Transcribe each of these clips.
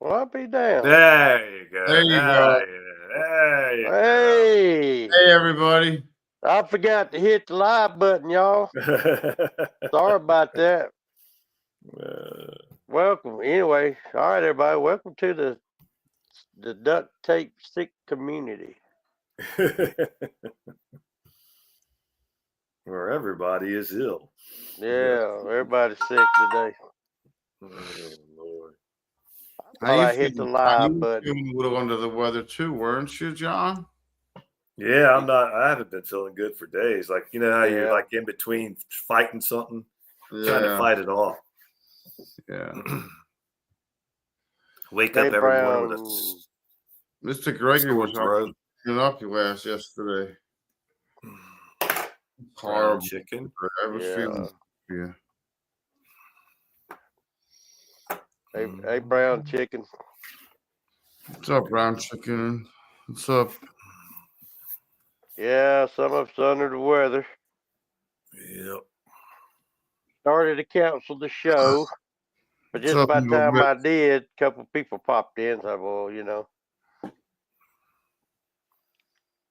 Well, I'll be down. There you go. There you go. There you Hey. Hey, everybody. I forgot to hit the live button, y'all. go. Sorry about that. Welcome. Anyway, all right, everybody. Welcome to the duct tape sick community. Where everybody is ill. Yeah, everybody's sick today. Oh, Lord. I hit the live you button. feeling a little under the weather too, weren't you, John? Yeah, I haven't been feeling good for days. Like, you know how you're Yeah. like in between fighting something, trying to Yeah. fight it off. Yeah. Wake Hey, up every morning Brown. with a Mr. Gregory was throat. up yesterday. Brown Horrible. chicken. I was feeling. Yeah. Hey, Brown chicken. What's up, brown chicken? What's up? Yeah, some of us under the weather. Yep. Started to cancel the show, but just by the time I did, a couple people popped in. So, well, you know, at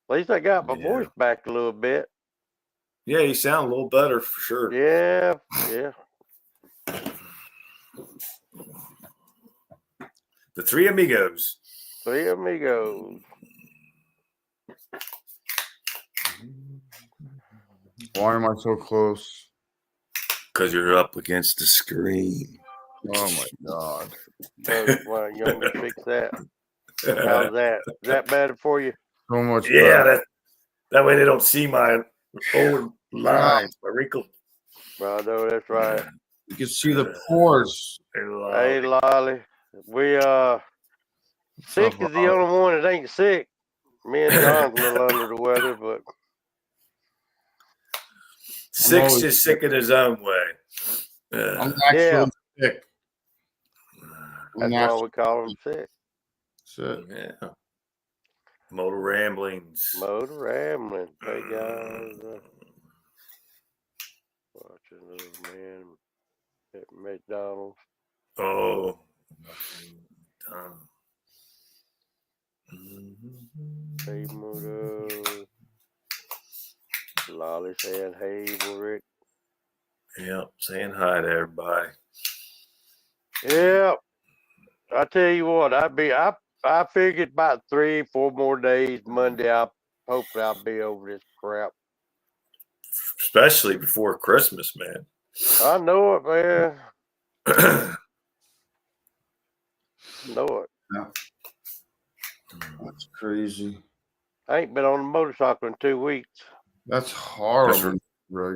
least I got my voice back a little bit. Yeah, you sound a little better for sure. Yeah. The Three Amigos. Three amigos. Why am I so close? Because you're up against the screen. Oh my God. Why you want me to fix that? How's that? Is that better for you? So much Yeah, better. that way they don't see my old lines, my wrinkle. I know that's right. You can see the pores. Hey, Lolly. We sick is the only one that ain't sick. Me and John's a little under the weather, but Sick's just sick in his own way. I'm actually sick. That's why we call him sick. Yeah. Motor ramblings. Hey guys. Watching little man at McDonald's. Oh. Hey, Mudo. Lolly saying, hey, Rick. Yep, saying hi to everybody. Yep. I tell you what, I figured about 3-4 more days. Monday, hopefully I'll be over this crap. Especially before Christmas, man. I know it, man. Know it. Yeah. That's crazy. I ain't been on a motorcycle in 2 weeks. That's horrible.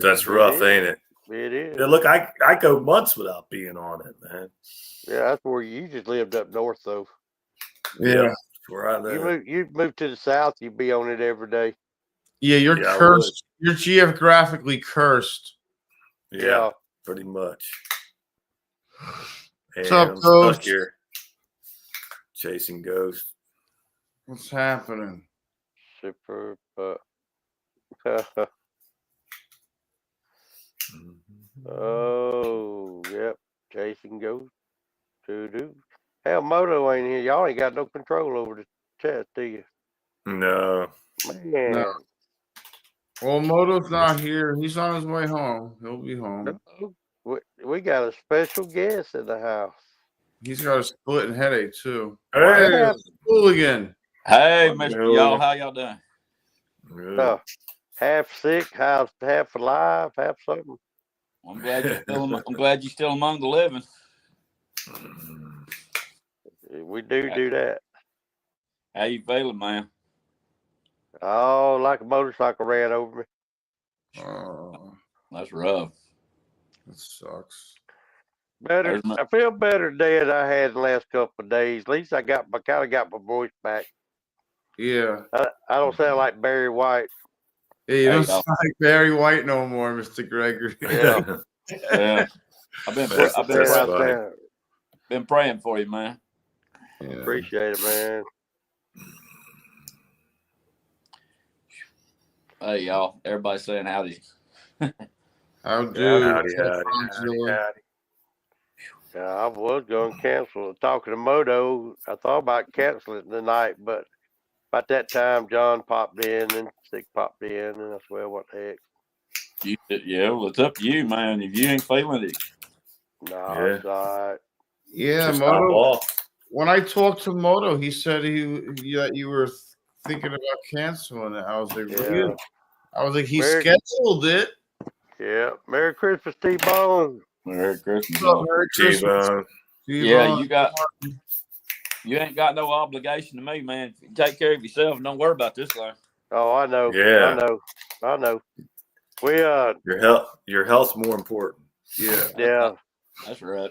That's rough, ain't it? It is. Yeah, look, I go months without being on it, man. Yeah, that's where you just lived up north, though. Yeah, that's where I live. You move to the south, you'd be on it every day. Yeah, you're cursed. You're geographically cursed. Yeah, pretty much. What's up, Ghost? Here chasing ghosts. What's happening? Super. Oh, yep. Chasing ghosts. To-do. Hell, Moto ain't here. Y'all ain't got no control over the chat, do you? No. Man. No. Well, Moto's not here. He's on his way home. He'll be home. We got a special guest in the house. He's got a splitting headache, too. Hey. Hooligan. Hey, Mr. Y'all. How y'all doing? Half sick, half alive, half something. I'm glad you're still among the living. We do that. How you feeling, man? Oh, like a motorcycle ran over me. Oh, that's rough. That sucks. Better. I feel better today than I had the last couple of days. At least I kind of got my voice back. Yeah. I don't sound like Barry White. Yeah, you don't sound like Barry White no more, Mr. Gregory. Yeah. Yeah. I've been praying for you, man. Yeah. Appreciate it, man. Hey, y'all. Everybody's saying howdy. Howdy. Yeah, I was going to cancel. Talking to Moto, I thought about canceling tonight, but about that time, John popped in and Stick popped in, and I said, well, what the heck? Well, it's up to you, man. If you ain't feeling it, No, it's all right. Yeah, Just hop Moto. off. When I talked to Moto, he said that you were thinking about canceling it. I was like, Yeah. really? I was like, he Merry- scheduled it. Yeah. Merry Christmas, T-Bone. Merry Christmas. Merry Christmas. T-Bone. Yeah, you ain't got no obligation to me, man. Take care of yourself and don't worry about this thing. Oh, I know. Yeah. I know. We Your health's more important. yeah. That's right.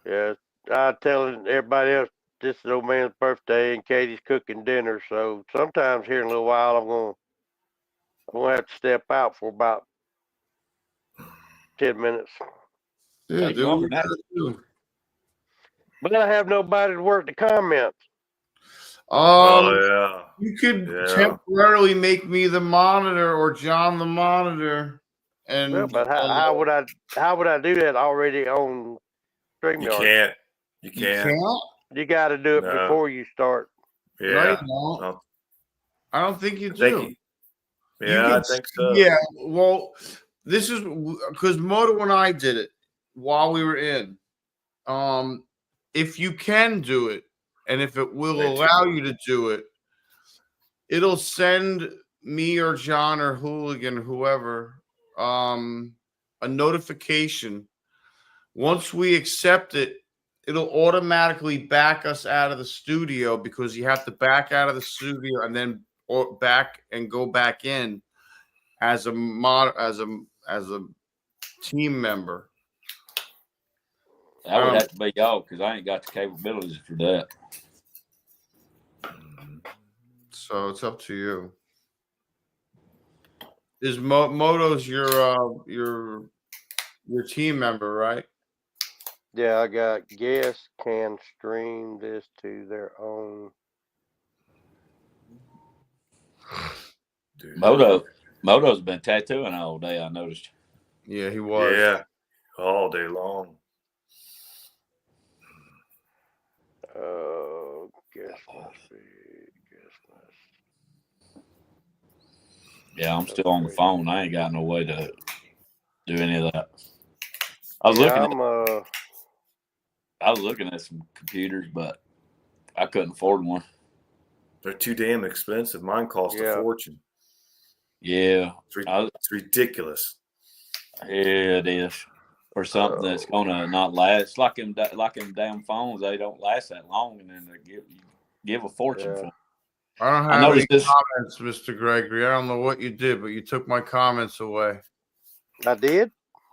Yeah. I telling everybody else this is old man's birthday and Katie's cooking dinner, so sometimes here in a little while I'm gonna have to step out for about 10 minutes. Yeah, Take do longer what than that. you gotta do. But I have nobody to work the comments. Yeah. You could temporarily make me the monitor or John the monitor, and Well, but how would I do that already on StreamYard? You you can't. can't. You got to do it No. before you start. No, you Yeah. don't. I don't think you I do. think I think so. Yeah. Well, this is because Moto and I did it while we were in. If you can do it, and if it will allow you to do it, it'll send me or John or Hooligan, whoever, a notification. Once we accept it, it'll automatically back us out of the studio because you have to back out of the studio and then back and go back in as a team member. That would have to be y'all because I ain't got the capabilities for that. So it's up to you. Is Moto's your team member, right? Yeah, I got guests can stream this to their own. Dude. Moto's been tattooing all day, I noticed. Yeah, he was. Yeah, all day long. Guest must be. Yeah, I'm still on the phone. I ain't got no way to do any of that. I was looking at some computers, but I couldn't afford one. They're too damn expensive. Mine cost a fortune. Yeah, it's ridiculous. Yeah, it is. Or something that's gonna not last. Like them damn phones, they don't last that long, and then they give a fortune for them. I don't have any comments, Mr. Gregory. I don't know what you did, but you took my comments away. I did?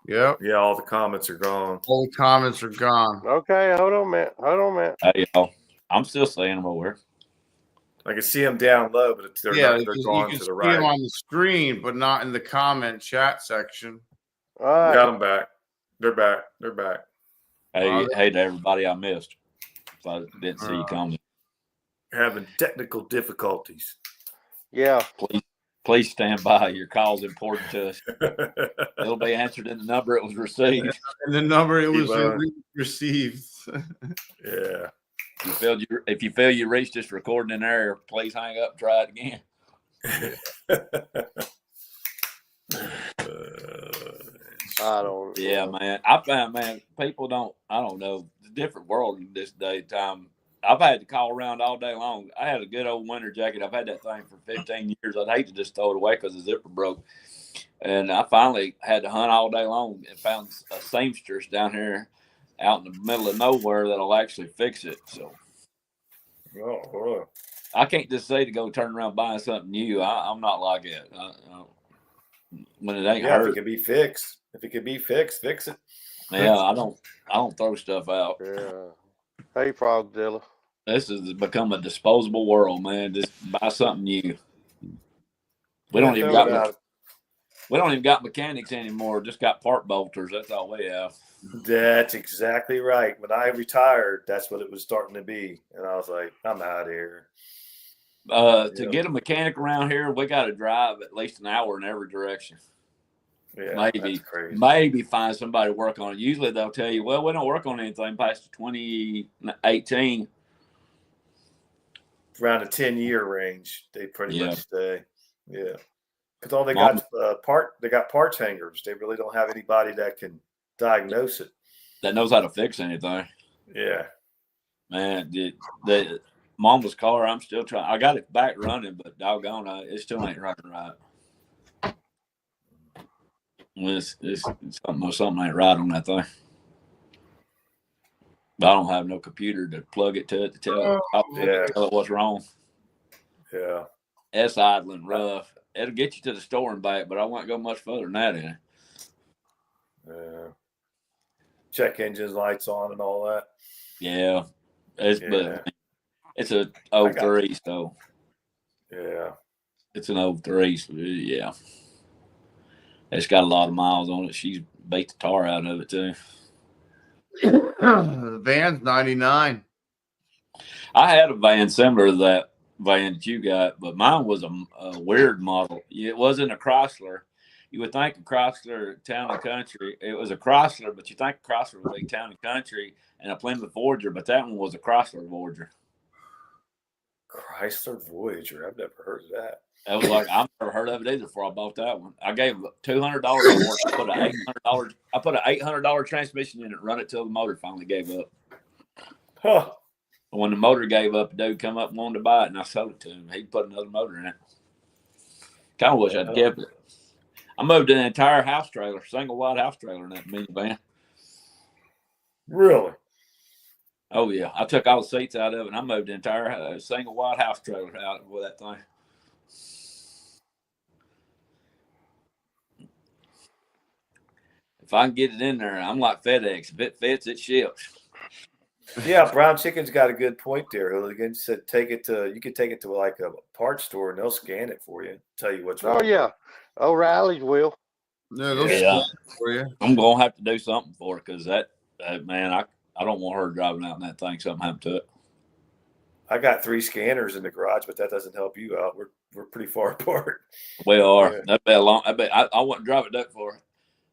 Yep. Yeah, all the comments are gone. All the comments are gone. Okay, hold on a minute. Hey, y'all. I'm still seeing them over. I can see them down low, but they're gone to the right. You can see them on the screen, but not in the comment chat section. All right. Got them back. They're back. Hey to everybody I missed. If I didn't see you comment. Having technical difficulties. Yeah. Please stand by. Your call's important to us. It'll be answered in the number it was received. And the number it was received. Yeah. If you feel you reached this recording in error, please hang up and try it again. Yeah, man. I found, people don't, I don't know, it's a different world in this day time. I've had to call around all day long. I had a good old winter jacket. I've had that thing for 15 years. I'd hate to just throw it away because the zipper broke. And I finally had to hunt all day long and found a seamstress down here out in the middle of nowhere that'll actually fix it. So I can't just say to go turn around buying something new. I'm not like that. When it ain't hurt. If it can be fixed. If it can be fixed, fix it. Yeah, I don't throw stuff out. Yeah. Hey, Frogzilla. This has become a disposable world, man. Just buy something new. We don't even got mechanics anymore. Just got part bolters. That's all we have. That's exactly right. When I retired, that's what it was starting to be, and I was like, I'm out of here. To get a mechanic around here, we got to drive at least an hour in every direction. Yeah, that's crazy. Maybe find somebody to work on it. Usually they'll tell you, well, we don't work on anything past 2018. Around the 10-year range, they pretty much stay. Yeah, because all they Mom, got they got parts hangers. They really don't have anybody that can diagnose it. that knows how to fix anything. Yeah, Man, the Mama's car, I'm still trying. I got it back running, but doggone, it still ain't running right. It's something ain't right on that thing. But I don't have no computer to plug it to it to tell it what's wrong. Yeah. It's idling rough. It'll get you to the store and back, but I won't go much further than that in it. Yeah. Check engines lights on and all that. Yeah. But it's a 03, so. Yeah. It's an 03, so yeah. It's got a lot of miles on it. She's baked the tar out of it too. The van's 99. I had a van similar to that van that you got, but mine was a weird model. It wasn't a Chrysler. You would think a Chrysler town and country. It was a Chrysler, but you think a Chrysler would be town and country and a Plymouth Voyager, but that one was a Chrysler Voyager. Chrysler Voyager. I've never heard of that. I was like, I've never heard of it either before I bought that one. I gave $200 for it. I put an $800 transmission in it, run it till the motor finally gave up. Huh. When the motor gave up, a dude come up and wanted to buy it, and I sold it to him. He put another motor in it. Kind of wish I'd kept it. I moved an entire house trailer, single wide house trailer in that minivan. Really? Oh, yeah. I took all the seats out of it, and I moved the entire single wide house trailer out with that thing. If I can get it in there, I'm like FedEx. If it fits, it ships. Yeah, Brown Chicken's got a good point there. Hooligan said you could take it to like a parts store and they'll scan it for you, tell you what's wrong. Oh yeah, O'Reilly's will. Yeah, they'll scan it for you. I'm gonna have to do something for it because that man, I don't want her driving out in that thing. Something happened to it. I got 3 scanners in the garage, but that doesn't help you out. We're pretty far apart. We are. Yeah. That'd be a long. I wouldn't drive it duck for it.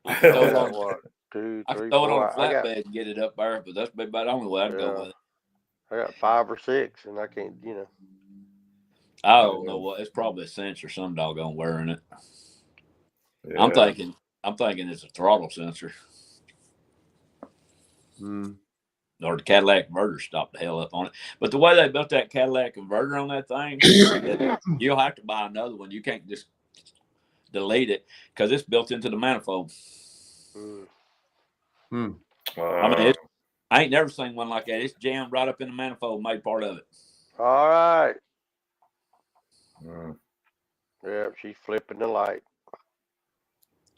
I could throw it on what? 2, 3, I could throw 4. it on a flatbed and get it up there, but that's about the only way I'd go with it. I got 5 or 6, and I can't, I don't know what. It's probably a sensor, some doggone wearing it. Yeah. I'm thinking it's a throttle sensor. Or the Cadillac converter stopped the hell up on it. But the way they built that Cadillac converter on that thing, you'll have to buy another one. You can't just delete it because it's built into the manifold. I mean, I ain't never seen one like that. It's jammed right up in the manifold, made part of it. All right. Yeah, she's flipping the light.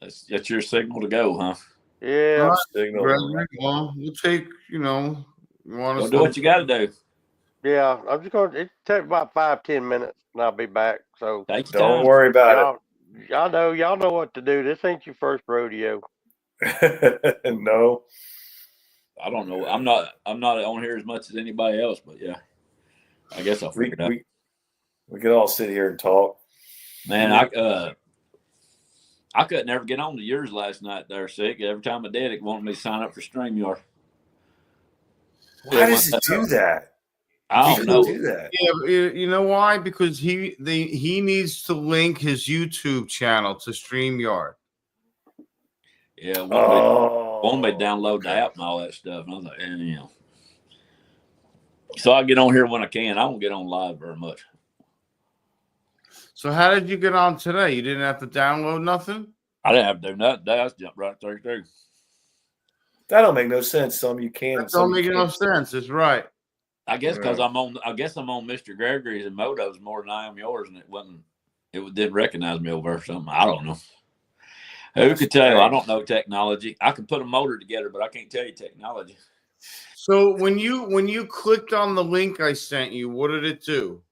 That's your signal to go, huh? Yeah. Well, we'll take, you want to do what you got to do. Yeah, I'm just going to, it take about 5-10 minutes and I'll be back. So don't worry about it. Y'all know what to do. This ain't your first rodeo. No. I don't know. I'm not on here as much as anybody else, but yeah. I guess I'll figure it out. We could all sit here and talk. Man, I couldn't ever get on to yours last night there, Sick. Every time I did, it wanted me to sign up for StreamYard. Why does it do that? I don't know. Do that. Yeah, you know why? Because he needs to link his YouTube channel to StreamYard. Yeah, want me to download the app and all that stuff. And I was like, So I get on here when I can. I don't get on live very much. So how did you get on today? You didn't have to download nothing? I didn't have to do nothing. I just jumped right through. That don't make no sense. Some you can. That don't make no sense. It's right. I guess because I'm on Mr. Gregory's and Moto's more than I am yours, and it didn't recognize me over something. I don't know. Who could tell? I don't know technology. I can put a motor together, but I can't tell you technology. So when you clicked on the link I sent you, what did it do?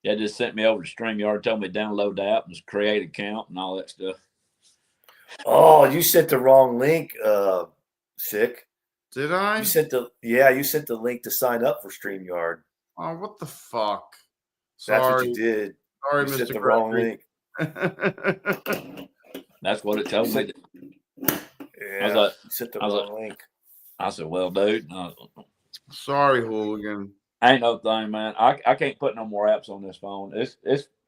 It just sent me over to StreamYard, told me to download the app and create an account and all that stuff. Oh, you sent the wrong link, Sick. Did I? You sent the link to sign up for StreamYard. Oh, what the fuck? Sorry. That's what you did. Sorry, you Mr. sent the wrong link. That's what it told me. Yeah, was like- you sent the I was wrong link. I said, well, dude, Sorry, hooligan. ain't no thing, man. I can't put no more apps on this phone. It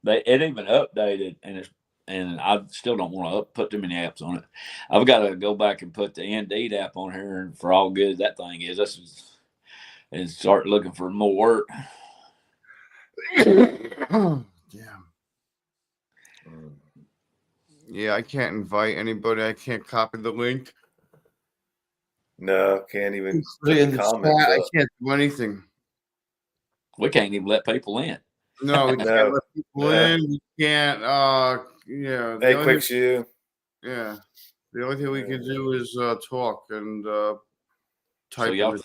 even updated, and I still don't want to put too many apps on it. I've got to go back and put the Indeed app on here, and for all good that thing is, and start looking for more work. Damn. Yeah, I can't invite anybody. I can't copy the link. No, can't even Put it in the comments chat. I up. can't do anything. We can't even let people in. No, we No, can't let people no. in. We can't. Yeah. Hey, quick shoe. Yeah. The only thing we can do is talk and type.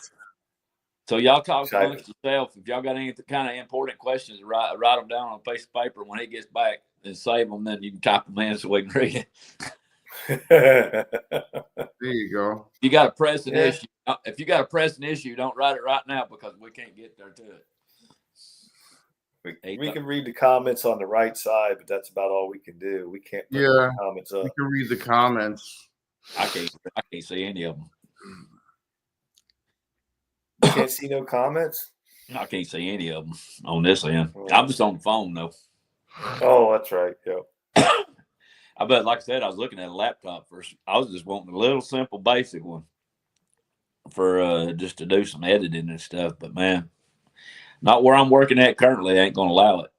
So y'all talk Type amongst yourself. If y'all got any kind of important questions, write them down on a piece of paper. When he gets back, and save them. Then you can type them in so we can read it. There you go. You got a pressing issue. If you got a pressing issue, don't write it right now because we can't get there to it. We can read the comments on the right side, but that's about all we can do. We can't put the comments up. You can read the comments. I can't see any of them. You can't see no comments? I can't see any of them on this end. I'm just on the phone though. Oh, that's right. Yep. I bet, like I said, I was looking at a laptop first. I was just wanting a little simple, basic one for just to do some editing and stuff. But man, not where I'm working at currently. They ain't gonna allow it.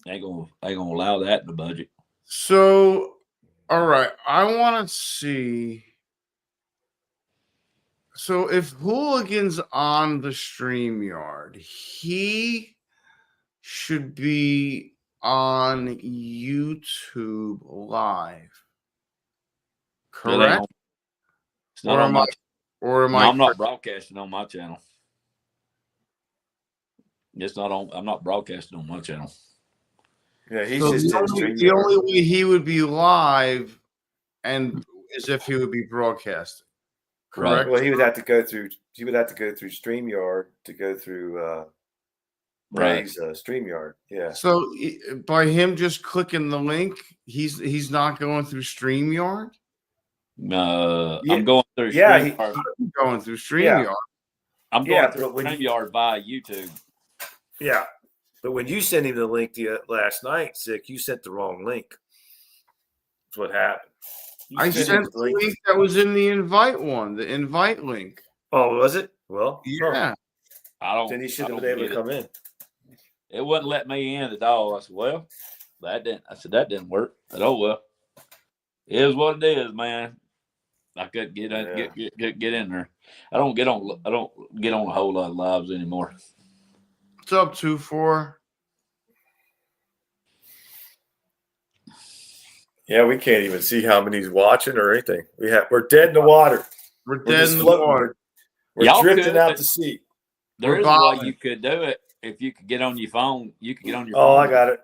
Ain't gonna allow that in the budget. So, all right, I want to see. So, if Hooligan's on the StreamYard, he should be on YouTube Live. Correct? It's not on my. I'm not broadcasting on my channel. It's not on. I'm not broadcasting on my channel. Yeah, he's so just the only way he would be live, and is if he would be broadcasting. Correct. Well, he would have to go through. He would have to go through StreamYard to go through Ray's StreamYard. Yeah. So by him just clicking the link, he's not going through StreamYard. I'm going through. Yeah, I'm going through StreamYard. Yeah. I'm going through StreamYard via YouTube. Yeah, but when you sent him the link last night, Sick, you sent the wrong link. That's what happened. I sent the link that was in the invite one, the invite link. Oh, was it? Well, yeah. Then he shouldn't have been able to come in. It wouldn't let me in at all. I said, well, that didn't. I said that didn't work. I said, oh well, it is what it is, man. I couldn't get in there. I don't get on a whole lot of lives anymore. What's up, 2-4? Yeah, we can't even see how many's watching or anything. We're dead in the water. We're dead in the water. We're drifting out to sea. There is a way you could do it if you could get on your phone. You could get on your phone. Oh, I got it.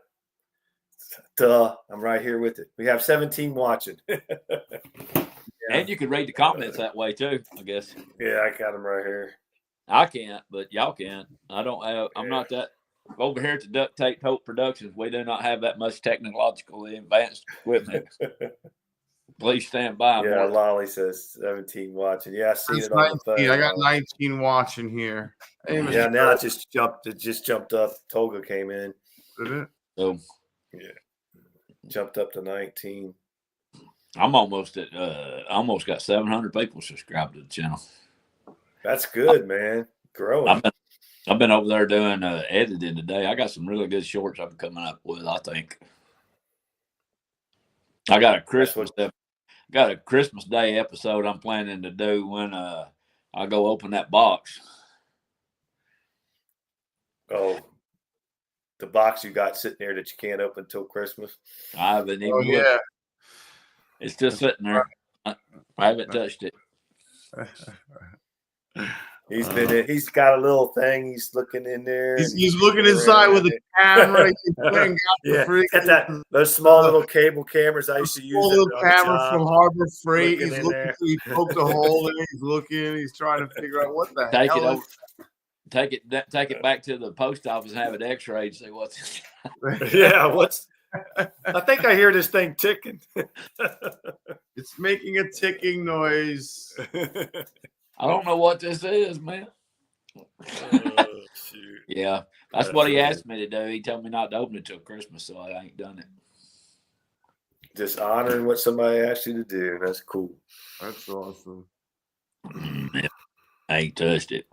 Duh, I'm right here with it. We have 17 watching. And you could read the comments that way too, I guess. Yeah, I got them right here. I can't, but y'all can. I don't have. I'm not that over here at the Duct Tape Hope Productions. We do not have that much technologically advanced equipment. Please stand by. Yeah, Lolly says 17 watching. Yeah, I see it on the phone. I got 19 watching here. Hey, yeah, now it just jumped. It just jumped up. Toga came in. Did it? So yeah, jumped up to 19. I'm almost at. Almost got 700 people subscribed to the channel. That's good, man. Growing. I've been over there doing editing today. I got some really good shorts I'm coming up with. I think I got a Christmas Day episode I'm planning to do when I go open that box. Oh, the box you got sitting there that you can't open until Christmas. I haven't even. Oh yeah, it's just sitting there. I haven't touched it. He's been in, he's got a little thing. He's looking in there. He's looking inside with a camera. Got those small little cable cameras I used to use. Little camera from Harbor Freight. He's looking. He poked a hole in it. He's looking. He's trying to figure out what the hell. Take it back to the post office and have it X-rayed. See what's. Yeah, what's I think I hear this thing ticking. It's making a ticking noise. I don't know what this is, man. Oh, shoot. Yeah, that's what he asked me to do. He told me not to open it till Christmas, so I ain't done it. Just honoring what somebody asked you to do. That's cool. That's awesome. I ain't touched it.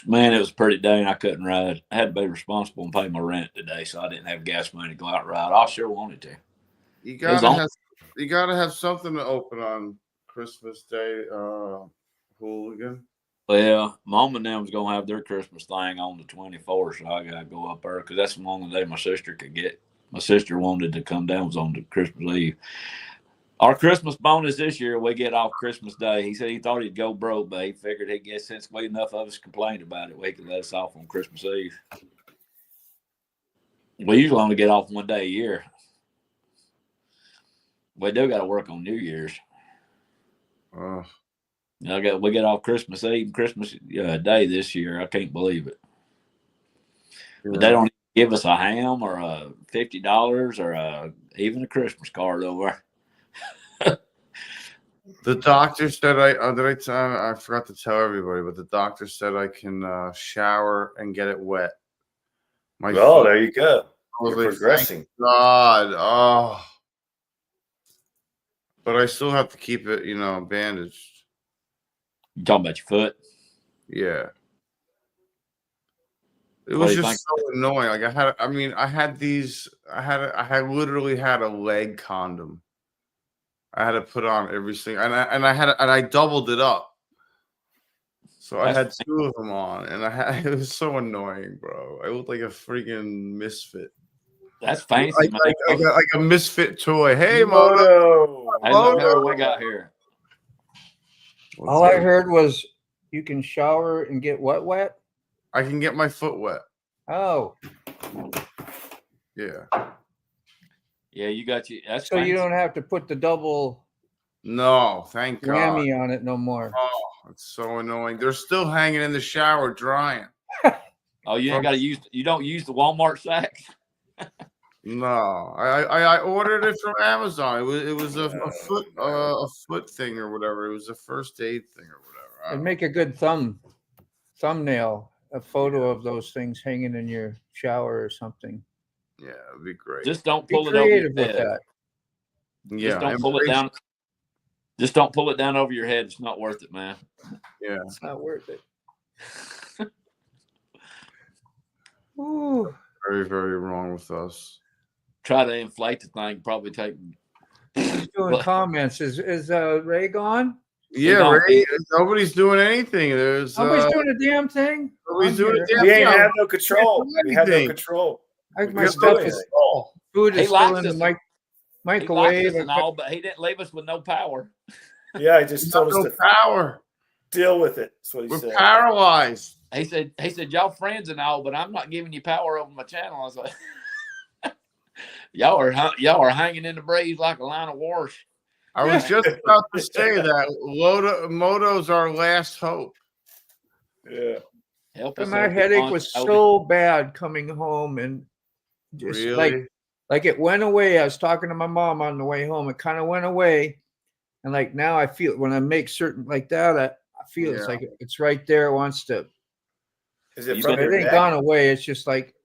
Man, it was a pretty day and I couldn't ride. I had to be responsible and pay my rent today, so I didn't have gas money to go out and ride. I sure wanted to. You gotta have something to open on Christmas Day, Hooligan. Well, Mom and them was gonna have their Christmas thing on the 24th, so I gotta go up there because that's the only day my sister could get. My sister wanted to come down, was on the Christmas Eve. Our Christmas bonus this year, we get off Christmas Day. He said he thought he'd go broke, but he figured he'd get, since we enough of us complained about it, we could let us off on Christmas Eve. We usually only get off one day a year. We do got to work on New Year's. We get off Christmas Eve and Christmas Day this year. I can't believe it. Yeah. But they don't give us a ham or a $50 or even a Christmas card over. The doctor said I forgot to tell everybody, but the doctor said I can shower and get it wet. There you go. You're progressing. God, but I still have to keep it, bandaged. You talking about your foot? Yeah. It was just so annoying. Like I literally had a leg condom. I had to put on everything, and I doubled it up. So I had two of them on, and it was so annoying, bro. I looked like a freaking misfit. That's fancy, like a misfit toy. Hey, Moto. Hey, look what we got here. All I heard was you can shower and get what wet? I can get my foot wet. Oh. Yeah. Yeah, you got you. That's so fancy. You don't have to put the double. No, thank God. Whammy on it no more. Oh, it's so annoying. They're still hanging in the shower drying. Oh, you ain't got to use. You don't use the Walmart sacks. No, I ordered it from Amazon. It was a foot thing or whatever. It was a first aid thing or whatever. It'd make a good thumbnail. A photo of those things hanging in your shower or something. Yeah, it'd be great. Just don't pull it over your head. Yeah, just don't pull it down. Just don't pull it down over your head. It's not worth it, man. Yeah, it's not worth it. Ooh. Very, very wrong with us. Try to inflate the thing. Probably take. He's doing comments. Is Ray gone? Yeah, Ray. Nobody's doing anything. Nobody's doing a damn thing. Nobody's doing a damn thing. We ain't have no control. We have no control. My stuff is food is still in the microwave. And all, but he didn't leave us with no power. Yeah, he just told us to power. Deal with it. That's what he said. We're paralyzed. He said, y'all friends and all, but I'm not giving you power over my channel. I was like, y'all are hanging in the breeze like a line of wash. I was just about to say that Moto's our last hope. Yeah. Help us. My headache was so bad coming home, and just like it went away. I was talking to my mom on the way home. It kind of went away, and like now I feel when I make certain like that, I feel it's like it's right there. It wants to. Is it? It ain't gone away. It's just like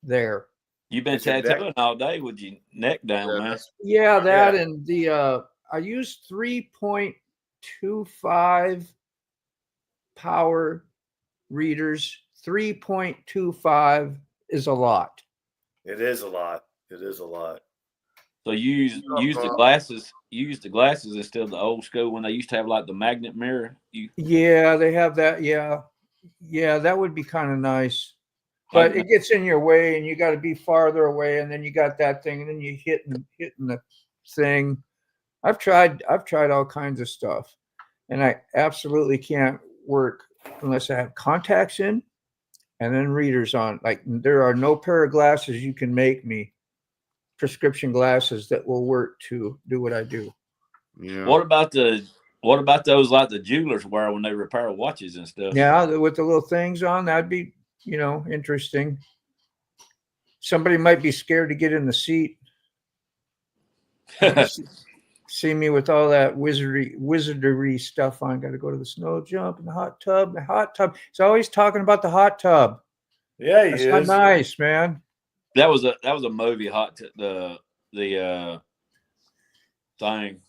there. You've been tattooing all day with your neck down, man. Yeah, that and the I used 3.25 power readers. 3.25 is a lot. It is a lot. So you use the glasses. You use the glasses instead of the old school when they used to have like the magnet mirror. Yeah, they have that. Yeah, that would be kind of nice. But it gets in your way, and you got to be farther away, and then you got that thing, and then you hitting the thing. I've tried all kinds of stuff, and I absolutely can't work unless I have contacts in and then readers on. Like there are no pair of glasses you can make me, prescription glasses, that will work to do what I do. Yeah. What about those like the jewelers wear when they repair watches and stuff? Yeah, with the little things on, that'd be interesting. somebody might be scared to get in the seat. See me with all that wizardry stuff on. Got to go to the snow jump and the hot tub. The hot tub. He's always talking about the hot tub. Yeah, he That's is. not nice, man. That was a movie. The thing.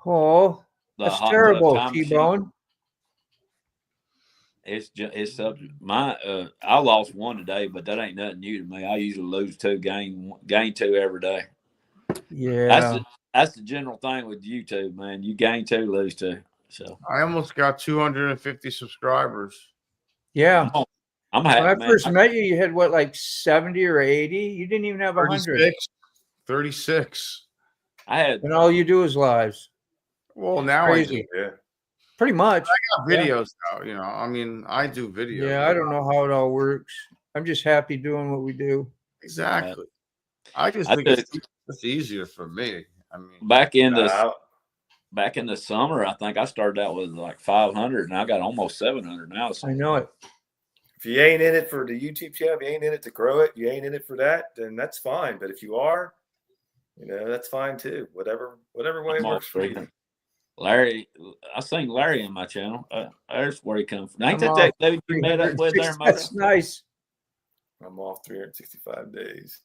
Oh, The that's hot terrible, tub time machine. T-Bone. It's subject. I lost one today, but that ain't nothing new to me. I usually lose two, gain two every day. Yeah. That's the general thing with YouTube, man. You gain two, lose two. So I almost got 250 subscribers. Yeah. I'm happy. When I first met you, you had what, like 70 or 80? You didn't even have 100. 36. I had, And all you do is lives. Well, now Crazy. Yeah. Pretty much. I got videos now. You know, I mean, I do videos. Yeah, I don't know how it all works. I'm just happy doing what we do. Exactly. I just I think did- it's easier for me. I mean, back in Nah, the summer, I think I started out with like 500, and I got almost 700 now. So I know it. if you ain't in it for the YouTube channel, if you ain't in it to grow it, you ain't in it for that, then that's fine. But if you are, that's fine too. Whatever way it I'm works for you. off. Larry, I seen Larry in my channel. There's where he comes from. Ain't I'm that off dude you met up with there, Moto? That's nice. I'm off 365 days.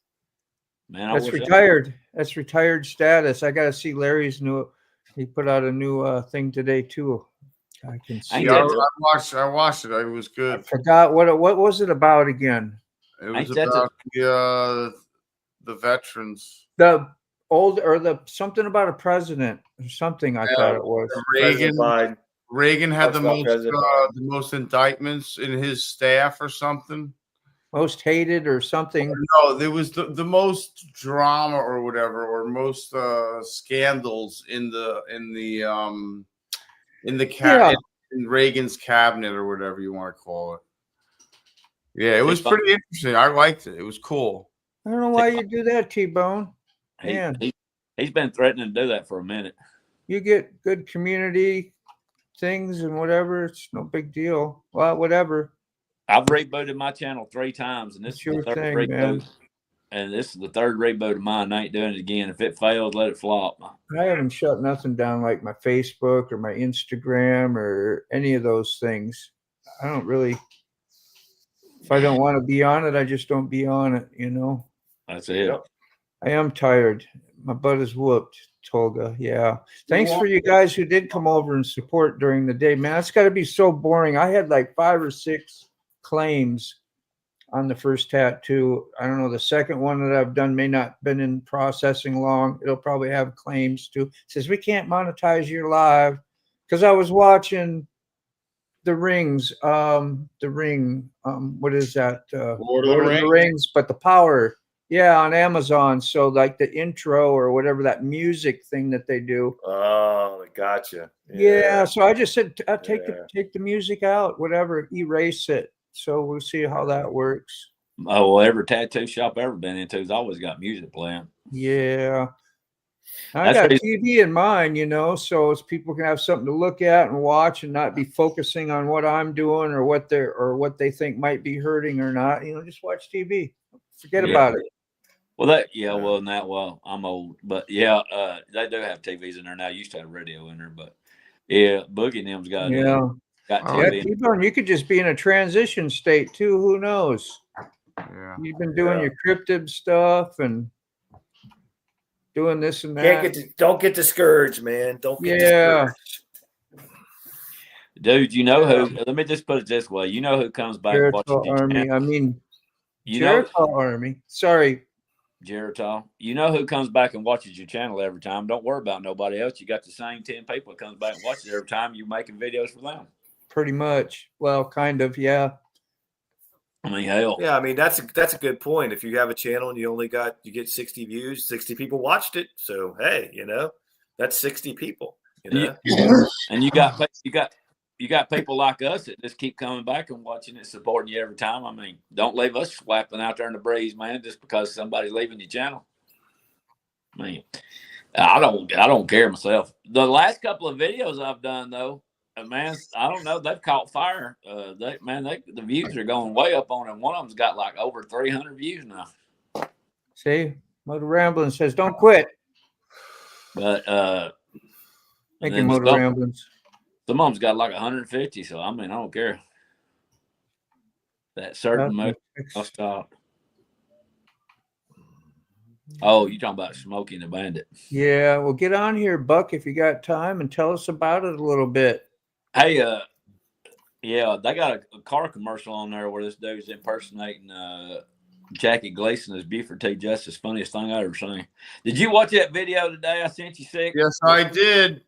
Man, I That's wish retired. That's retired status. I got to see Larry's new. He put out a new thing today too. I can see. Ain't yeah, that- I watched it. It was I good. forgot what was it about again? It was Ain't that about the veterans. The old or the something about a president or something. I thought it was. Reagan. President Biden. Reagan had Talks about President Biden. the most indictments in his staff or something. Most hated or something. No, there was the most drama or whatever, or most scandals in in Reagan's cabinet or whatever you want to call it. Yeah, it was pretty interesting. I liked it. It was cool. I don't know why you do that, T-Bone. Man, he's been threatening to do that for a minute. you get good community things and whatever. It's no big deal. Well, whatever. I've rebooted my channel 3 times, and this It's is the your third thing, reboot. man. And this is the third reboot of mine. I ain't doing it again. If it fails, let it flop. I haven't shut nothing down like my Facebook or my Instagram or any of those things. I don't really. If I don't want to be on it, I just don't be on it. That's it. Yep. I am tired. My butt is whooped, Tolga. Yeah. Thanks for you guys who did come over and support during the day, man. It's got to be so boring. I had like 5 or 6 claims on the first tattoo. I don't know. The second one that I've done may not been in processing long. It'll probably have claims too. It says we can't monetize your live because I was watching The Rings. The Ring. What is that? Lord of the Rings, but the power. Yeah, on Amazon. So like the intro or whatever that music thing that they do. Oh, gotcha. Yeah. So I just said take Yeah. take the music out, whatever, erase it. So we'll see how that works. Oh, well, every tattoo shop I've ever been into has always got music playing. Yeah. I That's got crazy. TV in mind, so as people can have something to look at and watch and not be focusing on what I'm doing or what they think might be hurting or not. Just watch TV. Forget about it. Well, I'm old, but yeah, they do have TVs in there now. Used to have radio in there, but yeah, Boogie and them's got Yeah, TV. T-Bone, you could just be in a transition state too. Who knows? Yeah. You've been doing your cryptid stuff and doing this and that. Don't get discouraged, man. Don't get discouraged. Dude, let me just put it this way. You know who comes back Geritol watching your Army. channel? I mean, You know Geritol Army. Sorry. Geritol. You know who comes back and watches your channel every time. Don't worry about nobody else. You got the same 10 people that comes back and watches every time you're making videos for them. Pretty much. Well, kind of, yeah. I mean, hell. Yeah, I mean that's a good point. If you have a channel and you get 60 views, 60 people watched it. So hey, that's 60 people. And you got people like us that just keep coming back and watching it, supporting you every time. I mean, don't leave us flapping out there in the breeze, man, just because somebody's leaving your channel. I mean, I don't care myself. The last couple of videos I've done though, man, I don't know. They've caught fire. The views are going way up on it. One of them's got like over 300 views now. See, Motor Ramblin' says, "Don't quit." But Thank you, then Motor some Ramblins. of them's got like 150. So I mean, I don't care. That certain motor, I'll stop. Oh, you talking about Smokey the Bandit? Yeah, well, get on here, Buck, if you got time, and tell us about it a little bit. Hey, yeah, they got a car commercial on there where this dude's impersonating Jackie Gleason as Buford T. Justice. Funniest thing I ever seen. Did you watch that video today? I sent you, Sick. Yes, I did.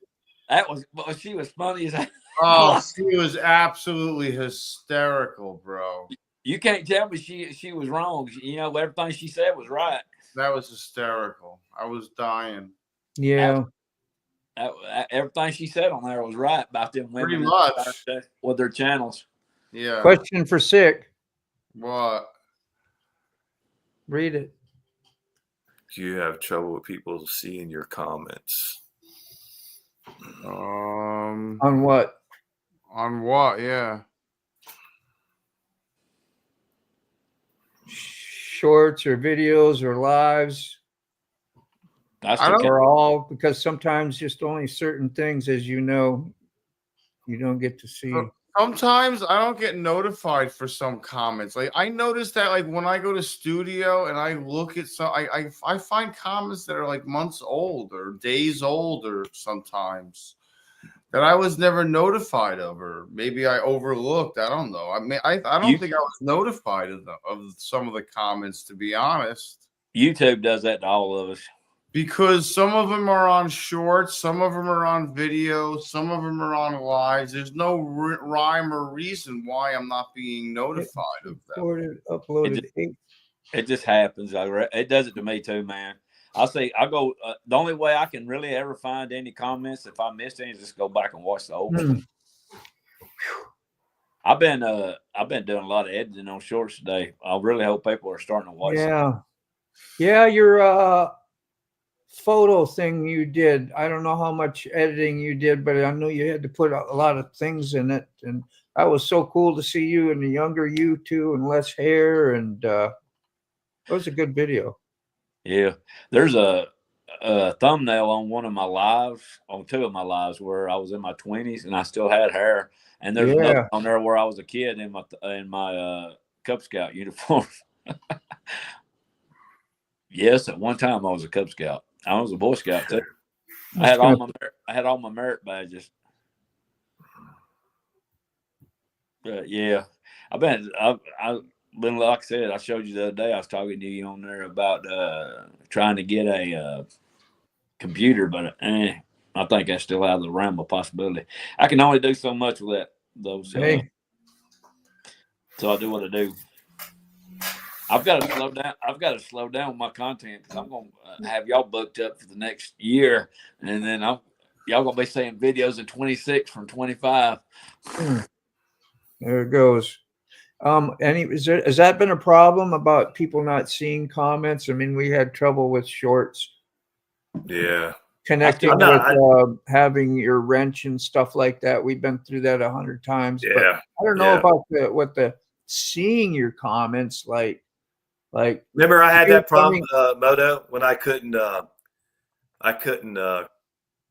That was, well, she was funny as hell. Oh, she was absolutely hysterical, bro. You can't tell me she was wrong. You know, everything she said was right. That was hysterical. I was dying. Yeah. Everything she said on there was right about them women. Pretty much. With their channels. Yeah. Question for Sick. What? Read it. Do you have trouble with people seeing your comments? On On what? On what? Yeah. Shorts or videos or lives? Or all, because sometimes just only certain things, as you know, you don't get to see. Sometimes I don't get notified for some comments. Like I noticed that, like when I go to studio and I look at some, I find comments that are like months old or days old, or sometimes that I was never notified of, or maybe I overlooked. I don't know. I mean, I don't think I was notified of some of the comments, to be honest. YouTube does that to all of us. Because some of them are on shorts, some of them are on video, some of them are on lives. There's no rhyme or reason why I'm not being notified of them. Uploaded. It just happens. It does it to me too, man. I go. The only way I can really ever find any comments, if I missed any, is just go back and watch the old one. I've been doing a lot of editing on shorts today. I really hope people are starting to watch. Yeah, your photo thing you did. I don't know how much editing you did, but I know you had to put a lot of things in it, and that was so cool to see you and the younger you too, and less hair, and it was a good video. Yeah, there's a thumbnail on one of my lives, on two of my lives, where I was in my 20s and I still had hair, and there's another on there where I was a kid in my Cub Scout uniform. Yes, at one time I was a Cub Scout. I was a Boy Scout too. I had all my merit badges. But yeah, I've been like I said, I showed you the other day. I was talking to you on there about trying to get a computer, but I think that's still out of the realm of possibility. I can only do so much with those. So I do what I do. I've got to slow down. I've got to slow down with my content because I'm going to have y'all booked up for the next year, and then y'all going to be seeing videos of 26 from 25. There it goes. Has that been a problem about people not seeing comments? I mean, we had trouble with shorts. Yeah. Connecting with having your wrench and stuff like that. We've been through that 100 times. Yeah. But I don't know about the seeing your comments. Like, remember I had that problem, Moto, when I couldn't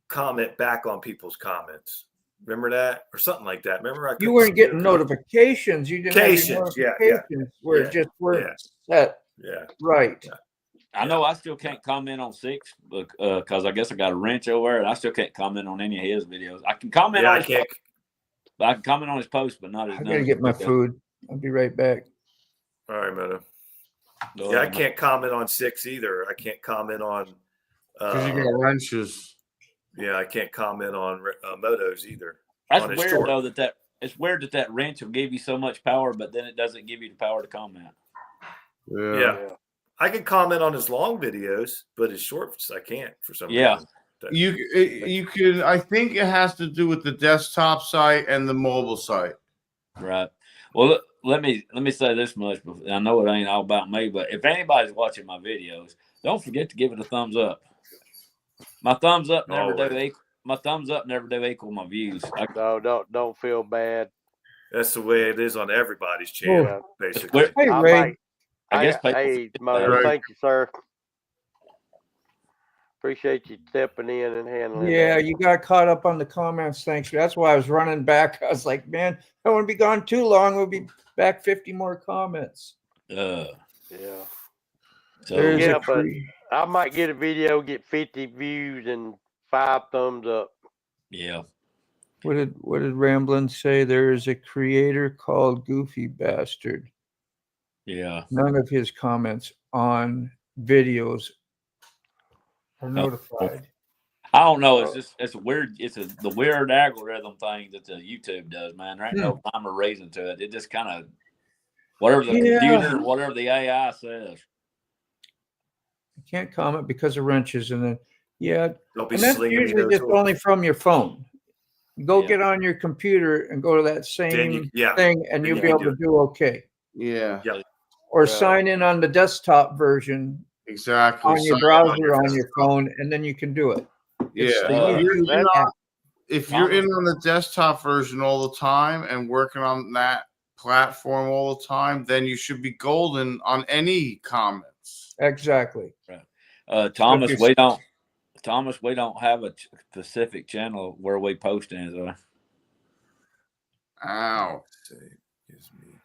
comment back on people's comments. Remember that, or something like that? Remember you weren't getting notifications. You didn't have notifications where it just weren't set. Yeah. Right. Yeah. I know I still can't comment on 6 because I guess I got a wrench over there, and I still can't comment on any of his videos. I can comment on his post, but I can comment on his post, but not his. I gotta get my food. I'll be right back. All right, Moto. Yeah, I can't comment on 6 either. I can't comment on because you got wrenches. Yeah, I can't comment on motos either. That's weird though. It's weird that wrench will give you so much power, but then it doesn't give you the power to comment. Yeah. I can comment on his long videos, but his shorts I can't for some reason. You can. I think it has to do with the desktop site and the mobile site. Right. Well, let me say this much. I know it ain't all about me, but if anybody's watching my videos, don't forget to give it a thumbs up. My thumbs up never do equal my views. No, don't feel bad. That's the way it is on everybody's channel, basically. Hey, Ray. I guess hey, Moto, thank you, sir. appreciate you stepping in and handling Yeah, that. you got caught up on the comments. Thanks. That's why I was running back. I was like, man, I won't be gone too long. We'll be back 50 more comments. Yeah. So There's Yeah, a but I might get a video, get 50 views and 5 thumbs up. yeah. what did Ramblin say? There is a creator called Goofy Bastard. Yeah. None of his comments on videos are No. notified. I don't know. It's just it's weird. The weird algorithm thing that the YouTube does, man. There ain't no rhyme or reason to it. It just kind of whatever the computer, whatever the AI says. You can't comment because of wrenches, and then Don't be and that's slinging me usually no just tool. only from your phone. Go Yeah. get on your computer and go to that same thing, and you'll be able to do okay. Yeah. Yeah. Or Yeah. sign in on the desktop version Exactly. on your browser on your phone, and then you can do it. Yeah. It's the YouTube app. If you're in on the desktop version all the time and working on that platform all the time, then you should be golden on any comments. Exactly. Thomas, we don't have a specific channel where we post anything. Ow.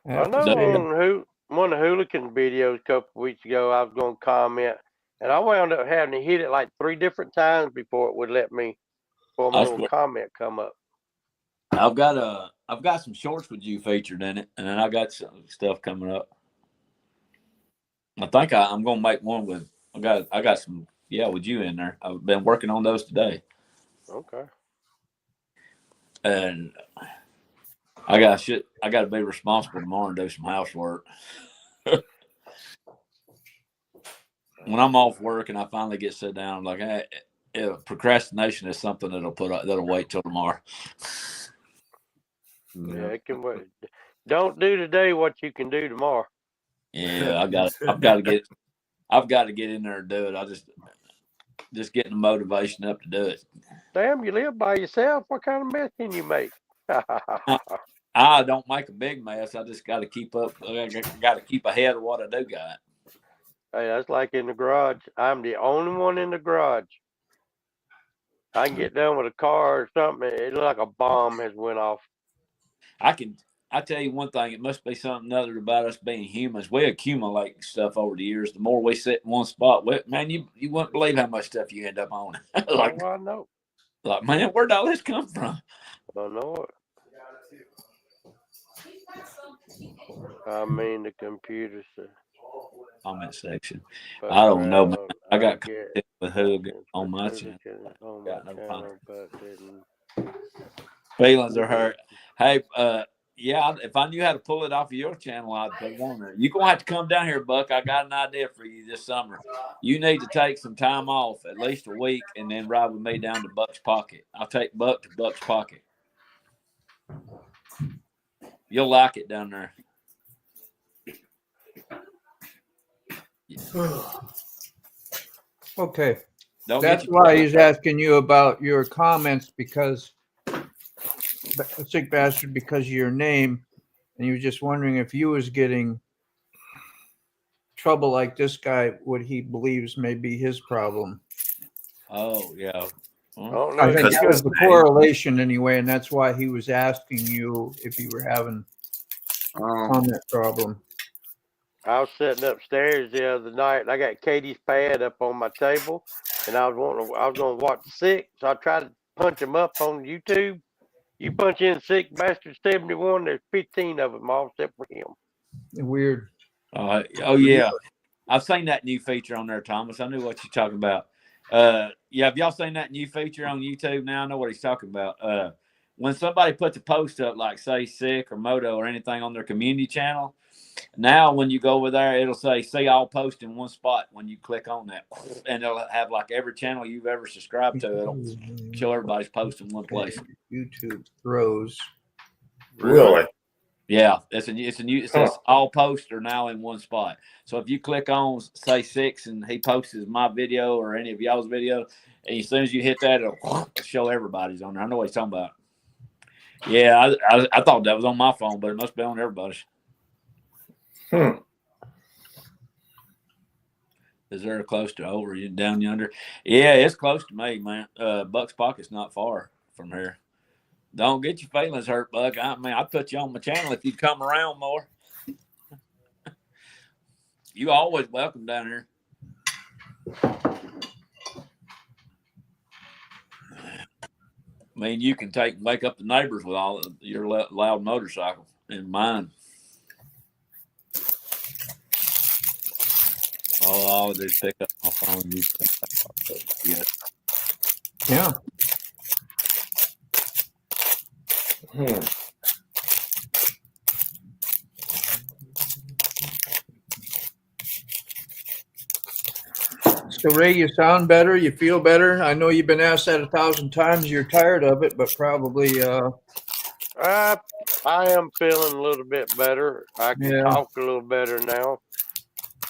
I know on one of the Hooligan videos a couple of weeks ago, I was going to comment, and I wound up having to hit it like 3 different times before it would let me, for my little comment come up. I've got some shorts with you featured in it, and then I got some stuff coming up. I think I'm gonna make one with I got some with you in there. I've been working on those today. Okay. And I got to be responsible tomorrow and do some housework. When I'm off work and I finally get sit down, I'm like, hey, procrastination is something that'll wait till tomorrow. Yeah, it can wait. Don't do today what you can do tomorrow. Yeah, I've got to get in there and do it. I just getting the motivation up to do it. Damn, you live by yourself. What kind of mess can you make? I don't make a big mess. I just got to keep up. I got to keep ahead of what I do got. Hey, that's like in the garage. I'm the only one in the garage. I can get done with a car or something. It looks like a bomb has went off. I tell you one thing, it must be something other about us being humans. We accumulate stuff over the years. The more we sit in one spot, man, you wouldn't believe how much stuff you end up on. Like, I know. Like, man, where'd all this come from? I know it. I mean, the computers. Comment section. I don't know, man. I got content with Hoog on my channel. Got no fun. Feelings are hurt. Hey, if I knew how to pull it off of your channel, I'd put it on there. You're going to have to come down here, Buck. I got an idea for you this summer. You need to take some time off, at least a week, and then ride with me down to Buck's Pocket. I'll take Buck to Buck's Pocket. You'll like it down there. Okay. That's why he's asking you about your comments, because Sick Bastard, because of your name, and he was just wondering if you was getting trouble like this guy, what he believes may be his problem. Oh, yeah. I think that was the correlation anyway, and that's why he was asking you if you were having a comment problem. I was sitting upstairs the other night, and I got Katie's pad up on my table, and I was going to watch Sick, so I tried to punch him up on YouTube. You punch in Sick Bastard 71, there's 15 of them, all except for him. Weird. Oh yeah, I've seen that new feature on there, Thomas. I knew what you're talking about. Have y'all seen that new feature on YouTube now? I know what he's talking about. When somebody puts a post up, like say Sick or Moto or anything on their community channel, now when you go over there, it'll say "See all post in one spot." When you click on that, and it'll have like every channel you've ever subscribed to. It'll show everybody's post in one place. YouTube Pros. Really? Yeah, it's a new. It says all posts are now in one spot. So if you click on say Six and he posts my video or any of y'all's video, and as soon as you hit that, it'll show everybody's on there. I know what he's talking about. Yeah, I thought that was on my phone, but it must be on everybody's. Is there close to over you down yonder? Yeah, it's close to me, man. Buck's Pocket's not far from here. Don't get your feelings hurt, Buck. I'd put you on my channel if you'd come around more. You always welcome down here. I mean, you can wake up the neighbors with all of your loud motorcycle and mine. Oh, I'll just pick up my phone. Yeah. So Ray, you sound better. You feel better. I know you've been asked that 1,000 times. You're tired of it, but probably. I am feeling a little bit better. I can talk a little better now.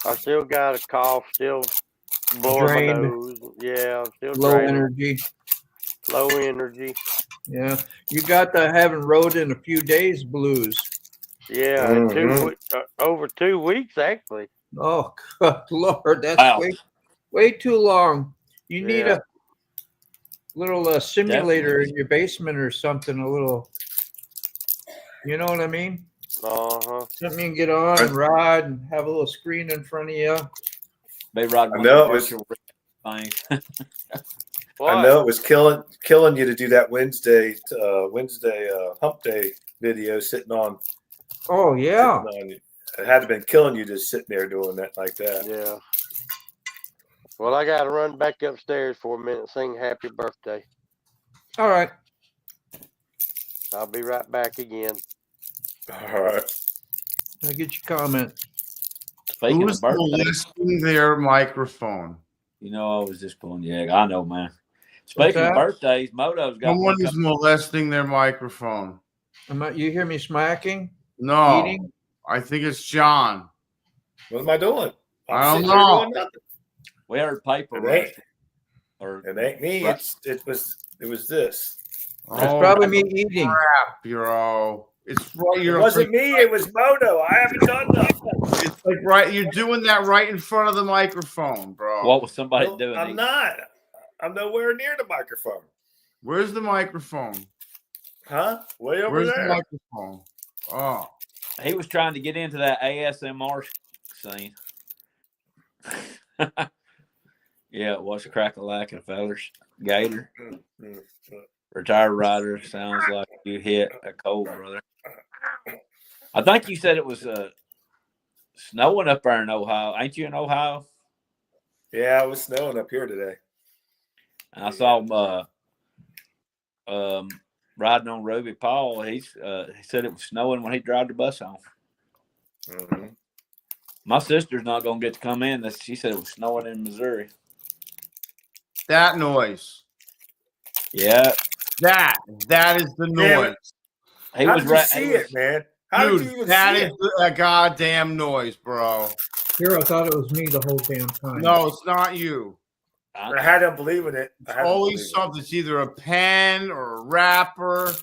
I still got a cough, still blowing Drained. my nose. Yeah, still Low draining. energy. Low energy. Yeah, you got the haven't rode in a few days blues. Yeah, over 2 weeks actually. Oh, good Lord, that's way too long. You need a little simulator in your basement or something. A little, you know what I mean? Something you can get on and ride and have a little screen in front of you. They ride. I know it was. I know it was killing you to do that Wednesday hump day video sitting on. Oh yeah. It had to been killing you just sitting there doing that like that. Yeah. Well, I got to run back upstairs for a minute and sing happy birthday. All right. I'll be right back again. All right. I'll get your comment. Who's molesting their microphone? You know, I was just pulling the egg. I know, man. Speaking of birthdays, Moto's got someone is molesting their microphone. You hear me smacking? No. Eating? I think it's John. What am I doing? I don't know. We heard paper. It ain't me. It was this. That's probably me eating. Crap, bro. It's right. It wasn't me. It was Moto. I haven't done nothing. It's like right. You're doing that right in front of the microphone, bro. What was somebody doing? I'm not. I'm nowhere near the microphone. Where's the microphone? Huh? Way over Where's there. The microphone? Oh. He was trying to get into that ASMR scene. Yeah, what's crack-a-lackin', fellas? Gator. Retired rider. Sounds like you hit a cold, brother. I think you said it was snowing up there in Ohio. Ain't you in Ohio? Yeah, it was snowing up here today. And I saw him riding on Ruby Paul. He said it was snowing when he drove the bus home. Mm-hmm. My sister's not going to get to come in. She said it was snowing in Missouri. That noise. Yeah. That is the noise. He How was did you see it, man? How Dude, did you even that see is a goddamn noise, bro. Here, I thought it was me the whole damn time. No, it's not you. I had to believe in it. It's always something. It's either a pen or a rapper.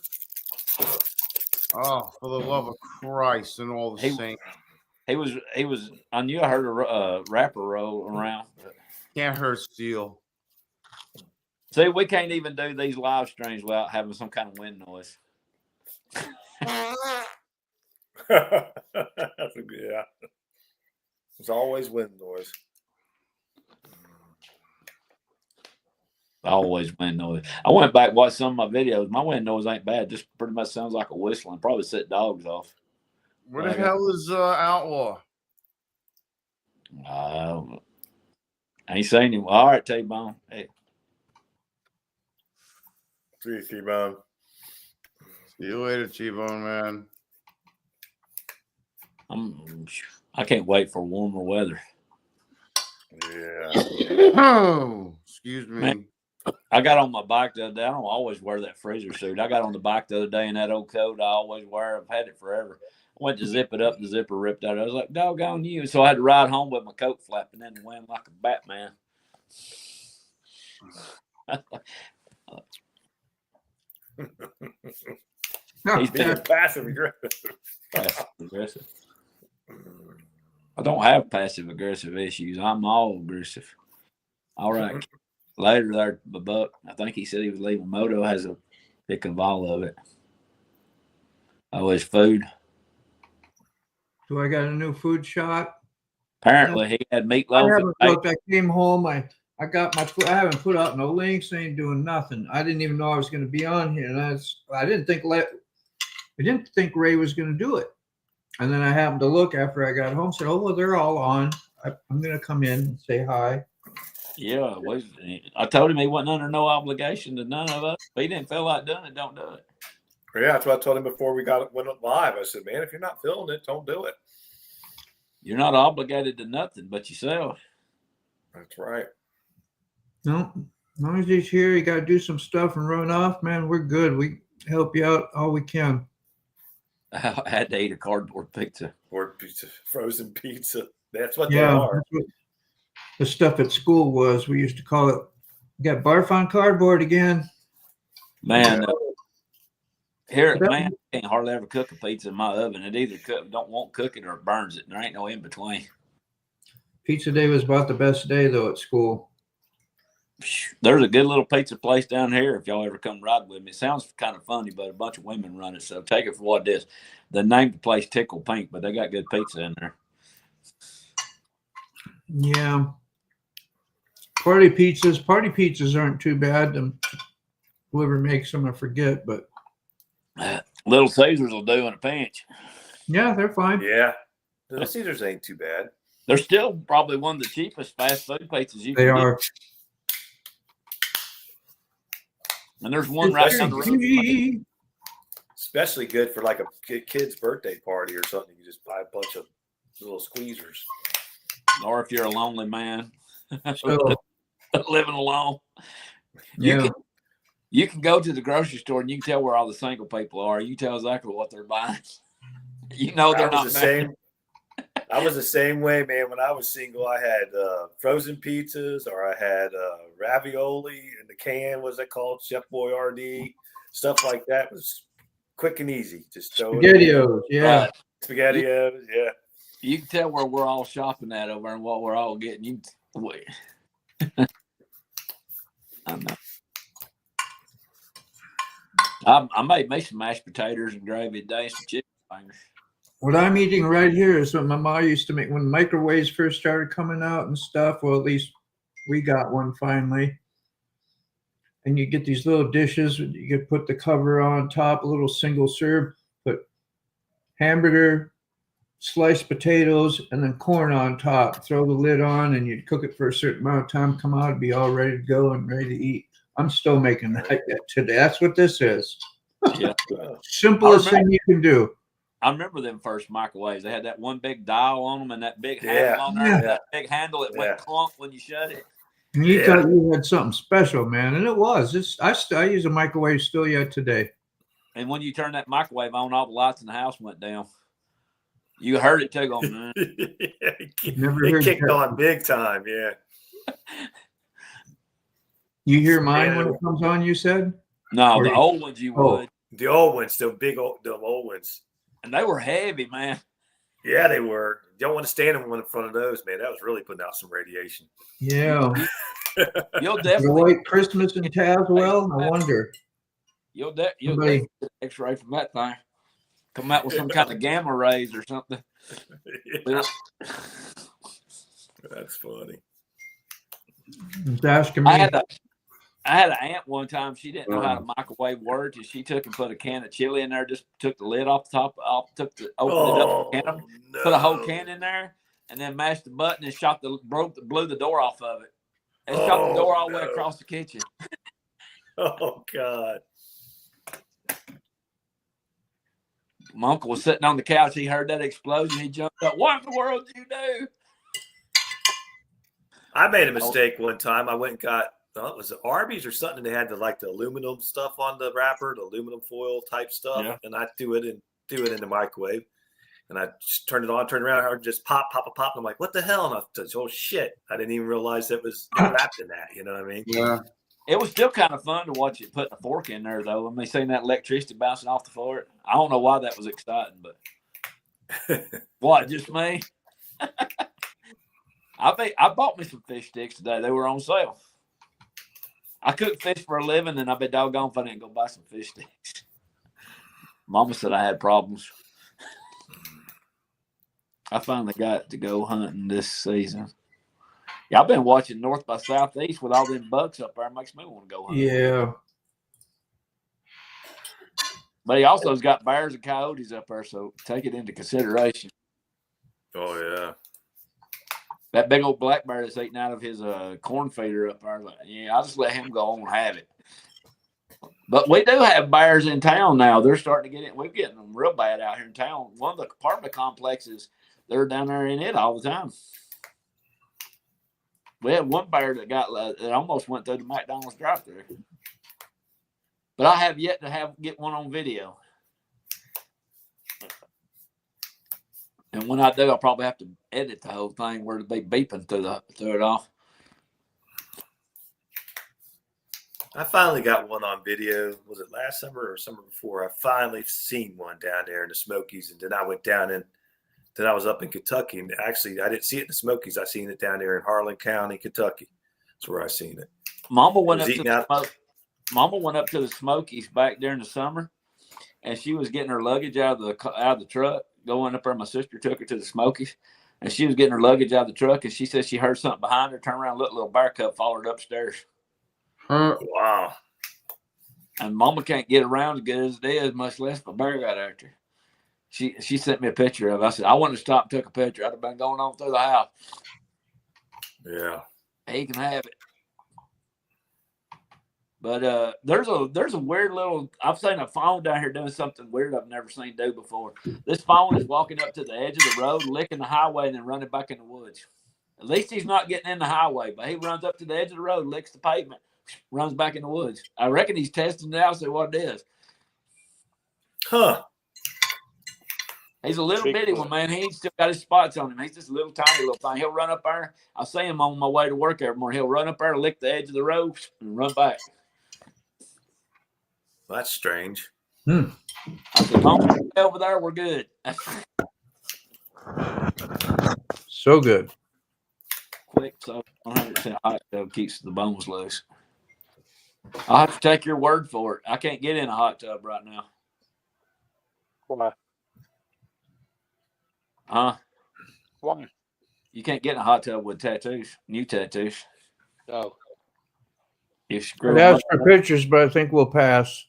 Oh, for the love of Christ and all the saints. He was. I knew I heard a rapper roll around. Can't hurt steel. See, we can't even do these live streams without having some kind of wind noise. Yeah. There's always wind noise. Always wind noise. I went back and watched some of my videos. My wind noise ain't bad. Just pretty much sounds like a whistling. Probably set dogs off. Where the hell is Outlaw? I ain't seen him. All right, T-Bone. Hey. See you, T-Bone. See you later, T-Bone, man. I can't wait for warmer weather. Yeah. Oh, excuse me. Man, I got on my bike the other day. I don't always wear that freezer suit. I got on the bike the other day in that old coat I always wear. I've had it forever. I went to zip it up. The zipper ripped out. I was like, doggone you. So I had to ride home with my coat flapping in the wind like a Batman. He's being passive aggressive. Passive aggressive. I don't have passive aggressive issues. I'm all aggressive. All right. Later there, Buck, I think he said he was leaving. Moto has a pick of all of it. Oh, his food. So I got a new food shot. Apparently, he had I meatloaf. haven't looked. I came home. I got my food. I haven't put out no links. I ain't doing nothing. I didn't even know I was going to be on here. And I didn't think Ray was going to do it. And then I happened to look after I got home. Said, "Oh well, they're all on. I'm going to come in and say hi." Yeah, I told him he wasn't under no obligation to none of us. If he didn't feel like doing it, don't do it. Yeah, that's what I told him before we went live. I said, man, if you're not feeling it, don't do it. You're not obligated to nothing but yourself. That's right. No, as long as he's here, you got to do some stuff and run off. Man, we're good. We help you out all we can. I had to eat a cardboard pizza. Or pizza, frozen pizza. That's what they are. That's what the stuff at school was. We used to call it. Got barf on cardboard again. Man, man, I can't hardly ever cook a pizza in my oven. It either don't want to cook it or it burns it. There ain't no in between. Pizza day was about the best day though at school. There's a good little pizza place down here if y'all ever come ride with me. It sounds kind of funny, but a bunch of women run it, so take it for what it is. They named the place Tickle Pink, but they got good pizza in there. Yeah. Party pizzas aren't too bad. Whoever makes them, I forget, but Little Caesars will do in a pinch. yeah, they're fine. Yeah. Little Caesars ain't too bad. They're still probably one of the cheapest fast food pizzas you They can are. get. And there's one right down the road. Especially good for like a kid's birthday party or something. You just buy a bunch of little squeezers. Or if you're a lonely man So, living alone, yeah. you can go to the grocery store and you can tell where all the single people are. You tell exactly what they're buying. You know they're not the same. I was the same way, man. When I was single, I had frozen pizzas, or I had ravioli in the can. What's that called? Chef Boyardee, stuff like that. It was quick and easy. Just throw SpaghettiOs, yeah. SpaghettiOs, yeah. You can tell where we're all shopping at over and what we're all getting. You wait. I know. I made me some mashed potatoes and gravy today, some chicken fingers. What I'm eating right here is what my mom used to make when microwaves first started coming out and stuff. Well, at least we got one finally. And you get these little dishes. You could put the cover on top, a little single serve, put hamburger, sliced potatoes, and then corn on top. Throw the lid on, and you'd cook it for a certain amount of time. Come out, it'd be all ready to go and ready to eat. I'm still making that today. That's what this is. Yeah. Simplest thing you can do. I remember them first microwaves. They had that one big dial on them and that big handle on there. Yeah. That big handle that went clunk when you shut it. And you thought you had something special, man, and it was. I use a microwave still yet today. And when you turn that microwave on, all the lights in the house went down. You heard it too going. It kicked on big time, yeah. You hear mine when it comes on, you said? No, the old ones you would. The old ones, the old ones. And they were heavy, man. Yeah, they were. You don't want to stand in front of those, man. That was really putting out some radiation. Yeah. You'll definitely. The white Christmas in Tazewell? I wonder. You'll definitely get an X-ray from that thing. Come out with some kind of gamma rays or something. Yeah. That's funny. It's asking me. I had an aunt one time. She didn't know how to microwave words, and she took and put a can of chili in there. Just took the lid off the top, opened it up, put a whole can in there, and then mashed the button and blew the door off of it, and shot the door all the way across the kitchen. Oh God! My uncle was sitting on the couch. He heard that explosion. He jumped up. What in the world did you do? I made a mistake one time. I went and got. It was Arby's or something. They had the aluminum stuff on the wrapper, the aluminum foil type stuff, and I threw it in the microwave, and I just turned it on, turned around, I heard just pop, pop, pop, pop. I'm like, what the hell? And I thought, oh shit! I didn't even realize it was wrapped in that. You know what I mean? Yeah. It was still kind of fun to watch it put a fork in there, though. When they seen that electricity bouncing off the fork, I don't know why that was exciting, but what? Just me? I bought me some fish sticks today. They were on sale. I cook fish for a living, and I'd be doggone if I didn't go buy some fish sticks. Mama said I had problems. I finally got to go hunting this season. Yeah, I've been watching North by Southeast with all them bucks up there. It makes me want to go hunt. Yeah. But he also has got bears and coyotes up there, so take it into consideration. Oh, yeah. That big old black bear that's eating out of his corn feeder up there. Like, yeah, I'll just let him go on and have it. But we do have bears in town now. They're starting to get in. We're getting them real bad out here in town. One of the apartment complexes, they're down there in it all the time. We had one bear that almost went through the McDonald's drive-thru. But I have yet to get one on video. And when I do, I'll probably have to edit the whole thing where it'll be beeping through it off. I finally got one on video. Was it last summer or summer before? I finally seen one down there in the Smokies, and then I went down and then I was up in Kentucky. And actually, I didn't see it in the Smokies. I seen it down there in Harlan County, Kentucky. That's where I seen it. Mama went up to the Smokies back during the summer, and she was getting her luggage out of the truck. Going up there, my sister took her to the Smokies, and she was getting her luggage out of the truck, and she said she heard something behind her. Turned around, looked, little bear cub followed her upstairs. Wow. And Mama can't get around as good as it is, much less if a bear got after her. She sent me a picture of it. I said, I wouldn't have stopped and took a picture. I'd have been going on through the house. Yeah. He can have it. But there's a weird little. I've seen a fawn down here doing something weird I've never seen do before. This fawn is walking up to the edge of the road, licking the highway, and then running back in the woods. At least he's not getting in the highway, but he runs up to the edge of the road, licks the pavement, runs back in the woods. I reckon he's testing it out, see what it is. Huh. He's a little bitty one, man. He ain't still got his spots on him. He's just a little tiny little thing. He'll run up there. I see him on my way to work every morning. He'll run up there, lick the edge of the road, and run back. Well, that's strange. I said, Mom, over there, we're good. So good. Quick, so 100% hot tub keeps the bones loose. I'll have to take your word for it. I can't get in a hot tub right now. Why? Huh? Why? You can't get in a hot tub with tattoos, new tattoos. Oh. You screw I'd ask for pictures, but I think we'll pass.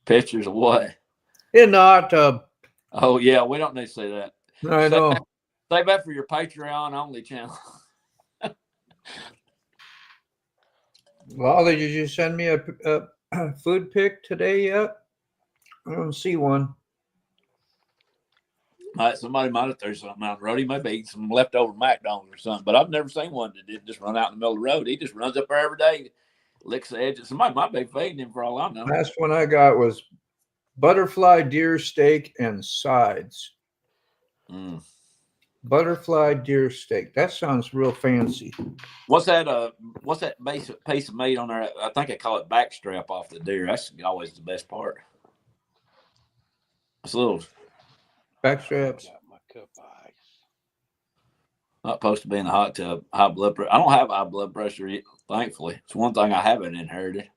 Pictures of what? In the hot tub. Oh, yeah, we don't need to see that. I know. Save that for your Patreon only channel. Well, did you send me a food pic today yet? I don't see one. Somebody might have threw something out the road. He may be eating some leftover McDonald's or something, but I've never seen one that did just run out in the middle of the road. He just runs up there every day, licks the edges. Somebody might be feeding him for all I know. Last one I got was butterfly deer steak and sides. Butterfly deer steak. That sounds real fancy. What's that? What's that basic piece of meat on there? I think I call it backstrap off the deer. That's always the best part. It's a little backstraps. My cup of ice. Not supposed to be in the hot tub. High blood pressure. I don't have high blood pressure, thankfully. It's one thing I haven't inherited.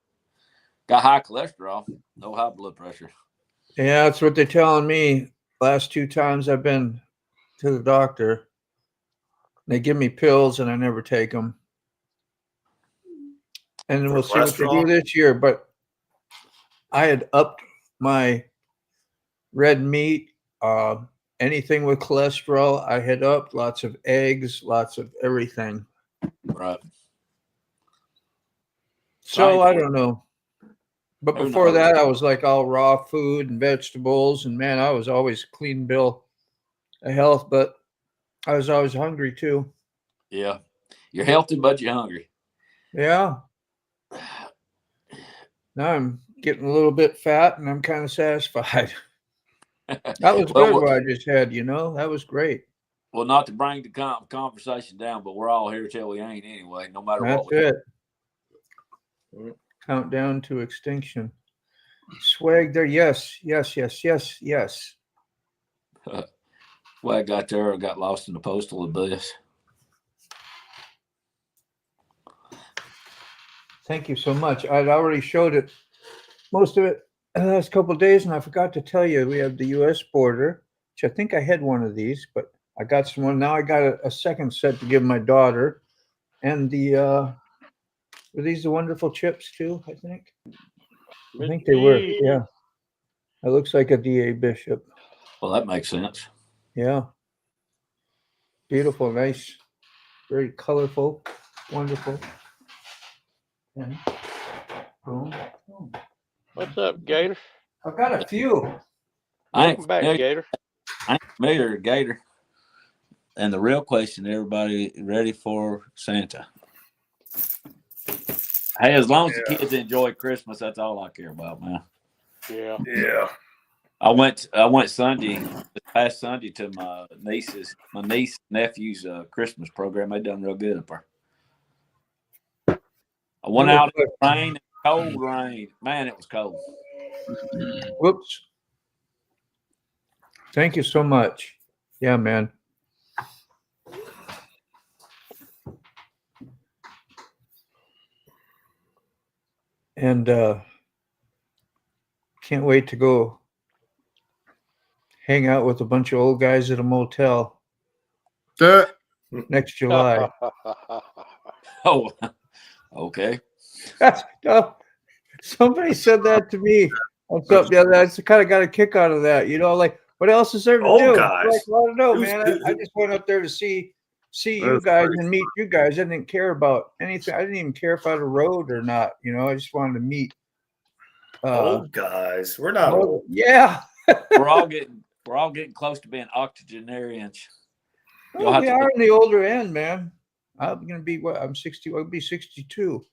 Got high cholesterol, no high blood pressure. Yeah, that's what they're telling me. Last 2 times I've been to the doctor. They give me pills and I never take them. And then we'll see what they do this year. But I had upped my red meat, anything with cholesterol. I had upped lots of eggs, lots of everything. Right. So I don't know. But before that, I was like all raw food and vegetables. And man, I was always a clean bill of health, but I was always hungry too. Yeah. You're healthy, but you're hungry. Yeah. Now I'm getting a little bit fat and I'm kind of satisfied. That was good what I just had, that was great. Well, not to bring the conversation down, but we're all here till we ain't anyway, no matter what. That's it. Countdown to extinction. Swag there. Yes. Well, I got there, I got lost in the postal abyss. Thank you so much. I'd already showed it, most of it, the last couple of days, and I forgot to tell you we have the U.S. border, which I think I had one of these, but I got some one. Now I got a second set to give my daughter, and the were these the wonderful chips too? I think they were. Yeah, it looks like a D.A. Bishop. Well, that makes sense. Yeah, beautiful, nice, very colorful, wonderful. And boom. What's up, Gator? I've got a few. Welcome back, Gator. I ain't familiar with Gator. And the real question, everybody ready for Santa? Hey, as long as the kids enjoy Christmas, that's all I care about, man. Yeah. Yeah. I went Sunday, this past Sunday, to my niece nephew's Christmas program. They done real good up there. I went out in the rain, cold rain. Man, it was cold. Whoops. Thank you so much. Yeah, man. And can't wait to go hang out with a bunch of old guys at a motel next July. Oh, okay. Somebody said that to me on something the other day. I just kind of got a kick out of that. You know, like, what else is there to Old do? guys. Like, I don't know, man. I just went up there to see you guys and meet you guys. I didn't care about anything. I didn't even care if I had a road or not. You know, I just wanted to meet. Old guys. We're not old. Yeah. We're all getting close to being octogenarians. Well, we are in the older end, man. I'm gonna be what? I'm 60. I'll be 62.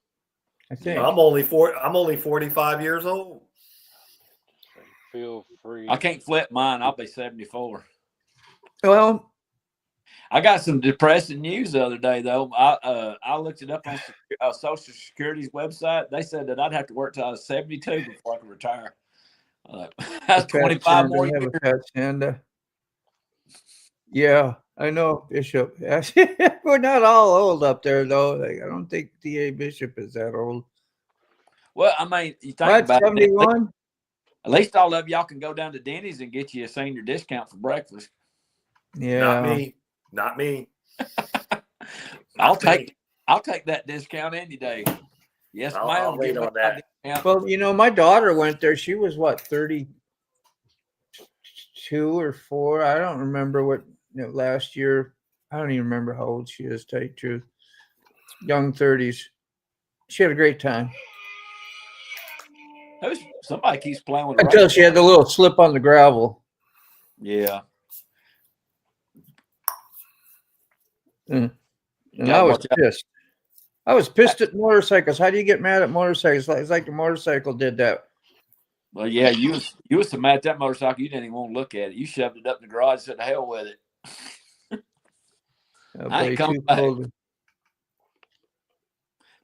I think. I'm only 45 years old. Feel free. I can't flip mine. I'll be 74. Well, I got some depressing news the other day, though. I looked it up on Social Security's website. They said that I'd have to work till I was 72 before I could retire. That's 25 more years. Yeah, I know, Bishop. We're not all old up there, though. Like, I don't think D.A. Bishop is that old. Well, I mean, you think about 71? it. At least all of y'all can go down to Denny's and get you a senior discount for breakfast. Yeah. Not me. I'll take that discount any day. Yes, ma'am. I'll wait on that. Well, you know, my daughter went there. She was what, 32 or 4? I don't remember what last year. I don't even remember how old she is, to tell you the truth. Young 30s. She had a great time. Somebody keeps playing with until she had the little slip on the gravel. Yeah. And I was pissed. I was pissed at motorcycles. How do you get mad at motorcycles? It's like the motorcycle did that. Well, yeah, you was so mad at that motorcycle, you didn't even want to look at it. You shoved it up in the garage and said, "The hell with it." I ain't coming back.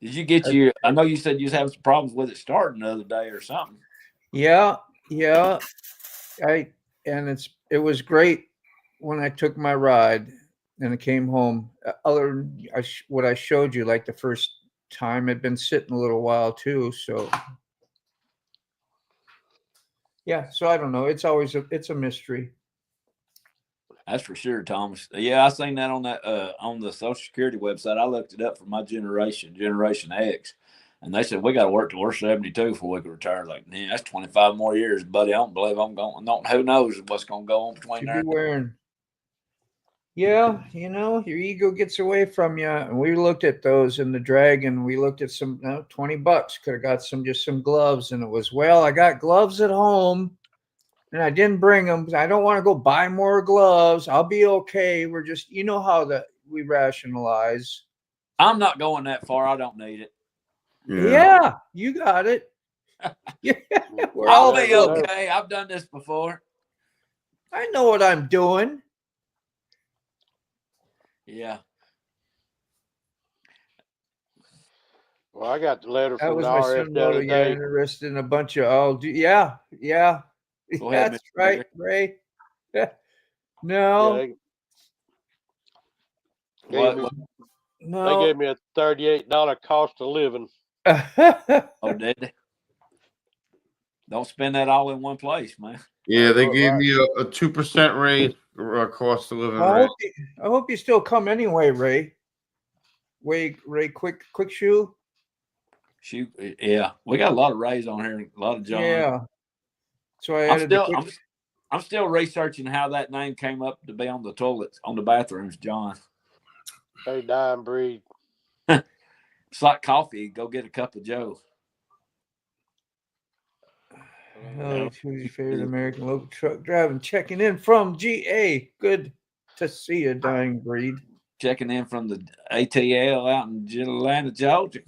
Did you get your? I know you said you was having some problems with it starting the other day or something. Yeah. It was great when I took my ride and I came home. What I showed you, like the first time, had been sitting a little while too. So yeah. So I don't know. It's always it's a mystery. That's for sure, Thomas. Yeah, I seen that on the Social Security website. I looked it up for my Generation X, and they said we got to work till we're 72 before we can retire. Like, man, that's 25 more years, buddy. I don't believe I'm going. Who knows what's going to go on between there? Yeah, your ego gets away from you. And we looked at those in the Dragon. We looked at some $20. Could have got some gloves, and it was, well, I got gloves at home. And I didn't bring them because I don't want to go buy more gloves. I'll be okay. We're just, how we rationalize. I'm not going that far. I don't need it. Yeah, you got it. Yeah, I'll be okay. I've done this before. I know what I'm doing. Yeah. Well, I got the letter from the IRS the other day. Interested in a bunch of, yeah. Go ahead, That's right, Ray. No, they What? gave me they no. gave me a $38 cost of living. Oh, did they? Don't spend that all in one place, man. Yeah, they All gave right. me a 2% raise, cost of living I raise. hope you still come anyway, Ray. Ray, quick shoe. Shoot, yeah, we got a lot of Rays on here, a lot of John. Yeah. So I I'm added the still, quick. I'm still researching how that name came up to be on the toilets, on the bathrooms, John. They dying breed. It's like coffee. Go get a cup of Joe. Oh, who's your favorite American local truck driving? Checking in from GA. Good to see you, dying breed. Checking in from the ATL out in Atlanta, Georgia.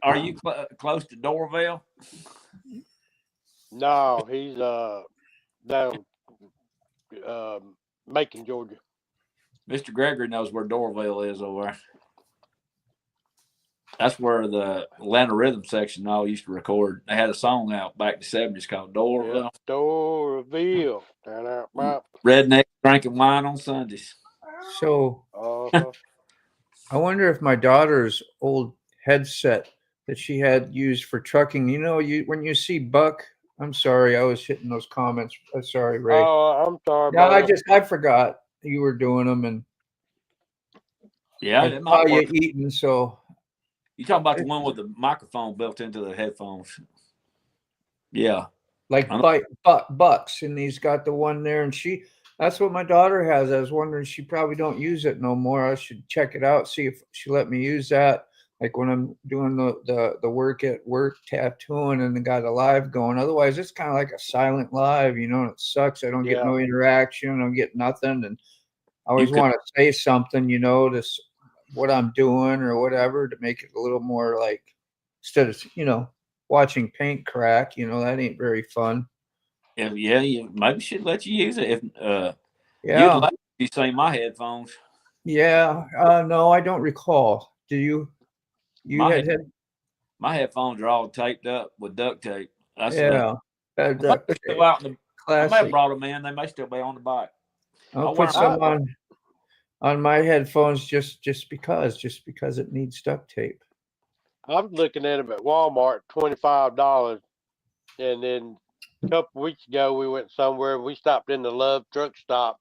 Are you close to Dorville? No, he's down Macon, Georgia. Mr. Gregory knows where Dorville is over there. That's where the Atlanta Rhythm section all used to record. They had a song out back in the 70s called Dorville. Yep, Dorville. Down out my Redneck drinking wine on Sundays. So uh-huh. I wonder if my daughter's old headset that she had used for trucking, when you see Buck, I'm sorry, I was hitting those comments. Sorry, Ray. Oh, I'm sorry, No, brother. I forgot you were doing them, and Yeah, I it saw might you work. eating. So You talking about the one with the microphone built into the headphones? Yeah, like Bucks, and he's got the one there, and that's what my daughter has. I was wondering, she probably don't use it no more. I should check it out, see if she let me use that. Like when I'm doing the work at work tattooing and the got a live going. Otherwise, it's kind of like a silent live, and it sucks. I don't get no interaction. I don't get nothing, and I always want to say something, what I'm doing or whatever to make it a little more like instead of watching paint crack. That ain't very fun. Yeah, maybe should let you use it if Yeah. you'd like you say my headphones. Yeah. No, I don't recall. Do you? My headphones are all taped up with duct tape. That's yeah. I may have brought them in. They may still be on the bike. I'll put some on my headphones just because it needs duct tape. I was looking at them at Walmart, $25, and then a couple weeks ago we went somewhere. We stopped in the Love Truck Stop.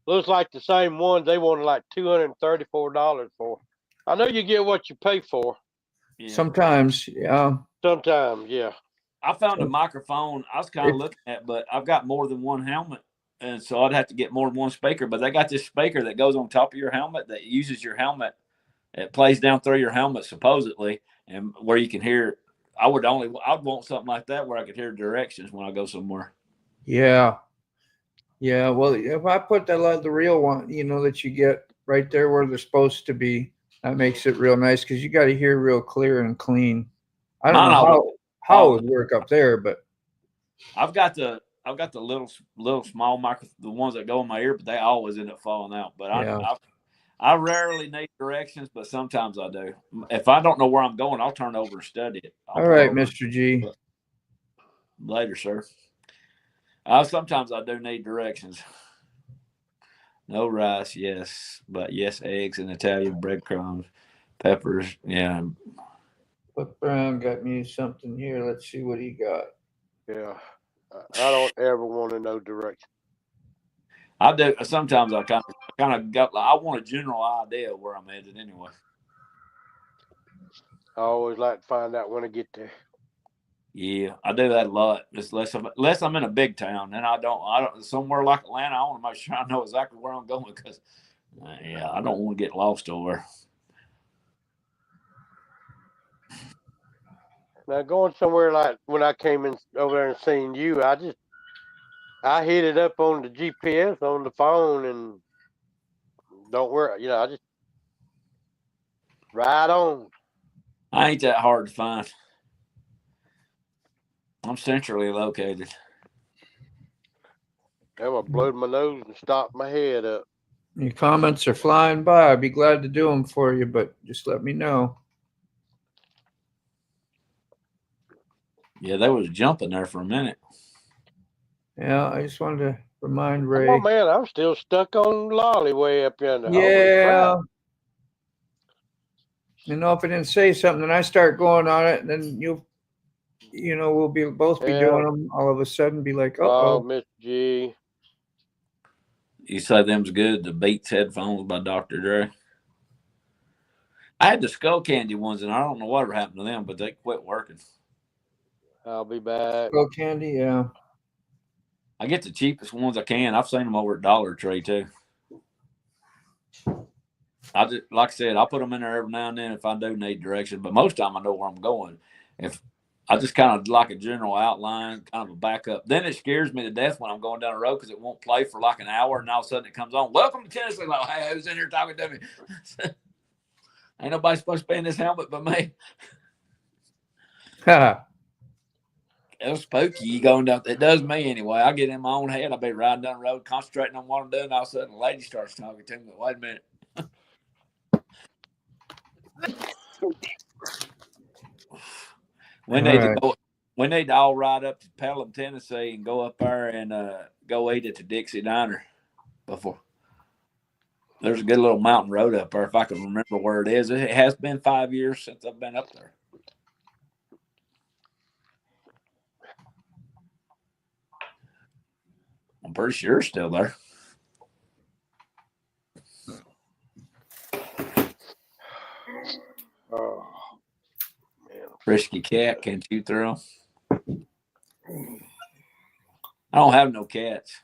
Looks like the same ones they wanted like $234 for. I know you get what you pay for. Yeah. Sometimes, yeah. Sometimes, yeah. I found a microphone I was kind of looking at, but I've got more than one helmet, and so I'd have to get more than one speaker. But they got this speaker that goes on top of your helmet that uses your helmet. It plays down through your helmet supposedly, and where you can hear. I'd want something like that where I could hear directions when I go somewhere. Yeah. Yeah. Well, if I put the real one, that you get right there where they're supposed to be, that makes it real nice because you got to hear real clear and clean. I don't know how it would work up there, but I've got the little small micro, the ones that go in my ear, but they always end up falling out. But I rarely need directions, but sometimes I do. If I don't know where I'm going, I'll turn over and study it. All right, Mr. G. Later, sir. Sometimes I do need directions. No rice, yes, but yes, eggs and Italian breadcrumbs, peppers, yeah. But Brown got me something here. Let's see what he got. Yeah. I don't ever want to know direction. I do. Sometimes I kind of got. I want a general idea of where I'm headed anyway. I always like to find out when I get there. Yeah, I do that a lot. Just unless I'm in a big town, and I don't. Somewhere like Atlanta, I want to make sure I know exactly where I'm going because, I don't want to get lost over. Now going somewhere like when I came in over there and seen you, I hit it up on the GPS on the phone and don't worry, I just ride on. I ain't that hard to find. I'm centrally located. I'm gonna blow my nose and stop my head up. Your comments are flying by. I'd be glad to do them for you, but just let me know. Yeah, they was jumping there for a minute. Yeah, I just wanted to Remind Ray. Oh man, I'm still stuck on Lolly way up yonder. Holy Yeah. crap. You know, if I didn't say something, then I start going on it, and then we'll both be Yeah. doing them. All of a sudden, be like, Oh, oh, Miss G. You say them's good. The Beats headphones by Dr. Dre. I had the Skull Candy ones, and I don't know what happened to them, but they quit working. I'll be back. Skull Candy, yeah. I get the cheapest ones I can. I've seen them over at Dollar Tree too. I just, like I said, I put them in there every now and then if I do need direction, but most of the time I know where I'm going. If I just kind of like a general outline, kind of a backup. Then it scares me to death when I'm going down the road because it won't play for like an hour, and all of a sudden it comes on. Welcome to Tennessee. Like, hey, who's in here talking to me? Ain't nobody supposed to be in this helmet but me. It was spooky. You going down. It does me anyway. I get in my own head. I'll be riding down the road, concentrating on what I'm doing. All of a sudden, a lady starts talking to me. Wait a minute. We need to go. We need to all ride up to Pelham, Tennessee, and go up there and go eat at the Dixie Diner. Before there's a good little mountain road up there. If I can remember where it is, it has been 5 years since I've been up there. I'm pretty sure it's still there. Oh, man. Frisky cat, can't you throw? I don't have no cats.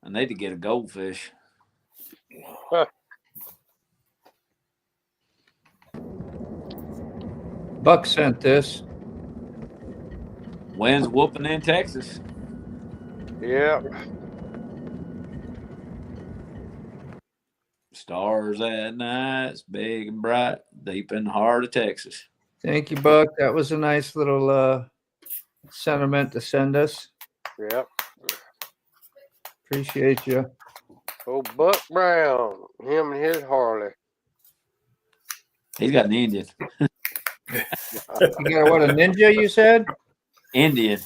I need to get a goldfish. Buck sent this. Wind's whooping in Texas. Yeah. Stars at night, it's big and bright, deep in the heart of Texas. Thank you, Buck. That was a nice little sentiment to send us. Yep. Appreciate you. Oh, Buck Brown, him and his Harley. He's got an Indian. You got what, a ninja, you said? Indian.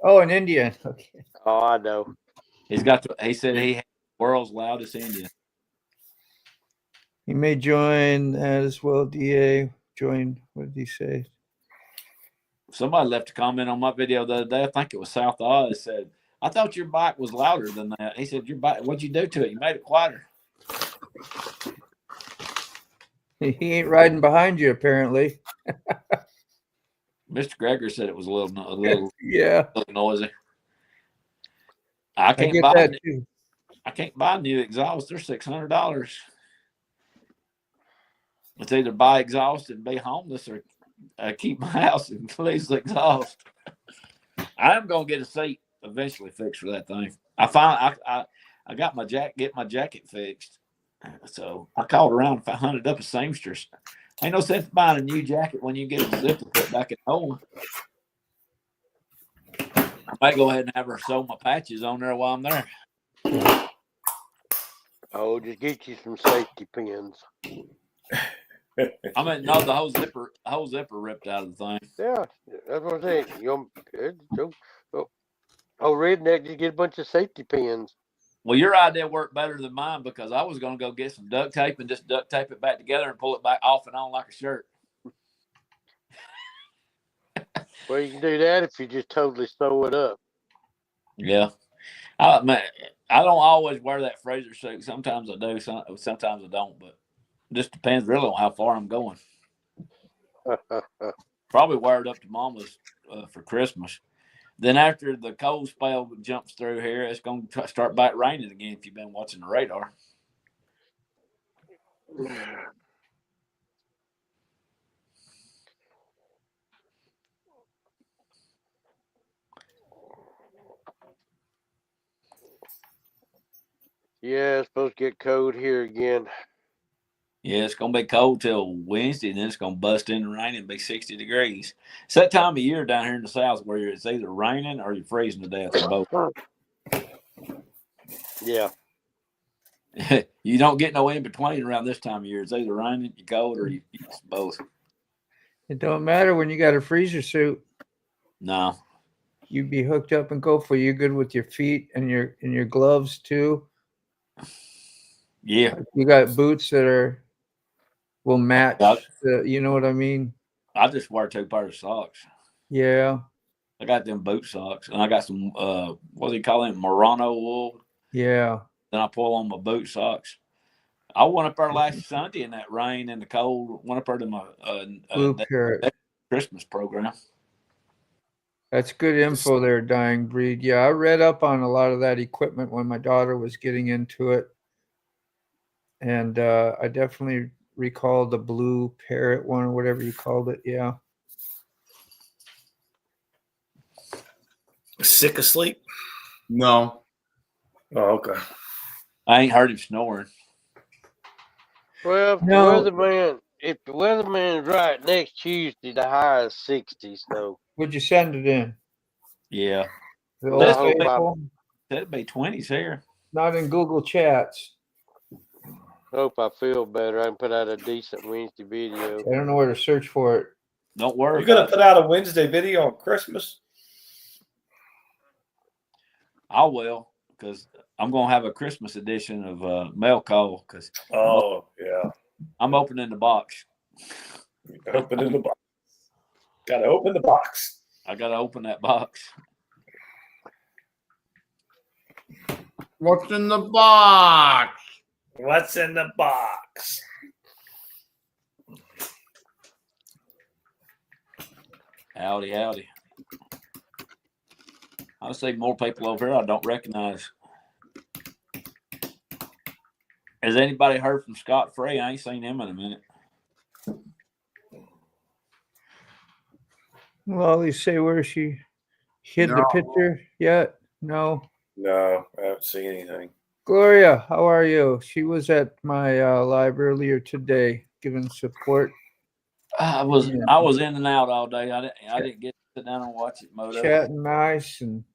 Oh, an Indian. Okay. Oh, I know. He said he had the world's loudest Indian. He may join as well. DA join. What did he say? Somebody left a comment on my video the other day. I think it was South Oz. Said, "I thought your bike was louder than that." He said, "Your bike. What'd you do to it? You made it quieter." He ain't riding behind you, apparently. Mr. Greger said it was a little yeah, noisy. I can't buy new exhaust. They're $600. It's either buy exhaust and be homeless, or keep my house and lease the exhaust. I'm gonna get a seat eventually fixed for that thing. I got my jacket fixed. So I called around and hunted up a seamstress. Ain't no sense buying a new jacket when you get a zipper put back in the hole. I might go ahead and have her sew my patches on there while I'm there. Oh, just get you some safety pins. I mean, no, the whole zipper ripped out of the thing. Yeah, that's what I'm saying. Redneck, just get a bunch of safety pins. Well, your idea worked better than mine because I was going to go get some duct tape and just duct tape it back together and pull it back off and on like a shirt. Well, you can do that if you just totally sew it up. Yeah. I don't always wear that freezer suit. Sometimes I do. Sometimes I don't. But it just depends really on how far I'm going. Probably wear it up to Mama's for Christmas. Then after the cold spell jumps through here, it's going to start back raining again if you've been watching the radar. Yeah, it's supposed to get cold here again. Yeah, it's going to be cold till Wednesday, and then it's going to bust in the rain and be 60 degrees. It's that time of year down here in the South where it's either raining or you're freezing to death or both. Yeah. You don't get no in between around this time of year. It's either raining, you're cold, or it's both. It don't matter when you got a freezer suit. No. You'd be hooked up and go for you good with your feet and your gloves too. Yeah. You got boots that will match. You know what I mean? I just wear 2 pairs of socks. Yeah. I got them boot socks, and I got some what do you call them, Merino wool. Yeah. Then I pull on my boot socks. I went up there last Sunday in that rain and the cold. Went up there to my Blue Parrot Christmas program. That's good info there, Dying Breed. Yeah, I read up on a lot of that equipment when my daughter was getting into it. And I definitely recall the Blue Parrot one or whatever you called it. Yeah. Sick asleep? No. Oh, okay. I ain't heard him snoring. Well, No. if the weatherman's right, next Tuesday the high is 60. So Would you send it in? Yeah. The I old hope faithful? That'd be 20s here. Not in Google Chats. I feel better. I can put out a decent Wednesday video. I don't know where to search for it. Don't worry. You're gonna put out a Wednesday video on Christmas? I will, because I'm gonna have a Christmas edition of Mail Call. Because yeah, I'm opening the box. Opening the box. Gotta open the box. I gotta open that box. What's in the box? What's in the box? Howdy, howdy. I see more people over here I don't recognize. Has anybody heard from Scott Frey? I ain't seen him in a minute. Well, you say where she hid the picture yet? No. No, I haven't seen anything. Gloria, how are you? She was at my live earlier today, giving support. I was in and out all day. I didn't get to sit down and watch it. Moto. Chatting nice and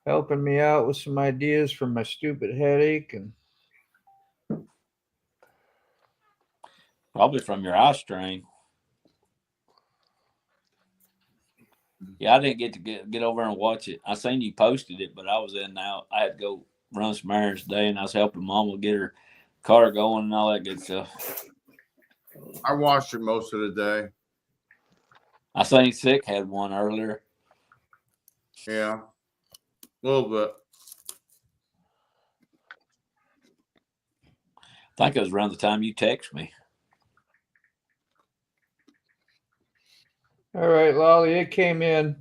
helping me out with some ideas for my stupid headache and probably from your eye strain. Yeah, I didn't get to get over and watch it. I seen you posted it, but I was in and out. I had to go run some errands today, and I was helping Mama get her car going and all that good stuff. I watched it most of the day. I seen Sick had one earlier. Yeah, a little bit. I think it was around the time you text me. all right, Lolly, it came in.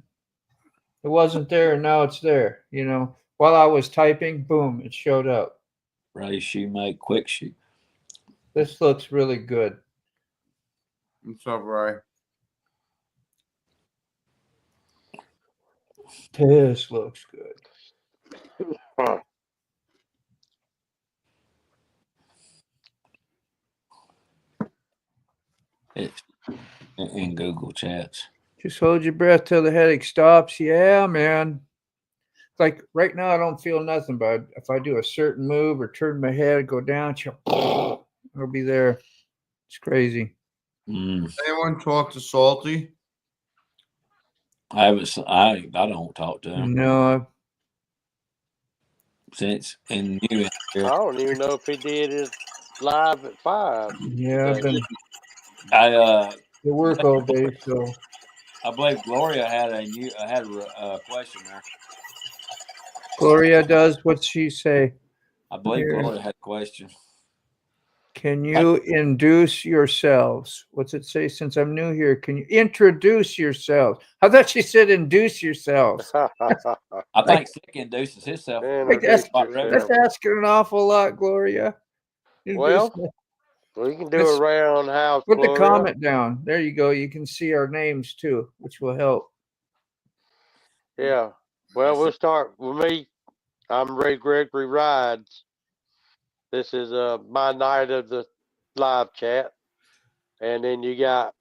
It wasn't there, and now it's there. You know, while I was typing, boom, it showed up. Ray Shoe Make Quick Shoe. This looks really good. What's up, Ray? This looks good. It's in Google Chats. Just hold your breath till the headache stops. Yeah, man. Like right now, I don't feel nothing, but if I do a certain move or turn my head, go down, it'll be there. It's crazy. Anyone talk to Salty? I don't talk to him. No. Since in New I don't even know if he did it live at 5. Yeah, I've been I at work all day, so I believe Gloria had a question there. Gloria does. What'd she say? I believe Gloria had a question. Can you induce yourselves? What's it say? Since I'm new here, can you introduce yourselves? I thought she said induce yourselves. I think Sick induces himself. That's asking an awful lot, Gloria. Well, we can do a roundhouse. Put the comment down. There you go. You can see our names too, which will help. Yeah. Well, we'll start with me. I'm Ray Gregory Rides. This is my night of the live chat. And then you got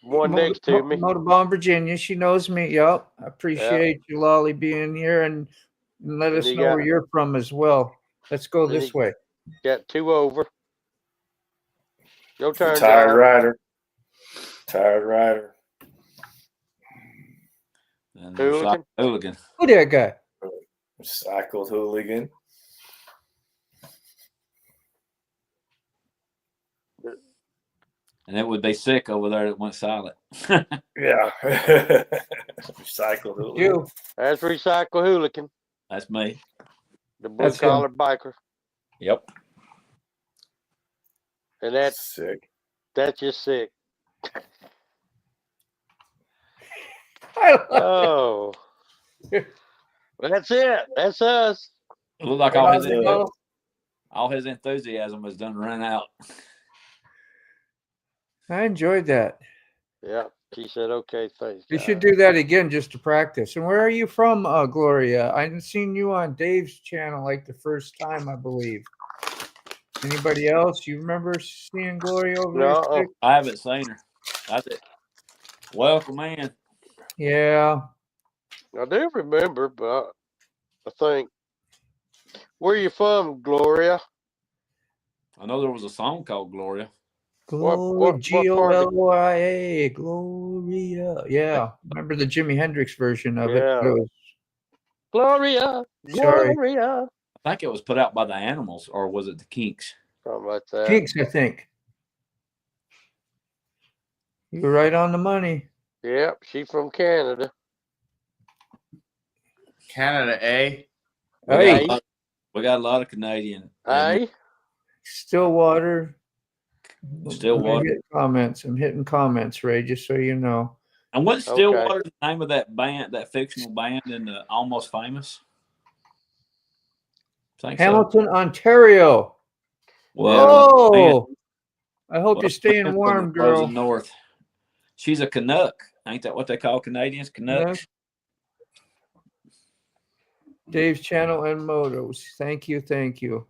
one next to me. Motorbomb Virginia. She knows me. Yep. I appreciate you, Lolly, being here and let us know where you're from as well. Let's go this way. Got 2 over. Your turn, Tired John. rider. Tired rider. And Hooligan. Hooligan. Who that guy? Recycled hooligan. And it would be sick over there that went silent. Yeah. Recycled hooligan. You. That's Recycle Hooligan, That's me. the blue That's him. collar biker. Yep. And that's Sick. just sick. I love Oh. Well, that's it. That's us. It looked like it. all his enthusiasm was done run out. I enjoyed that. Yeah. She said, okay, thanks. You John. should do that again just to practice. And where are you from, Gloria? I hadn't seen you on Dave's channel like the first time, I believe. Anybody else? You remember seeing Gloria over there? No. I haven't seen her. That's it. Welcome in. Yeah. I do remember, but I think, where you from, Gloria? I know there was a song called Gloria. What Gloria, Gloria. Yeah. Remember the Jimi Hendrix version of Yeah. it? It was, Gloria. Sorry. Gloria. I think it was put out by the Animals, or was it the Kinks? Something like that. Kinks, I think. You were right on the money. Yep. She from Canada. Canada, eh? Hey, We got a lot of Canadian. Hey. Stillwater. Stillwater. I'm hitting comments, Ray, just so you know. And what's Stillwater the name of that band, that fictional band in the Almost Famous? Hamilton, Ontario. Well, I hope you're staying warm, girl. Frozen North. She's a Canuck. Ain't that what they call Canadians? Canucks. Dave's channel and motos. Thank you.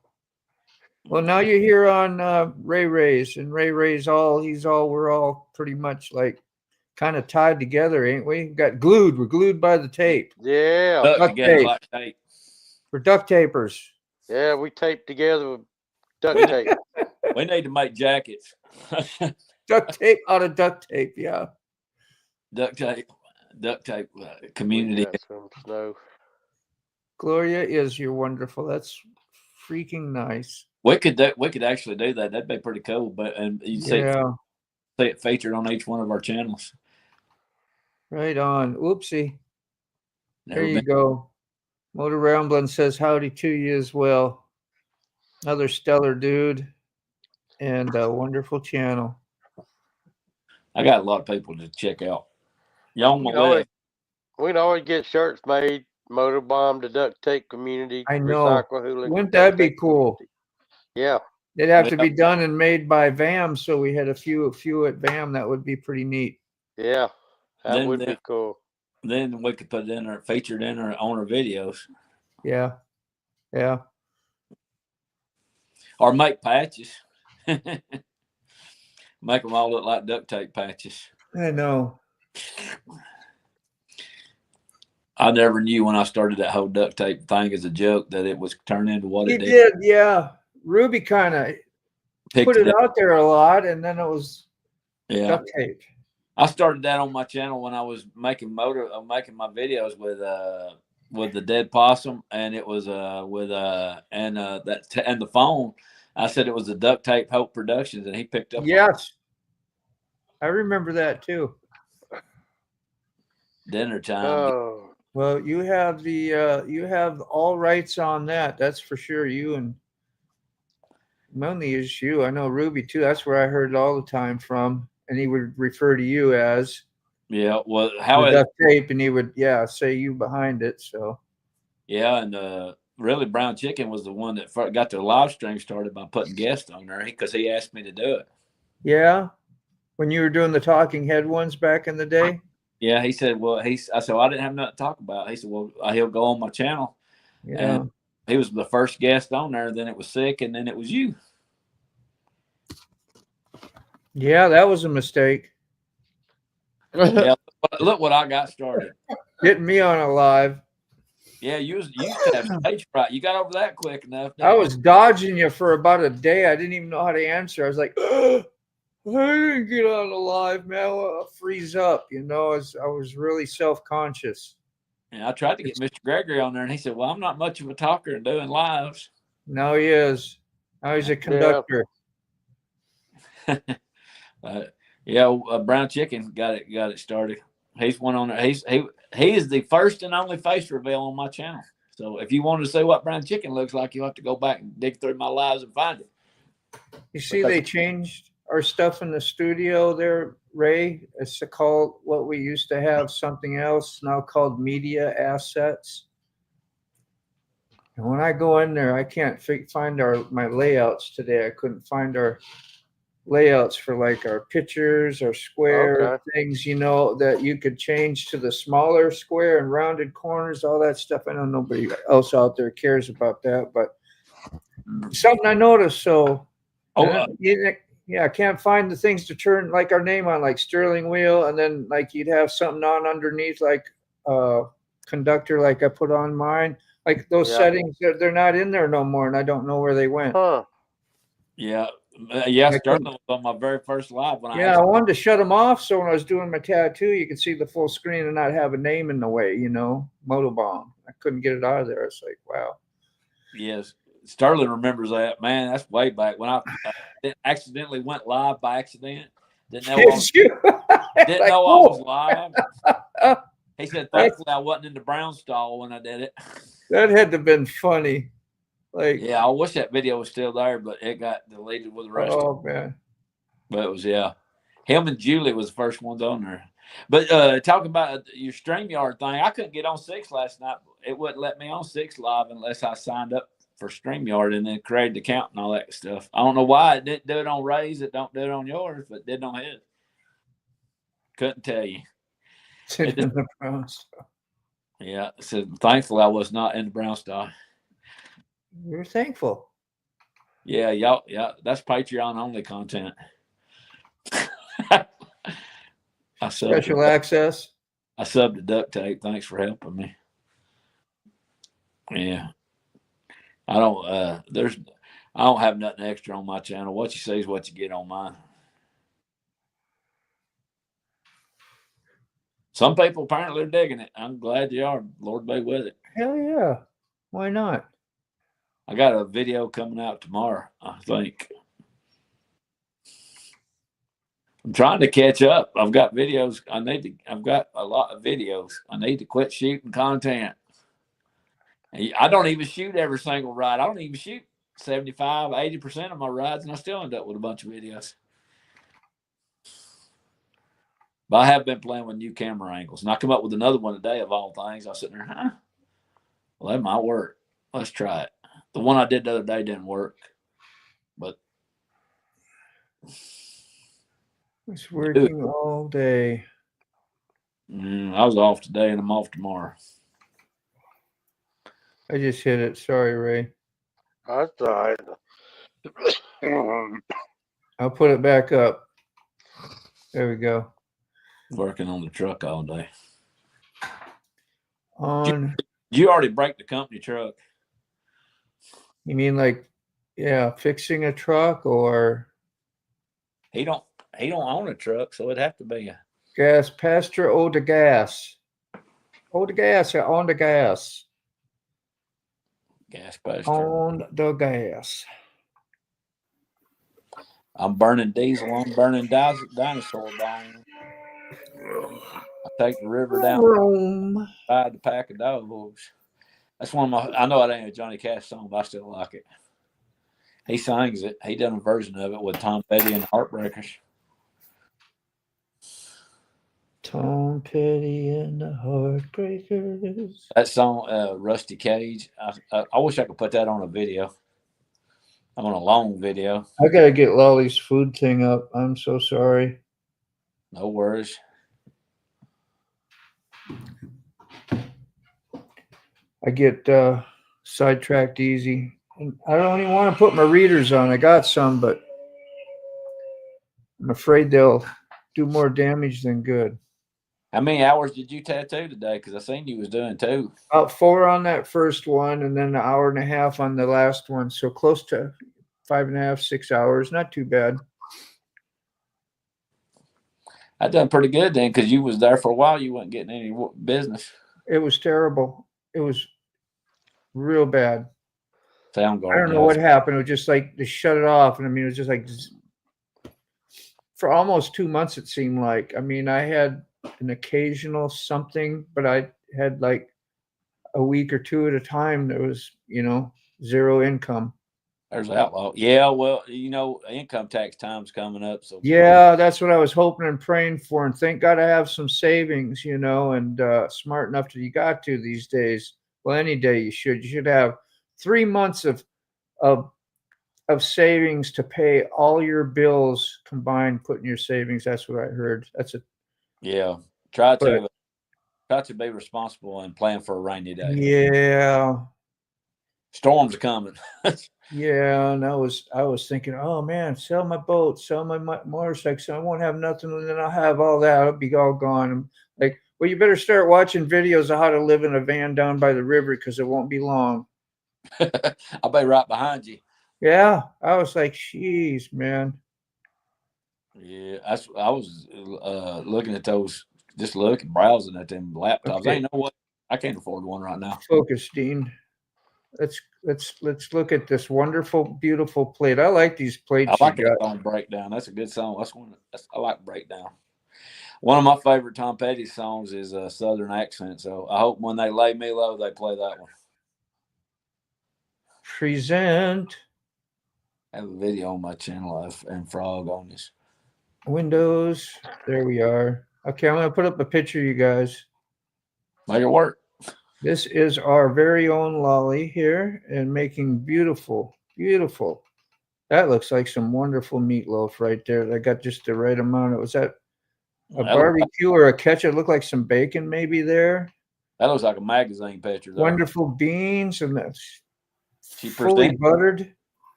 Well, now you're here on Ray Ray's, and Ray's we're all pretty much like kind of tied together, ain't we? We're glued by the tape. Yeah. Duct together like tape. We're duct tapers. Yeah, we taped together with duct tape. We need to make jackets. Duct tape out of duct tape, yeah. Duct tape community. We got some snow. Gloria is you're wonderful. That's freaking nice. We could actually do that. That'd be pretty cool. And you see it featured on each one of our channels. Right on. Oopsie. There you go. Motor Ramblin' says howdy to you as well. Another stellar dude and a wonderful channel. I got a lot of people to check out. Y'all on my list. We'd always get shirts made. Motor Bomb, the Duct Tape Community. I know. Recycle Hooligan. Wouldn't that be cool? Community. Yeah. It'd have to be done and made by VAM, so we had a few at VAM. That would be pretty neat. Yeah, that would be cool. Then we could put it in our featured on our videos. Yeah. Or make patches. Make them all look like duct tape patches. I know. I never knew when I started that whole duct tape thing as a joke that it was turned into what it did. It did, yeah. Ruby kind of put it out there a lot, and then it was duct tape. I started that on my channel when I was making my videos with the dead possum, and it was and the phone. I said it was the Duct Tape Hope Productions, and he picked up. Yes, I remember that too. Dinner time. Oh. Well, you have you have all rights on that. That's for sure. You and mainly is you. I know Ruby too. That's where I heard it all the time from, and he would refer to you as well how duct tape, and he would say you behind it. So and really Brown Chicken was the one that got their live stream started by putting guests on there because he asked me to do it. Yeah, when you were doing the talking head ones back in the day. Yeah, he said, I said, I didn't have nothing to talk about. He said, well, he'll go on my channel. Yeah. And he was the first guest on there. Then it was Sick, and then it was you. Yeah, that was a mistake. Yeah, look what I got started. Getting me on a live. Yeah, you used to have stage fright. You got over that quick enough. I was dodging you for about a day. I didn't even know how to answer. I was like, I didn't get on the live, man. I'll freeze up, I was really self-conscious. And I tried to get Mr. Gregory on there, and he said, "Well, I'm not much of a talker and doing lives." Now he is. Now he's a conductor. Brown Chicken got it started. He's one on there. He is the first and only face reveal on my channel. So if you want to see what Brown Chicken looks like, you'll have to go back and dig through my lives and find it. You see, they changed our stuff in the studio there, Ray. It's called what we used to have, something else now called media assets. And when I go in there, I can't find my layouts today. I couldn't find our layouts for like our pictures or square things, that you could change to the smaller square and rounded corners, all that stuff. I know nobody else out there cares about that, but something I noticed. So, I can't find the things to turn like our name on, like Sterling Wheel, and then like you'd have something on underneath, like conductor, like I put on mine. Like those settings, they're not in there no more, and I don't know where they went. Huh. Yeah. Sterling was on my very first live when I wanted to shut them off, so when I was doing my tattoo, you could see the full screen and not have a name in the way, Motobomb. I couldn't get it out of there. It's like, wow. Yes, Sterling remembers that. Man, that's way back when I accidentally went live by accident. Didn't know I was live. He said, thankfully I wasn't in the brown stall when I did it. That had to have been funny. I wish that video was still there, but it got deleted with the rest. Oh man! But it was him and Julie was the first ones on there. But talking about your StreamYard thing, I couldn't get on 6 last night. It wouldn't let me on 6 live unless I signed up for StreamYard and then created the account and all that stuff. I don't know why it didn't do it on Ray's. It don't do it on yours, but it did on his. Couldn't tell you. Yeah, so thankfully I was not in the brown style. You're thankful. Yeah, y'all. Yeah, that's Patreon only content. Special access. I subbed to Duct Tape. Thanks for helping me. Yeah, I don't have nothing extra on my channel. What you see is what you get on mine. Some people apparently are digging it. I'm glad you are. Lord be with it. Hell yeah. Why not? I got a video coming out tomorrow, I think. I'm trying to catch up. I've got videos. I've got a lot of videos. I need to quit shooting content. I don't even shoot every single ride. I don't even shoot 75, 80% of my rides, and I still end up with a bunch of videos. But I have been playing with new camera angles, and I come up with another one today of all things. I was sitting there, well, that might work. Let's try it. The one I did the other day didn't work, but it's working all day. I was off today, and I'm off tomorrow. I just hit it. Sorry, Ray. That's all right. I'll put it back up. There we go. Working on the truck all day. Did you already break the company truck? You mean like, fixing a truck, or? He don't own a truck, so it'd have to be a gas. Pastor on the gas. On the gas. On the gas. Gas pastor. On the gas. I'm burning diesel. I'm burning dinosaur bone. I take the river down. Ride the pack of dogs. That's one of my. I know it ain't a Johnny Cash song, but I still like it. He sings it. He done a version of it with Tom Petty and the Heartbreakers. Tom Petty and the Heartbreakers. That song, Rusty Cage. I wish I could put that on a video. On a long video. I gotta get Lolly's food thing up. I'm so sorry. No worries. I get sidetracked easy. And I don't even want to put my readers on. I got some, but I'm afraid they'll do more damage than good. How many hours did you tattoo today? Because I seen you was doing 2. About 4 on that first one, and then an hour and a half on the last one. So close to 5.5, 6 hours. Not too bad. I done pretty good then because you was there for a while. You wasn't getting any business. It was terrible. It was real bad. Soundgarden. I don't know what happened. It was just like they shut it off, and I mean, it was just like for almost 2 months. It seemed like. I mean, I had an occasional something, but I had like a week or two at a time. There was, zero income. There's outlaw. Yeah, well, income tax time's coming up. So yeah, that's what I was hoping and praying for. And thank God I have some savings, and smart enough that you got to these days. Well, any day you should. You should have 3 months of savings to pay all your bills combined. Put in your savings. That's what I heard. That's it. Yeah, try to be responsible and plan for a rainy day. Yeah. Storms are coming. Yeah, and I was thinking, oh man, sell my boat, sell my motorcycle, so I won't have nothing, and then I'll have all that. It'll be all gone. I'm like, well, you better start watching videos of how to live in a van down by the river because it won't be long. I'll be right behind you. Yeah, I was like, jeez, man. Yeah, I was looking at those, just browsing at them laptops. Okay. I know what, I can't afford one right now. Focus, Dean. Let's look at this wonderful, beautiful plate. I like these plates. I like that song Breakdown. That's a good song. I like Breakdown. One of my favorite Tom Petty songs is Southern Accent. So I hope when they lay me low, they play that one. Present. I have a video on my channel and Frog on this. Windows. There we are. Okay, I'm going to put up a picture, you guys. Make it work. This is our very own Lolly here and making beautiful, beautiful. That looks like some wonderful meatloaf right there. That got just the right amount. Was that a barbecue or a ketchup? It looked like some bacon maybe there. That looks like a magazine picture. Though. Wonderful beans, and that's she fully buttered.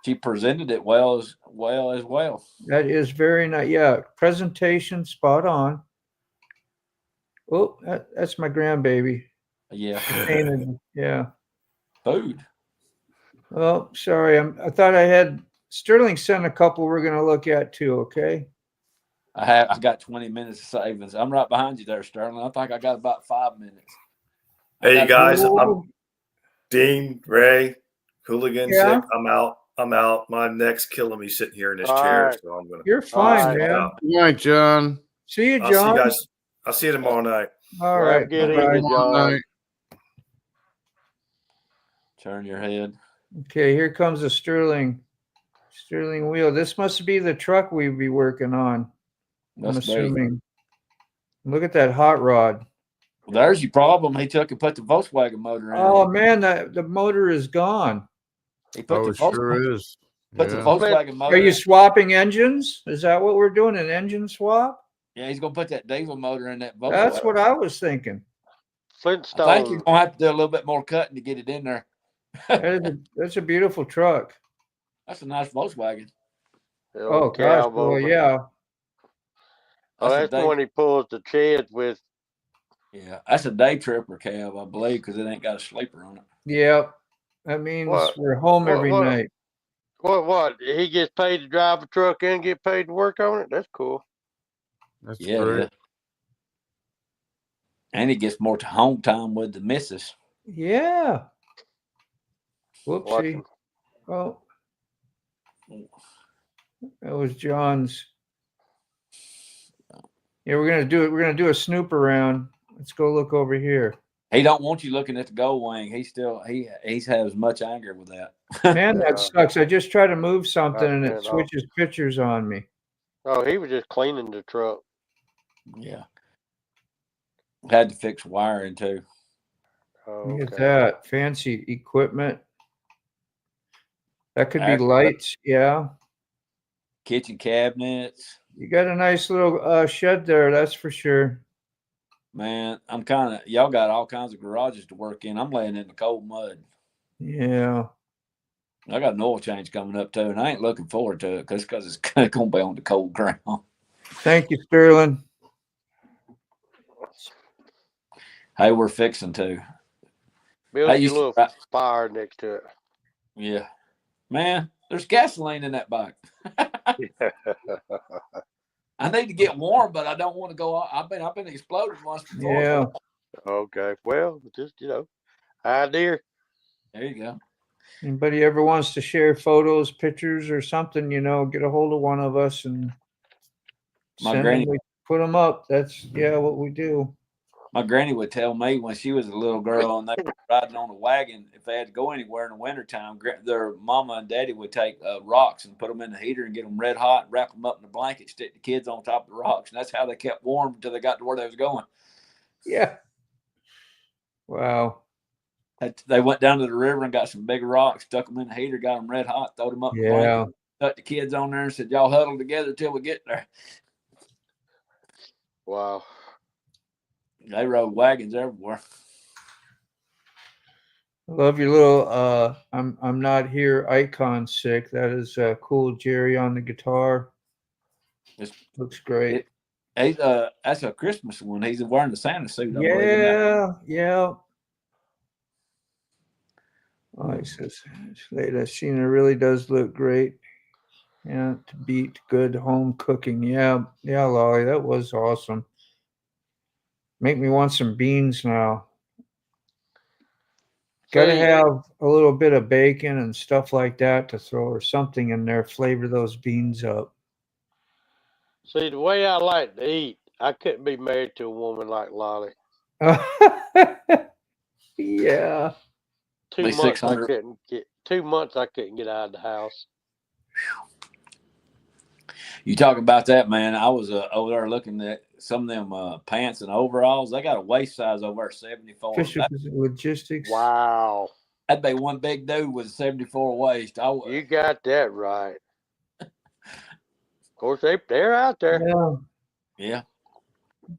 She presented it well as well. That is very nice. Yeah, presentation spot on. Oh, that's my grandbaby. Yeah. Yeah. Food. Oh, sorry. I thought I had Sterling sent a couple we're going to look at too. Okay. I got 20 minutes of savings. I'm right behind you there, Sterling. I think I got about 5 minutes. Hey, you guys. I'm Dean, Ray, Hooligan. Yeah. Sick. I'm out. My neck's killing me sitting here in this chair. So I'm gonna. You're fine, man. Good night, John. See you, John. I'll see you guys. I'll see you tomorrow night. All right. Get easy, John. Turn your head. Okay, here comes the Sterling wheel. This must be the truck we'd be working on. I'm assuming. Look at that hot rod. Well, there's your problem. He took and put the Volkswagen motor in. Oh man, the motor is gone. He put the sure is. Put the Volkswagen motor. Are you swapping engines? Is that what we're doing? An engine swap? Yeah, he's gonna put that diesel motor in that Volkswagen. That's what I was thinking. Flintstone. I think you're gonna have to do a little bit more cutting to get it in there. That's a beautiful truck. That's a nice Volkswagen. Oh gosh, well, yeah. Oh, that's the one he pulls the sheds with. Yeah, that's a day tripper cab, I believe, because it ain't got a sleeper on it. Yep. That means we're home every night. What? He gets paid to drive a truck and get paid to work on it? That's cool. That's great. Yeah. And he gets more home time with the missus. Yeah. Whoopsie. Oh. That was John's. Yeah, we're gonna do it. We're gonna do a snoop around. Let's go look over here. He don't want you looking at the gold wing. He's has much anger with that. Man, that sucks. I just try to move something and it switches pictures on me. Oh, he was just cleaning the truck. Yeah. Had to fix wiring too. Oh, look at that. Fancy equipment. That could be lights, yeah. Kitchen cabinets. You got a nice little shed there, that's for sure. Man, y'all got all kinds of garages to work in. I'm laying in the cold mud. Yeah. I got an oil change coming up too, and I ain't looking forward to it because it's going to be on the cold ground. Thank you, Sterling. Hey, we're fixing to. Build your little fire next to it. Yeah. Man, there's gasoline in that bike. I need to get warm, but I don't want to go. I've been exploded once before. Yeah. Okay. Well, just idea. There you go. Anybody ever wants to share photos, pictures, or something, get a hold of one of us and My send granny, them. We put them up. That's what we do. my granny would tell me when she was a little girl and they were riding on a wagon, if they had to go anywhere in the wintertime, their mama and daddy would take rocks and put them in the heater and get them red hot, wrap them up in a blanket, stick the kids on top of the rocks, and that's how they kept warm until they got to where they was going. Yeah. Wow. They went down to the river and got some big rocks, stuck them in the heater, got them red hot, throw them up in the blanket, stuck the kids on there and said, y'all huddle together till we get there. Wow. They rode wagons everywhere. I love your little I'm not here icon sick. That is cool, Jerry, on the guitar. Looks great. That's a Christmas one. He's wearing the Santa suit. Yeah. Oh, he says, that Sheena really does look great. Yeah, to beat good home cooking. Yeah, Lolly, that was awesome. Make me want some beans now. Got to have a little bit of bacon and stuff like that to throw or something in there, flavor those beans up. See, the way I like to eat, I couldn't be married to a woman like Lolly. Yeah. 2 months I couldn't get. 2 months I couldn't get out of the house. You talk about that, man. I was over there looking at some of them pants and overalls. They got a waist size over 74. Fisher Logistics. Wow. That'd be one big dude with a 74 waist. You got that right. Of course, they're out there. Yeah.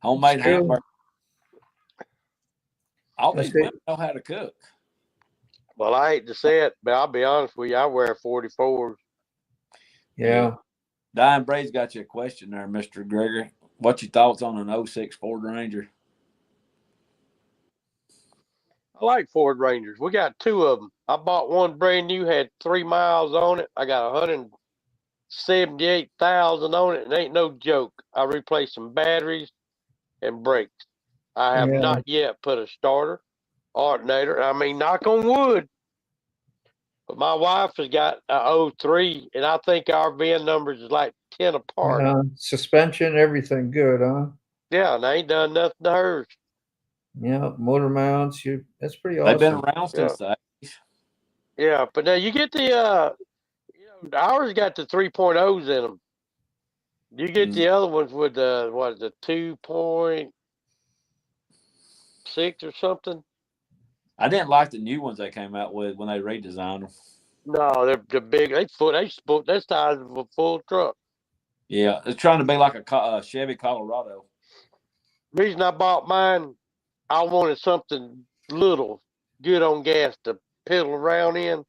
Homemade hamburger. All these women know how to cook. Well, I hate to say it, but I'll be honest with you. I wear 44s. Yeah. Diane Bray's got you a question there, Mr. Gregory. What's your thoughts on an 06 Ford Ranger? I like Ford Rangers. We got 2 of them. I bought one brand new, had 3 miles on it. I got 178,000 on it, and ain't no joke. I replaced some batteries and brakes. I have not yet put a starter, alternator. I mean, knock on wood. But my wife has got a 03, and I think our VIN numbers is like 10 apart. Suspension, everything good, huh? Yeah, and I ain't done nothing to hers. Yeah, motor mounts. That's pretty awesome. They've been around since the 80s. Yeah, but now you get the ours got the 3.0s in them. You get the other ones with the 2.6 or something. I didn't like the new ones they came out with when they redesigned them. No, they're big. They that size of a full truck. Yeah, it's trying to be like a Chevy Colorado. Reason I bought mine, I wanted something little, good on gas to pedal around in.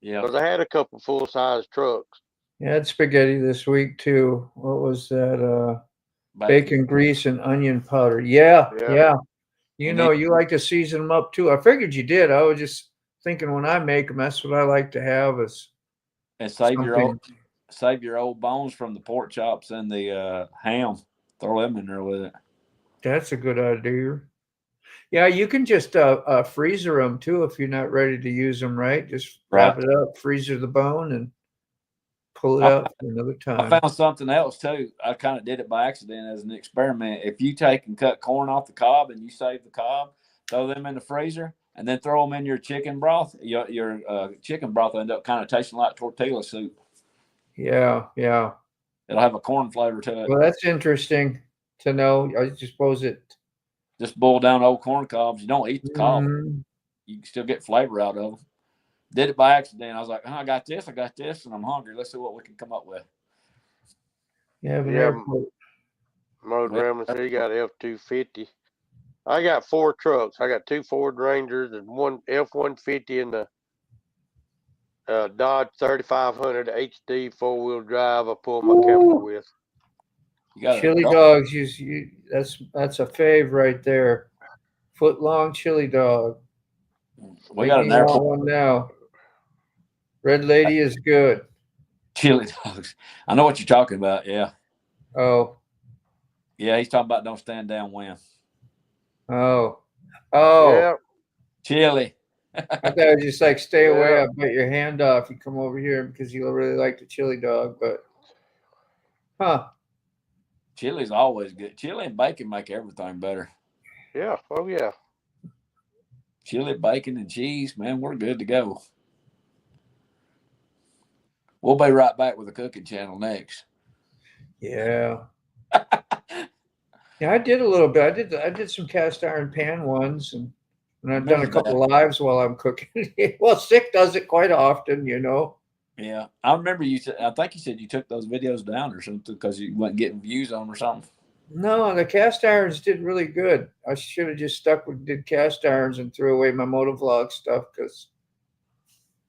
Yeah, because I had a couple full size trucks. Yeah, I had spaghetti this week too. What was that? Bacon grease and onion powder. Yeah. You like to season them up too. I figured you did. I was just thinking when I make them, that's what I like to have and save your old bones from the pork chops and the ham. Throw them in there with it. That's a good idea. Yeah, you can just freezer them too if you're not ready to use them. Right, just wrap it up, freezer the bone, and pull it out for another time. I found something else too. I kind of did it by accident as an experiment. If you take and cut corn off the cob and you save the cob, throw them in the freezer, and then throw them in your chicken broth, your chicken broth will end up kind of tasting like tortilla soup. Yeah. It'll have a corn flavor to it. Well, that's interesting to know. I suppose it just boil down old corn cobs. You don't eat the cob. You can still get flavor out of them. Did it by accident. I was like, I got this, and I'm hungry. Let's see what we can come up with. Mo Dremlin said he got F-250. I got 4 trucks. I got 2 Ford Rangers and 1 F-150 and the Dodge 3500 HD 4-wheel drive I pull my camper with. Chili dogs, that's a fave right there. Foot long chili dog. We got an airport one now. Red Lady is good. Chili dogs. I know what you're talking about. Yeah. Oh, Yeah, he's talking about don't stand downwind. oh, Yeah. Chili. I thought it was just like stay away. Yeah. I'll bite your hand off. You come over here because you really like the chili dog, but Chili's always good. Chili and bacon make everything better. Yeah. Oh yeah. Chili, bacon, and cheese, man, we're good to go. We'll be right back with the cooking channel next. Yeah. Yeah, I did a little bit. I did some cast iron pan ones, and I've done a couple lives while I'm cooking. Well, Sick does it quite often, you know. Yeah, I remember you said. I think you said you took those videos down or something because you weren't getting views on them or something. No, the cast irons did really good. I should have just stuck with did cast irons and threw away my motovlog stuff because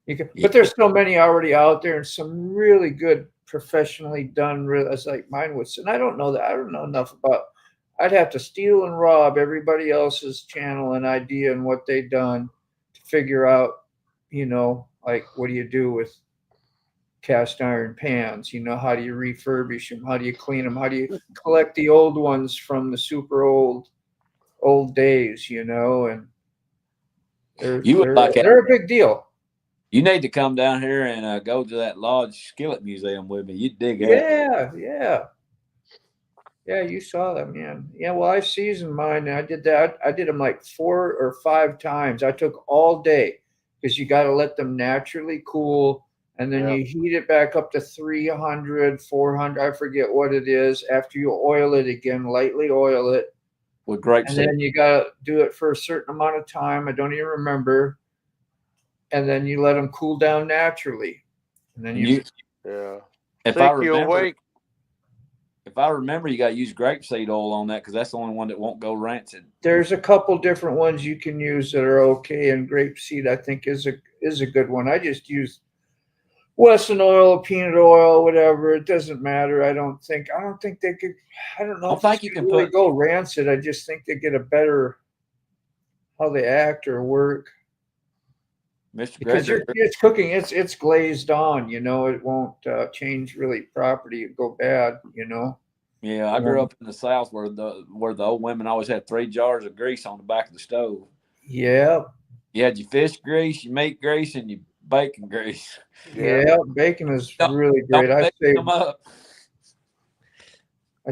you can. Yeah. But there's so many already out there, and some really good professionally done. As like mine was, and I don't know that. I don't know enough about. I'd have to steal and rob everybody else's channel and idea and what they've done to figure out, you know, like what do you do with cast iron pans? You know, how do you refurbish them? How do you clean them? How do you collect the old ones from the super old days? You know, and they're a big deal. You need to come down here and go to that Lodge Skillet Museum with me. You'd dig it. Yeah, you saw them, man. Yeah, well, I seasoned mine, and I did that. I did them like 4 or 5 times. I took all day because you got to let them naturally cool, and then you heat it back up to 300, 400. I forget what it is. After you oil it again, lightly oil it. With grapeseed. And then you got to do it for a certain amount of time. I don't even remember. And then you let them cool down naturally. And then If I remember, you got to use grapeseed oil on that because that's the only one that won't go rancid. There's a couple different ones you can use that are okay, and grapeseed I think is a good one. I just use Wesson oil, peanut oil, whatever. It doesn't matter. I don't think they could. I don't know. I think you can really go rancid. I just think they get a better how they act or work. Because it's cooking, it's glazed on, you know, it won't change really property, it go bad, you know. Yeah, I grew up in the South where the old women always had 3 jars of grease on the back of the stove. Yeah. You had your fish grease, your meat grease, and your bacon grease. Yeah, bacon is really great. I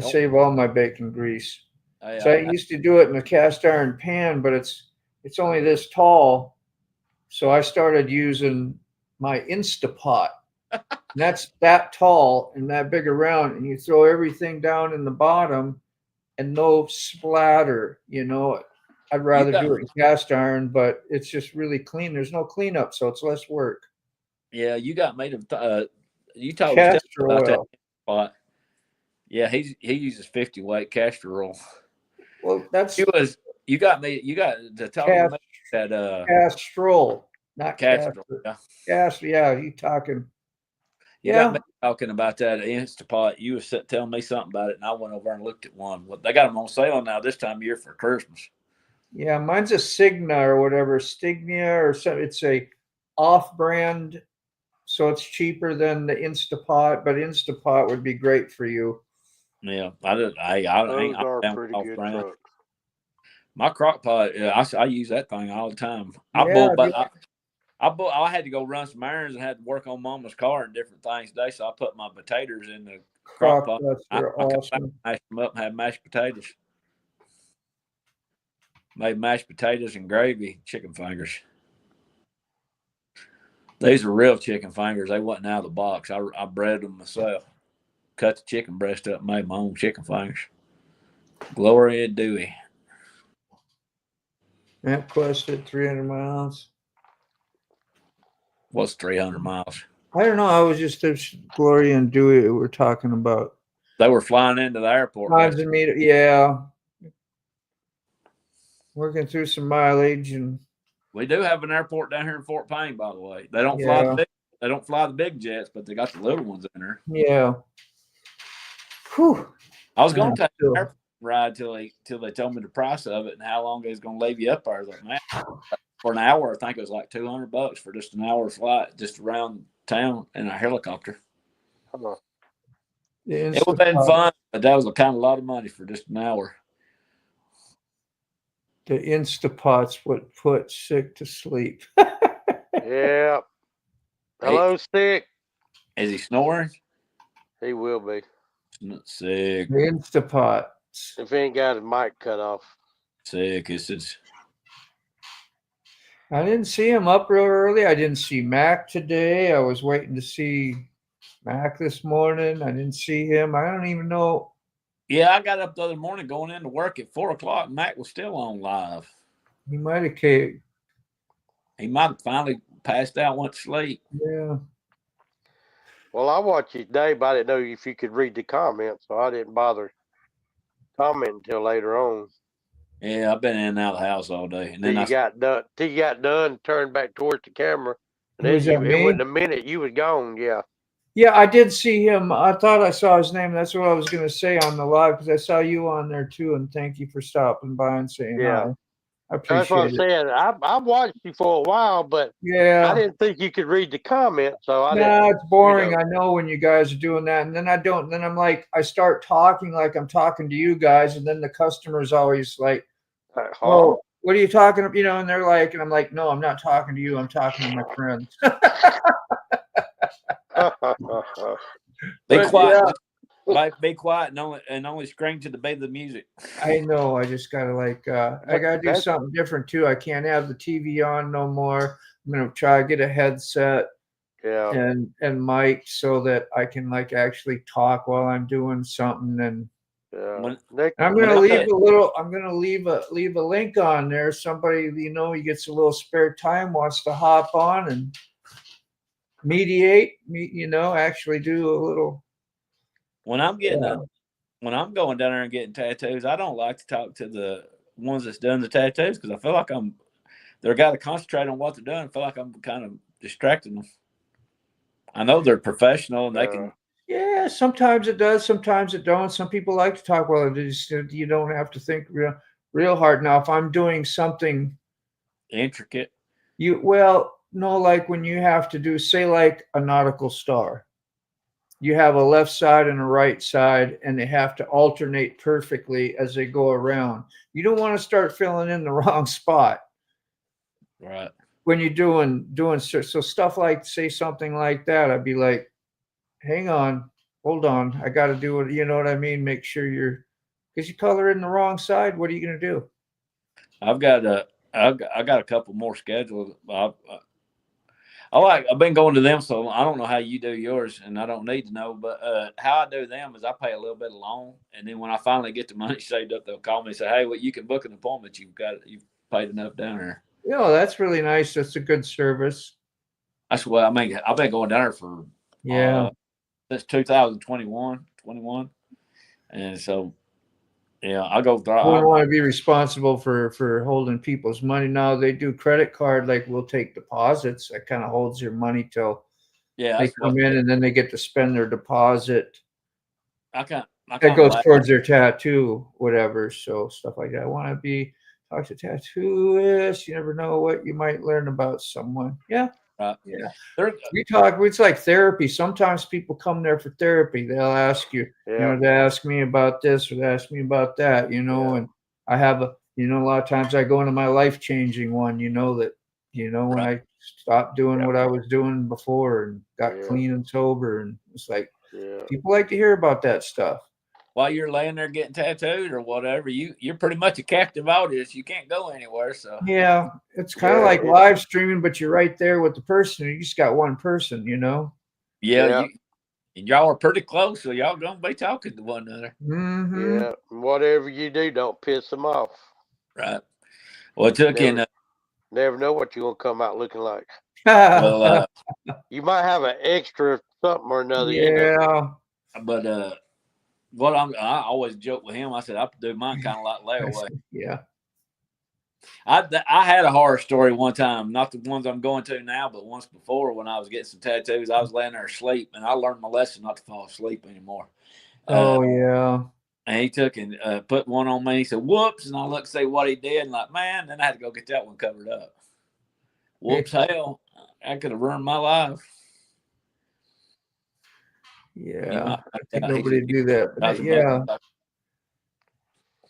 save all my bacon grease. So I used to do it in a cast iron pan, but it's only this tall. So I started using my Instapot. And that's that tall and that big around, and you throw everything down in the bottom and no splatter, you know. I'd rather do it in cast iron, but it's just really clean. There's no cleanup, so it's less work. Yeah, you got made of you talked about that pot. Yeah, he uses 50 weight castor oil. Well, that's you got to talk about that Castrol, not Castrol. Yeah, you talking. You got me talking about that Instapot. You was telling me something about it, and I went over and looked at one. They got them on sale now this time of year for Christmas. Yeah, mine's a Signa or whatever, Stignia or something. It's a off-brand, so it's cheaper than the Instapot, but Instapot would be great for you. Yeah, those are pretty good trucks. My crock pot, I use that thing all the time. I had to go run some errands and had to work on Mama's car and different things today, so I put my potatoes in the crock pot. Awesome. I mashed them up and had mashed potatoes. Made mashed potatoes and gravy, chicken fingers. These are real chicken fingers. They wasn't out of the box. I breaded them myself. Cut the chicken breast up and made my own chicken fingers. Gloria Dewey. MapQuest at 300 miles. What's 300 miles? I don't know. I was just Gloria and Dewey we're talking about. They were flying into the airport. Yeah. Working through some mileage, and we do have an airport down here in Fort Payne, by the way. They don't fly the big jets, but they got the little ones in there. Yeah. Whew. I was going to take an airport ride till they told me the price of it and how long they was going to leave you up there. I was like, man, for an hour, I think it was like $200 for just an hour flight, just around town in a helicopter. It would have been fun But that was a kind of lot of money for just an hour. The Instapots would put Sick to sleep. Yeah. Hello, Stick. Is he snoring? He will be. Sick. The Instapots. If he ain't got his mic cut off. Sick. It's I didn't see him up real early. I didn't see Mac today. I was waiting to see Mac this morning. I didn't see him. I don't even know. Yeah, I got up the other morning going into work at 4:00. Mac was still on live. He might have caved. He might have finally passed out, went to sleep. Yeah. Well, I watched you today, but I didn't know if you could read the comments, so I didn't bother commenting until later on. Yeah, I've been in and out of the house all day. And then Till you got done, turned back towards the camera, and Was then that it me? wasn't a minute you was gone. Yeah. Yeah, I did see him. I thought I saw his name. That's what I was going to say on the live because I saw you on there too. And thank you for stopping by and saying Yeah. hi. I That's what I'm appreciate it. saying. I've watched you for a while, but I Yeah. didn't think you could read the comments, so I didn't. No, it's boring. I know when you guys are doing that, and then I don't. And then I'm like, I start talking like I'm talking to you guys, and then the customer's always like, "Oh, what are you talking about?" You know, and they're like, and I'm like, "No, I'm not talking to you. I'm talking to my friends." Be But, quiet. yeah. Be quiet and only scream to the beat of the music. I know. I just gotta I gotta do something different too. I can't have the TV on no more. I'm gonna try to get a headset and mic so that I can actually talk while I'm doing something. And I'm gonna leave a link on there. Somebody he gets a little spare time, wants to hop on and mediate. Actually do a little. When I'm going down there and getting tattoos, I don't like to talk to the ones that's done the tattoos because I feel like they're got to concentrate on what they're doing. I feel like I'm kind of distracting them. I know they're professional and they can. Yeah, sometimes it does, sometimes it don't. Some people like to talk while you don't have to think real hard. Now, if I'm doing something intricate, like when you have to do, say, like a nautical star. You have a left side and a right side, and they have to alternate perfectly as they go around. You don't want to start filling in the wrong spot. Right. When you're doing so stuff like, say, something like that, I'd be like, hang on, hold on. I got to do it. You know what I mean? Make sure because you color in the wrong side. What are you going to do? I've got a couple more scheduled. I've been going to them, so I don't know how you do yours, and I don't need to know. But how I do them is I pay a little bit alone, and then when I finally get the money saved up, they'll call me and say, "Hey, well, you can book an appointment. You've paid enough down there." Yeah, that's really nice. That's a good service. That's what I mean. I've been going down there for since 2021, and so. Yeah, I'll go. I don't want to be responsible for holding people's money. Now they do credit card, like we'll take deposits. That kind of holds your money till they come in, and then they get to spend their deposit. That goes towards their tattoo, whatever. So stuff like that. I want to talk to tattooists. You never know what you might learn about someone. Yeah. Yeah. It's like therapy. Sometimes people come there for therapy. They'll ask you, they ask me about this or they ask me about that, and I have a lot of times I go into my life-changing one, when I stopped doing what I was doing before and got clean and sober. And it's like, people like to hear about that stuff. While you're laying there getting tattooed or whatever, you're pretty much a captive audience. You can't go anywhere. So yeah, it's kind of like live streaming, but you're right there with the person. You just got one person, Yeah, y'all are pretty close, so y'all gonna be talking to one another. Mm-hmm. Yeah, whatever you do, don't piss them off. Right. Well, it took never know what you're gonna come out looking like. Well, you might have an extra something or another. Yeah, but I always joke with him. I said I do mine kind of like layaway. Yeah. I had a horror story one time, not the ones I'm going to now, but once before when I was getting some tattoos, I was laying there asleep, and I learned my lesson not to fall asleep anymore. Yeah. And he took and put one on me. He said, "Whoops!" And I looked to see what he did, and like, man, then I had to go get that one covered up. Whoops! Hell, I could have ruined my life. Yeah, I think nobody do that. But Nothing yeah, but-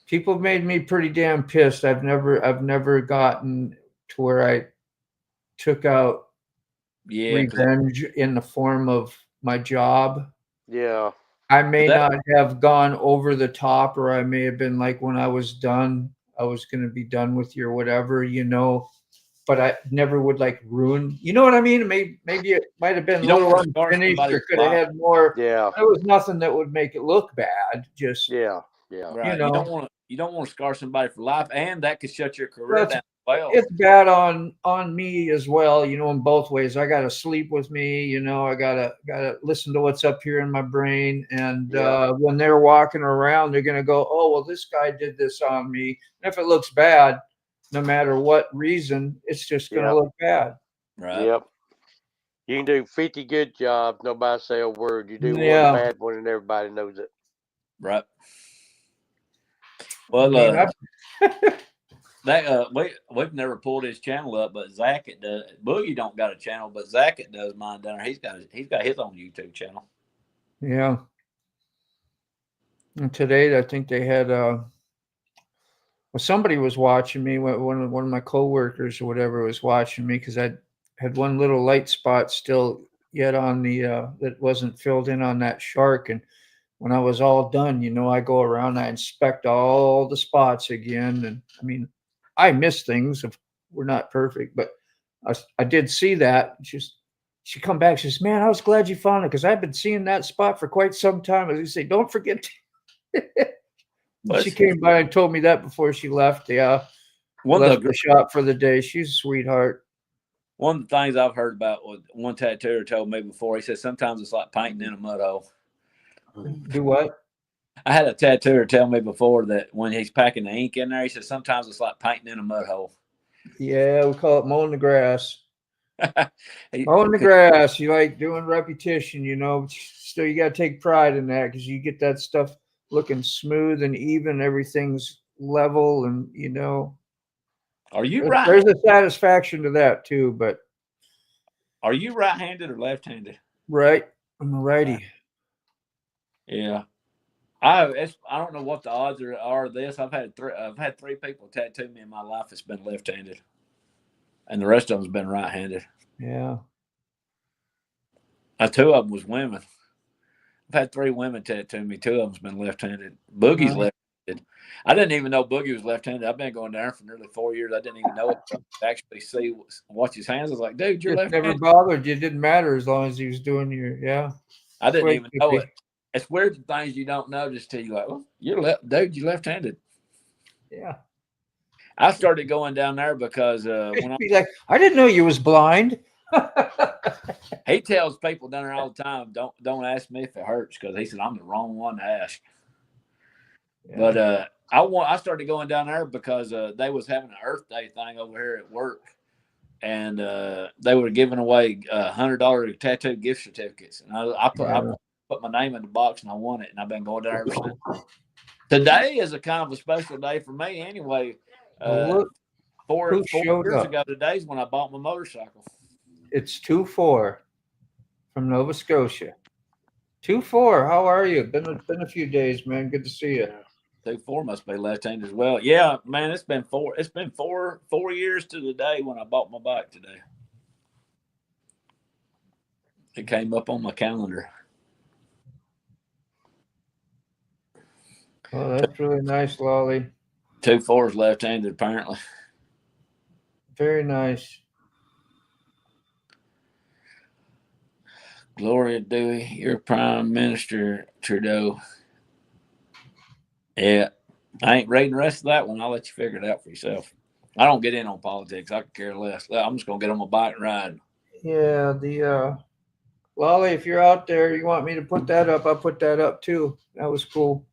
people made me pretty damn pissed. I've never gotten to where I took out yeah, because revenge in the form of my job. Yeah. I may that not have gone over the top, or I may have been like, when I was done, I was going to be done with you or whatever, you know. But I never would like ruin. You know what I mean? Maybe it might have been a you don't little want to scar unfinished, somebody or for could have life. had more. Yeah. There was nothing that would make it look bad. Just Yeah. Yeah. Right. know. You don't want to scar somebody for life, and that could shut your career That's down as well. it's bad on me as well, you know, in both ways. I gotta sleep with me, you know, I gotta listen to what's up here in my brain. And Yeah. when they're walking around, they're gonna go, oh well, this guy did this on me. And if it looks bad, no matter what reason, it's just gonna Yep. look bad. Right. Yep. You can do 50 good jobs, nobody say a word. You do one Yeah. bad one, and everybody knows it. Right. I Well, mean, we've never pulled his channel up, but Zach it does. Boogie don't got a channel, but Zach it does mine down there. He's got his own YouTube channel. yeah. And today, I think they had well, somebody was watching me. One of my coworkers or whatever was watching me because I had one little light spot still yet on the that wasn't filled in on that shark. And when I was all done, you know, I go around, I inspect all the spots again. And I mean, I miss things. If we're not perfect, but I did see that. She come back. She says, "Man, I was glad you found it because I've been seeing that spot for quite some time." As you say, don't forget. She came by and told me that before she left. Yeah, left the shop for the day. She's a sweetheart. One of the things I've heard about, one tattooer told me before, he said sometimes it's like painting in a mud hole. Do what? I had a tattooer tell me before that when he's packing the ink in there, he said sometimes it's like painting in a mud hole. Yeah, we call it mowing the grass. Mowing the grass, you like doing repetition, you know. Still, you got to take pride in that because you get that stuff looking smooth and even. Everything's level, and you know. Are you right? There's a satisfaction to that too, but. Are you right-handed or left-handed? Right, I'm a righty. Yeah, I don't know what the odds are of this. I've had three people tattoo me in my life that's been left-handed, and the rest of them's been right-handed. Yeah. Two of them was women. I've had 3 women tattoo me. 2 of them's been left-handed. Boogie's left-handed. I didn't even know Boogie was left-handed. I've been going down for nearly 4 years. I didn't even know it. Actually see, watch his hands. I was like, dude, you're left-handed. Never bothered you. It didn't matter as long as he was doing your, yeah. I didn't even know it. It's weird the things you don't know just till you like, well, you're dude, you're left-handed. Yeah. I started going down there because when I didn't know you was blind. He tells people down there all the time, don't ask me if it hurts, because he said I'm the wrong one to ask. Yeah. But I started going down there because they was having an Earth Day thing over here at work, and they were giving away $100 tattoo gift certificates, and I put my name in the box and I won it, and I've been going down there ever since. Today is a kind of a special day for me, anyway. 4 years ago today's when I bought my motorcycle. It's 2-4 from Nova Scotia. 2-4. How are you? Been a few days, man. Good to see you. 2-4 must be left-handed as well. Yeah, man, it's been 4 years to the day when I bought my bike today. It came up on my calendar. Oh, that's really nice, Lolly. 2-4 is left-handed, apparently. Very nice. Gloria Dewey, your Prime Minister Trudeau. Yeah, I ain't reading the rest of that one. I'll let you figure it out for yourself. I don't get in on politics. I could care less. I'm just gonna get on my bike and ride. Yeah, the Lolly, if you're out there, you want me to put that up? I'll put that up too. That was cool.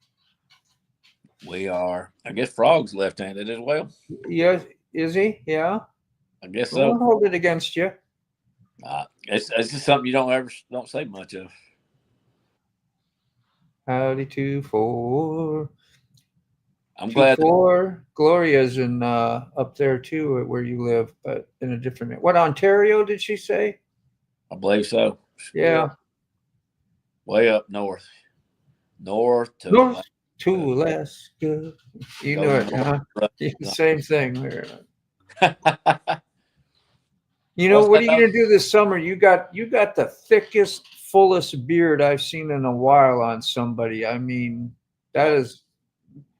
We are. I guess Frog's left-handed as well. Yes, is he? Yeah. I guess so. I won't hold it against you. It's just something you don't say much of. Howdy 2-4. I'm glad. 2-4. Gloria's in up there too, where you live, but in a different. What, Ontario? Did she say? I believe so. Yeah. Way up north to North to Alaska. You Go know it, north, huh? right. Same thing there. You know, What's what are that you gonna do this summer? You got the thickest, fullest beard I've seen in a while on somebody. I mean, that is,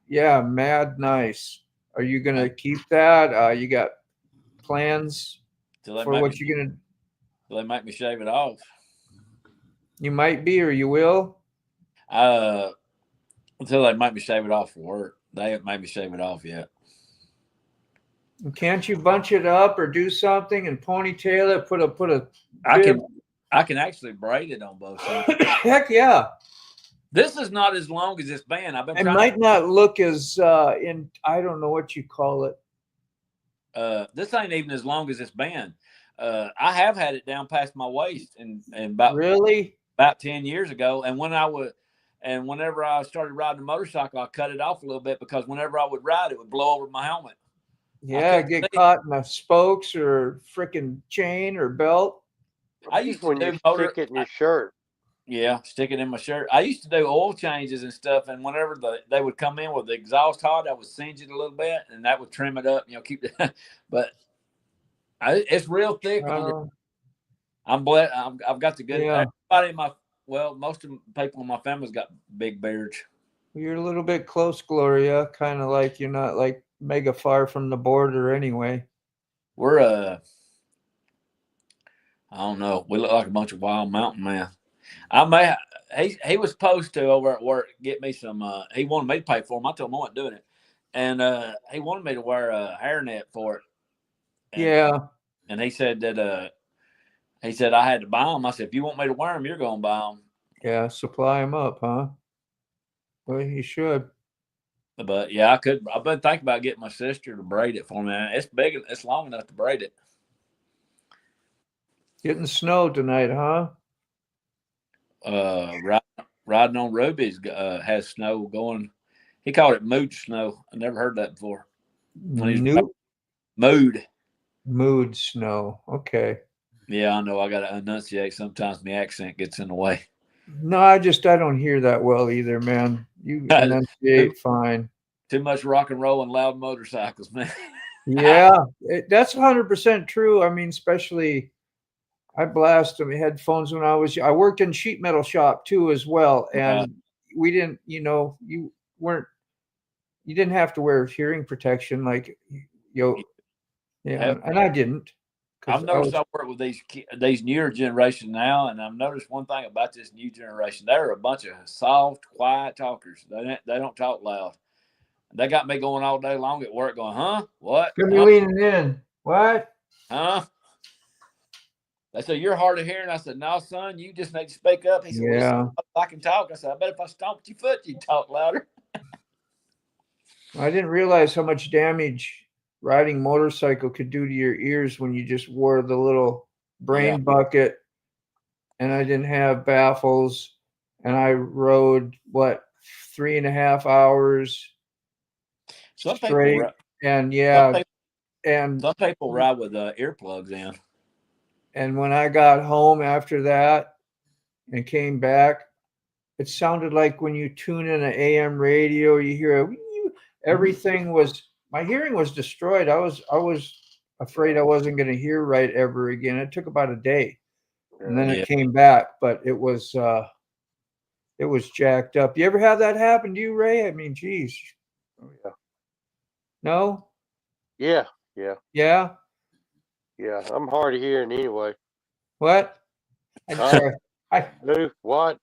yeah, mad nice. Are you gonna keep that? You got plans for what you're gonna? Till they make me shave it off. You might be, or you will. Until they make me shave it off for work. They haven't made me shave it off yet. Can't you bunch it up or do something and ponytail it? Put a. I can actually braid it on both sides. Heck yeah. This is not as long as it's been. I've been. It might not look as in. I don't know what you call it. This ain't even as long as it's been. I have had it down past my waist, and really about 10 years ago. And whenever I started riding a motorcycle, I cut it off a little bit because whenever I would ride, it would blow over my helmet. Yeah, get caught in the spokes or freaking chain or belt. I used to when you stick it in your shirt. Yeah, stick it in my shirt. I used to do oil changes and stuff, and whenever they would come in with the exhaust hot, I would singe it a little bit, and that would trim it up. Keep it. But it's real thick. I'm blessed. I've got the good. Yeah. Everybody most of the people in my family's got big beards. You're a little bit close, Gloria. Kind of like you're not like mega far from the border anyway. We're I don't know. We look like a bunch of wild mountain men. He was supposed to over at work get me some. He wanted me to pay for him. I told him I wasn't doing it, and he wanted me to wear a hairnet for it. And he said that I had to buy them. I said, if you want me to wear them, you're going to buy them. Yeah, supply them up, huh? Well, you should. But yeah, I could. I've been thinking about getting my sister to braid it for me. It's big. It's long enough to braid it. Getting snow tonight, huh? Riding on Ruby's has snow going. He called it mood snow. I never heard that before. Mood snow. Okay. Yeah, I know. I got to enunciate. Sometimes my accent gets in the way. No, I don't hear that well either, man. You enunciate fine. Too much rock and roll and loud motorcycles, man. Yeah, that's 100% true. I mean, especially I blast them headphones when I worked in sheet metal shop too as well, and we didn't, you didn't have to wear hearing protection like and I didn't. I've noticed I work with these newer generation now, and I've noticed one thing about this new generation: they're a bunch of soft, quiet talkers. They don't talk loud. They got me going all day long at work, going, "Huh? What? Could be leaning in. What? Huh?" They said, "You're hard of hearing." I said, "No, son, you just need to speak up." He said, "Well, I can talk." I said, "I bet if I stomped your foot, you'd talk louder." I didn't realize how much damage riding motorcycle could do to your ears when you just wore the little brain bucket, and I didn't have baffles, and I rode 3.5 hours straight. And some people ride with earplugs in. And when I got home after that and came back, it sounded like when you tune in an AM radio, you hear everything my hearing was destroyed. I was afraid I wasn't going to hear right ever again. It took about a day, and then it came back, but it was jacked up. You ever have that happen to you, Ray? I mean, geez. Oh, yeah. No? Yeah. Yeah? Yeah, I'm hard of hearing anyway. What? I'm sorry. What?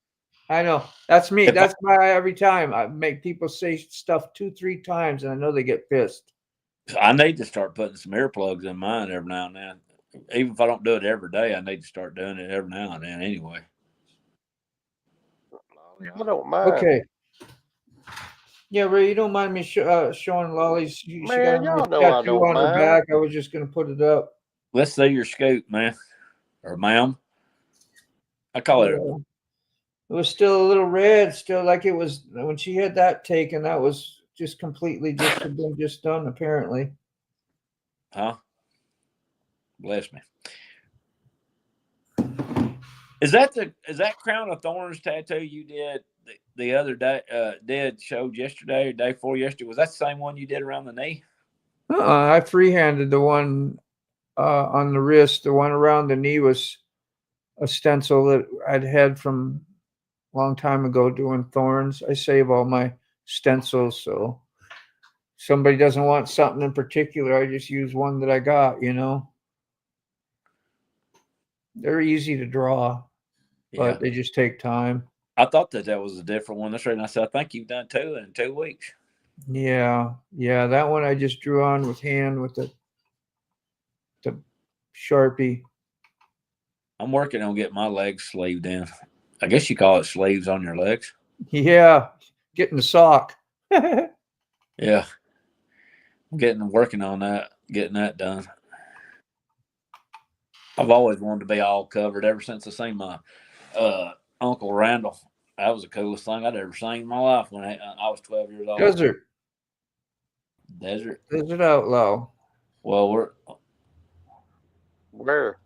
I know. That's me. That's why every time I make people say stuff 2-3 times, and I know they get pissed. I need to start putting some earplugs in mine every now and then. Even if I don't do it every day, I need to start doing it every now and then anyway. I don't mind. Okay. Yeah, Ray, you don't mind me showing Lolly's? She got a tattoo on her back. I was just going to put it up. Let's see your scoop, man. Or ma'am. I call it. It was still a little red, still like it was when she had that taken. That was just completely just done, apparently. Huh? Bless me. Is that crown of thorns tattoo you did the other day? Showed yesterday or day before yesterday? Was that the same one you did around the knee? I freehanded the one on the wrist. The one around the knee was a stencil that I'd had from a long time ago doing thorns. I save all my stencils, so somebody doesn't want something in particular, I just use one that I got, They're easy to draw, but they just take time. I thought that was a different one. That's right. And I said, I think you've done 2 in 2 weeks. Yeah. That one I just drew on with hand with the Sharpie. I'm working on getting my legs sleeved in. I guess you call it sleeves on your legs. Yeah, getting the sock. Yeah, I'm working on that, getting that done. I've always wanted to be all covered ever since I seen my Uncle Randall. That was the coolest thing I'd ever seen in my life when I was 12 years old. Desert Outlaw. Well, Where?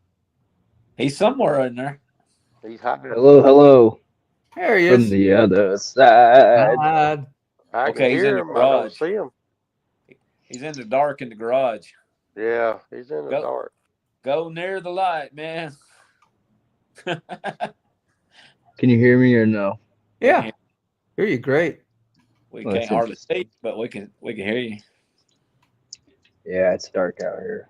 He's somewhere in there. He's hiding. Hello. There he From is. the other side. I Okay, can he's hear in the him. I don't garage. see him. He's in the dark in the garage. Yeah, he's in the dark. Go near the light, man. Can you hear me or no? Yeah, hear you great. We can't hardly see, but we can hear you. Yeah, it's dark out here.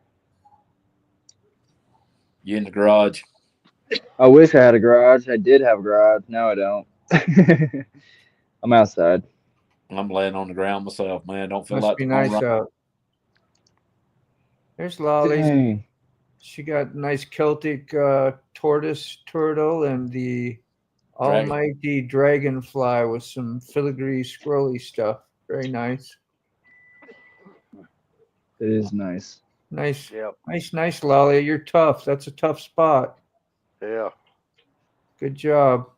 You in the garage? I wish I had a garage. I did have a garage. Now I don't. I'm outside. I'm laying on the ground myself, man. Don't feel Must like be nice out. There's Lolly. Dang. She got nice Celtic tortoise turtle and the almighty dragonfly with some filigree scrolly stuff. Very nice. It is nice. Nice. Yep. Nice, Lolly. You're tough. That's a tough spot. Yeah. Good job.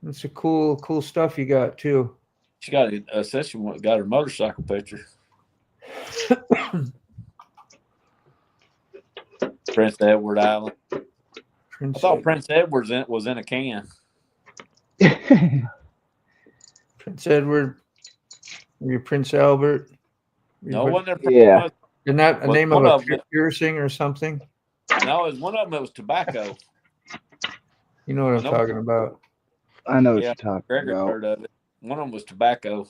That's a cool stuff you got too. She got a session. Got her motorcycle picture. Prince Edward Island. I thought Prince Edward was in a can. Prince Edward. You're Prince Albert. No one there. Yeah. Isn't that a name of a piercing or something? No, it was one of them. It was tobacco. You know what I'm talking about. I know what you're talking about. Heard of it. One of them was tobacco.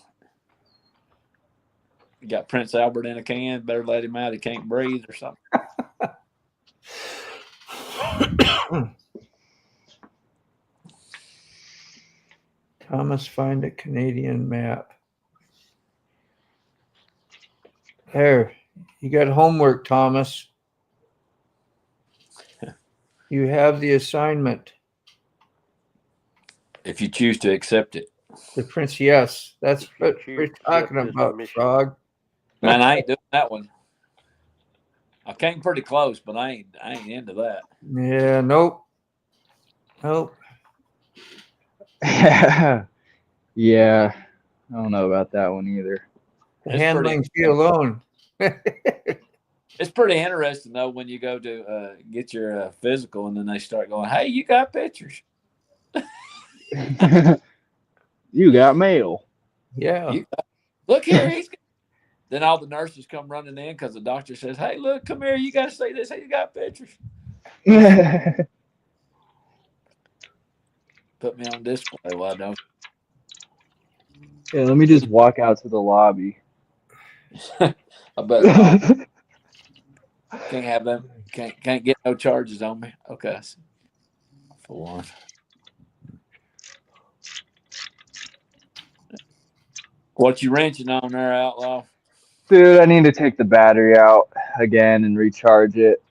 You got Prince Albert in a can. Better let him out. He can't breathe or something. Thomas, find a Canadian map. There. You got homework, Thomas. You have the assignment. If you choose to accept it. The Prince, yes. That's what we're talking about, Frog. Man, I ain't doing that one. I came pretty close, but I ain't into that. Yeah, nope. Yeah. I don't know about that one either. Handling fee alone. It's pretty interesting though when you go to get your physical and then they start going, "Hey, you got pictures." You got mail. Yeah. Look here, Then all the nurses come running in because the doctor says, "Hey, look, come here. You got to see this. Hey, you got pictures." Put me on display. Why don't? Yeah, let me just walk out to the lobby. I bet not. Can't have them. Can't get no charges on me. Okay. For one. What you wrenching on there, Outlaw? Dude, I need to take the battery out again and recharge it.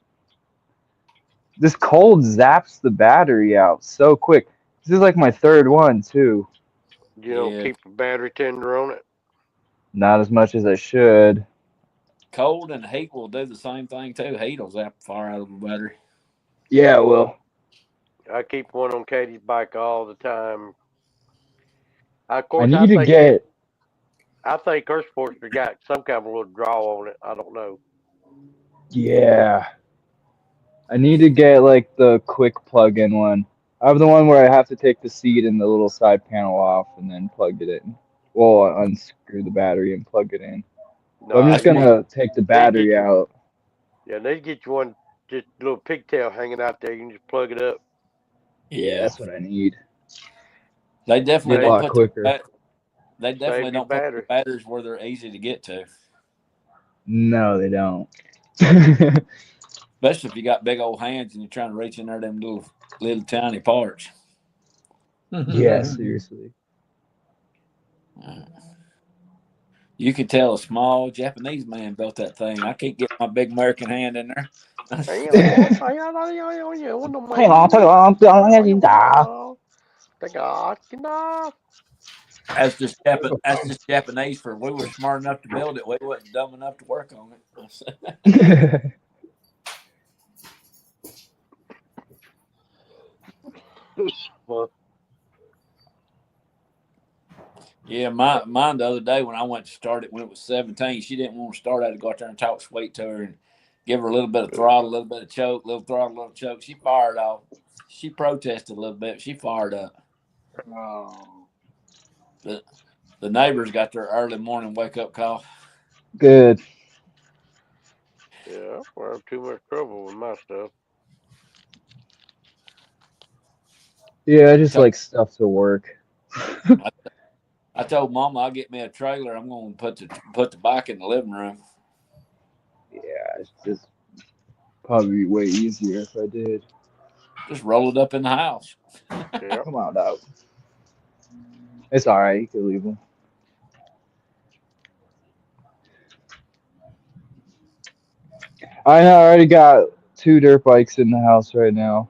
This cold zaps the battery out so quick. This is like my third one, too. You don't keep the battery tender on it? Not as much as I should. Cold and heat will do the same thing, too. Heat will zap the fire out of the battery. Yeah, it will. I keep one on Katie's bike all the time. I think her Sportster got some kind of a little draw on it. I don't know. Yeah. I need to get like the quick plug-in one. I have the one where I have to take the seat and the little side panel off and then plug it in. Well, unscrew the battery and plug it in. But I'm Nah, just gonna take the they get battery you. out. Yeah, they get you one just a little pigtail hanging out there. You can just plug it up. Yeah, Yeah, that's what I need. they definitely Be a Save don't lot put quicker. they definitely save your don't put the battery. batteries where they're easy to get to, No, they don't. especially if you got big old hands and you're trying to reach in there them little tiny parts. Yeah, seriously. You could tell a small Japanese man built that thing. I can't get my big American hand in there. That's just Japanese for we were smart enough to build it. We wasn't dumb enough to work on it. Well, Yeah, mine the other day when I went to start it when it was 17, she didn't want to start. I had to go out there and talk sweet to her and give her a little bit of throttle, a little bit of choke, little throttle, little choke. She fired off. She protested a little bit. She fired up. Oh. The neighbors got their early morning wake up call. Good. yeah, we're in too much trouble with my stuff. Yeah, I just like stuff to work. I told Mama I'll get me a trailer. I'm going to put the bike in the living room. Yeah, it's just probably be way easier if I did. Just roll it up in the house. Yeah. Come on out. It's all right. You can leave them. I know. I already got 2 dirt bikes in the house right now.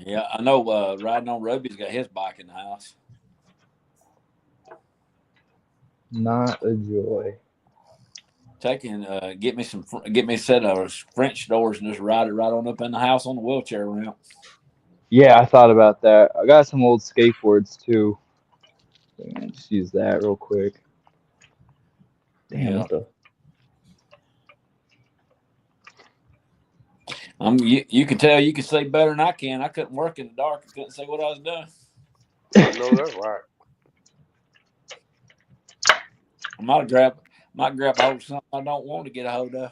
Yeah, I know. Riding on Ruby's got his bike in the house. Not a joy. Get me a set of French doors and just ride it right on up in the house on the wheelchair ramp. Yeah, I thought about that. I got some old skateboards too. Just use that real quick. Damn, Yeah, what the? You can tell you can see better than I can. I couldn't work in the dark. I couldn't see what I was doing. I know that's right. I might grab a hold of something I don't want to get a hold of.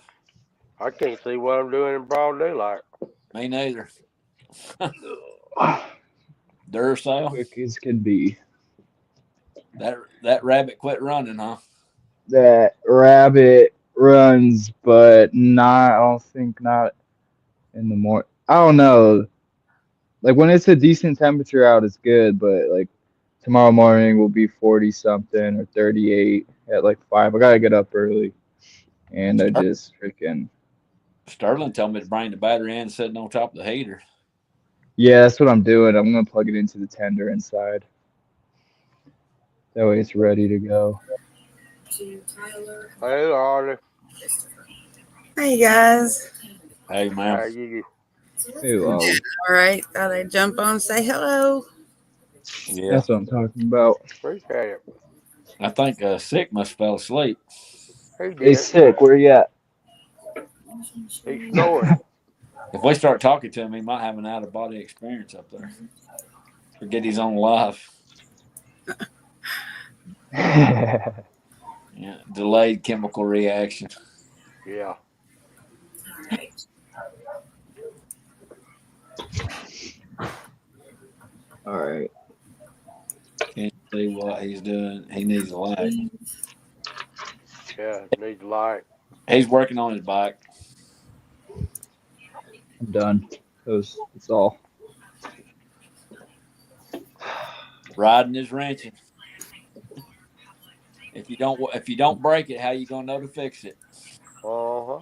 I can't see what I'm doing in broad daylight. Me neither. Duracell. Quick as can be. That rabbit quit running, huh? That rabbit runs, but not. I don't think not in the morning. I don't know. Like when it's a decent temperature out, it's good, but like tomorrow morning will be 40 something or 38 at like 5. I gotta get up early, and I just freaking Sterling told me to bring the battery in sitting on top of the heater. yeah, that's what I'm doing. I'm gonna plug it into the tender inside. That way it's ready to go. Hey, Harley. Hey guys. Hey, man. How you? Hey, Lolly. All right. Thought I'd jump on and say hello. Yeah, That's what I'm talking about. Appreciate it. I think Sick must fell asleep. He Hey, did. sick. Where you at? He's snoring. If we start talking to him, he might have an out of body experience up there. Forget he's on live. Yeah, delayed chemical reaction. Yeah. All right. Can't see what he's doing. He needs a light. Yeah. Needs light. He's working on his bike. I'm done. That's all. Riding is wrenching. If you don't break it, how you gonna know to fix it? Uh huh.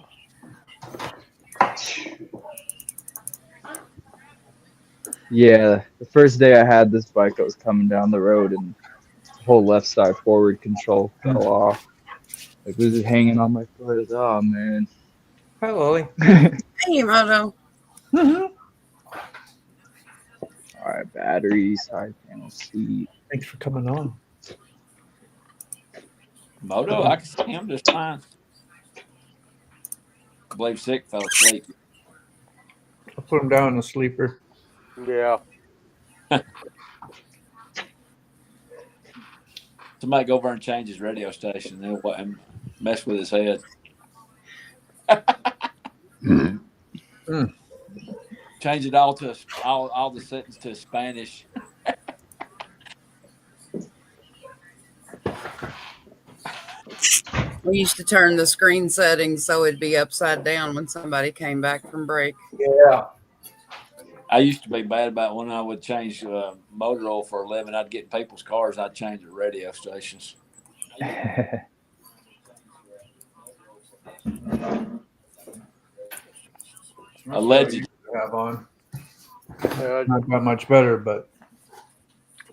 Yeah, the first day I had this bike, I was coming down the road and the whole left side forward control fell off. Like, it was just hanging on my foot. Oh, man. Hi, Lily. Hey, Moto. Mm-hmm. All right, battery, side panel, seat. Thanks for coming on. Moto, I can see him just fine. I believe Sick fell asleep. put him down in the sleeper. Yeah. Somebody go over and change his radio station and mess with his head. Change it all to all the settings to Spanish. We used to turn the screen settings so it'd be upside down when somebody came back from break. Yeah. I used to be bad about when I would change motor oil for a living. I'd get in people's cars and I'd change the radio stations. Allegedly. Have on. Not that much better, but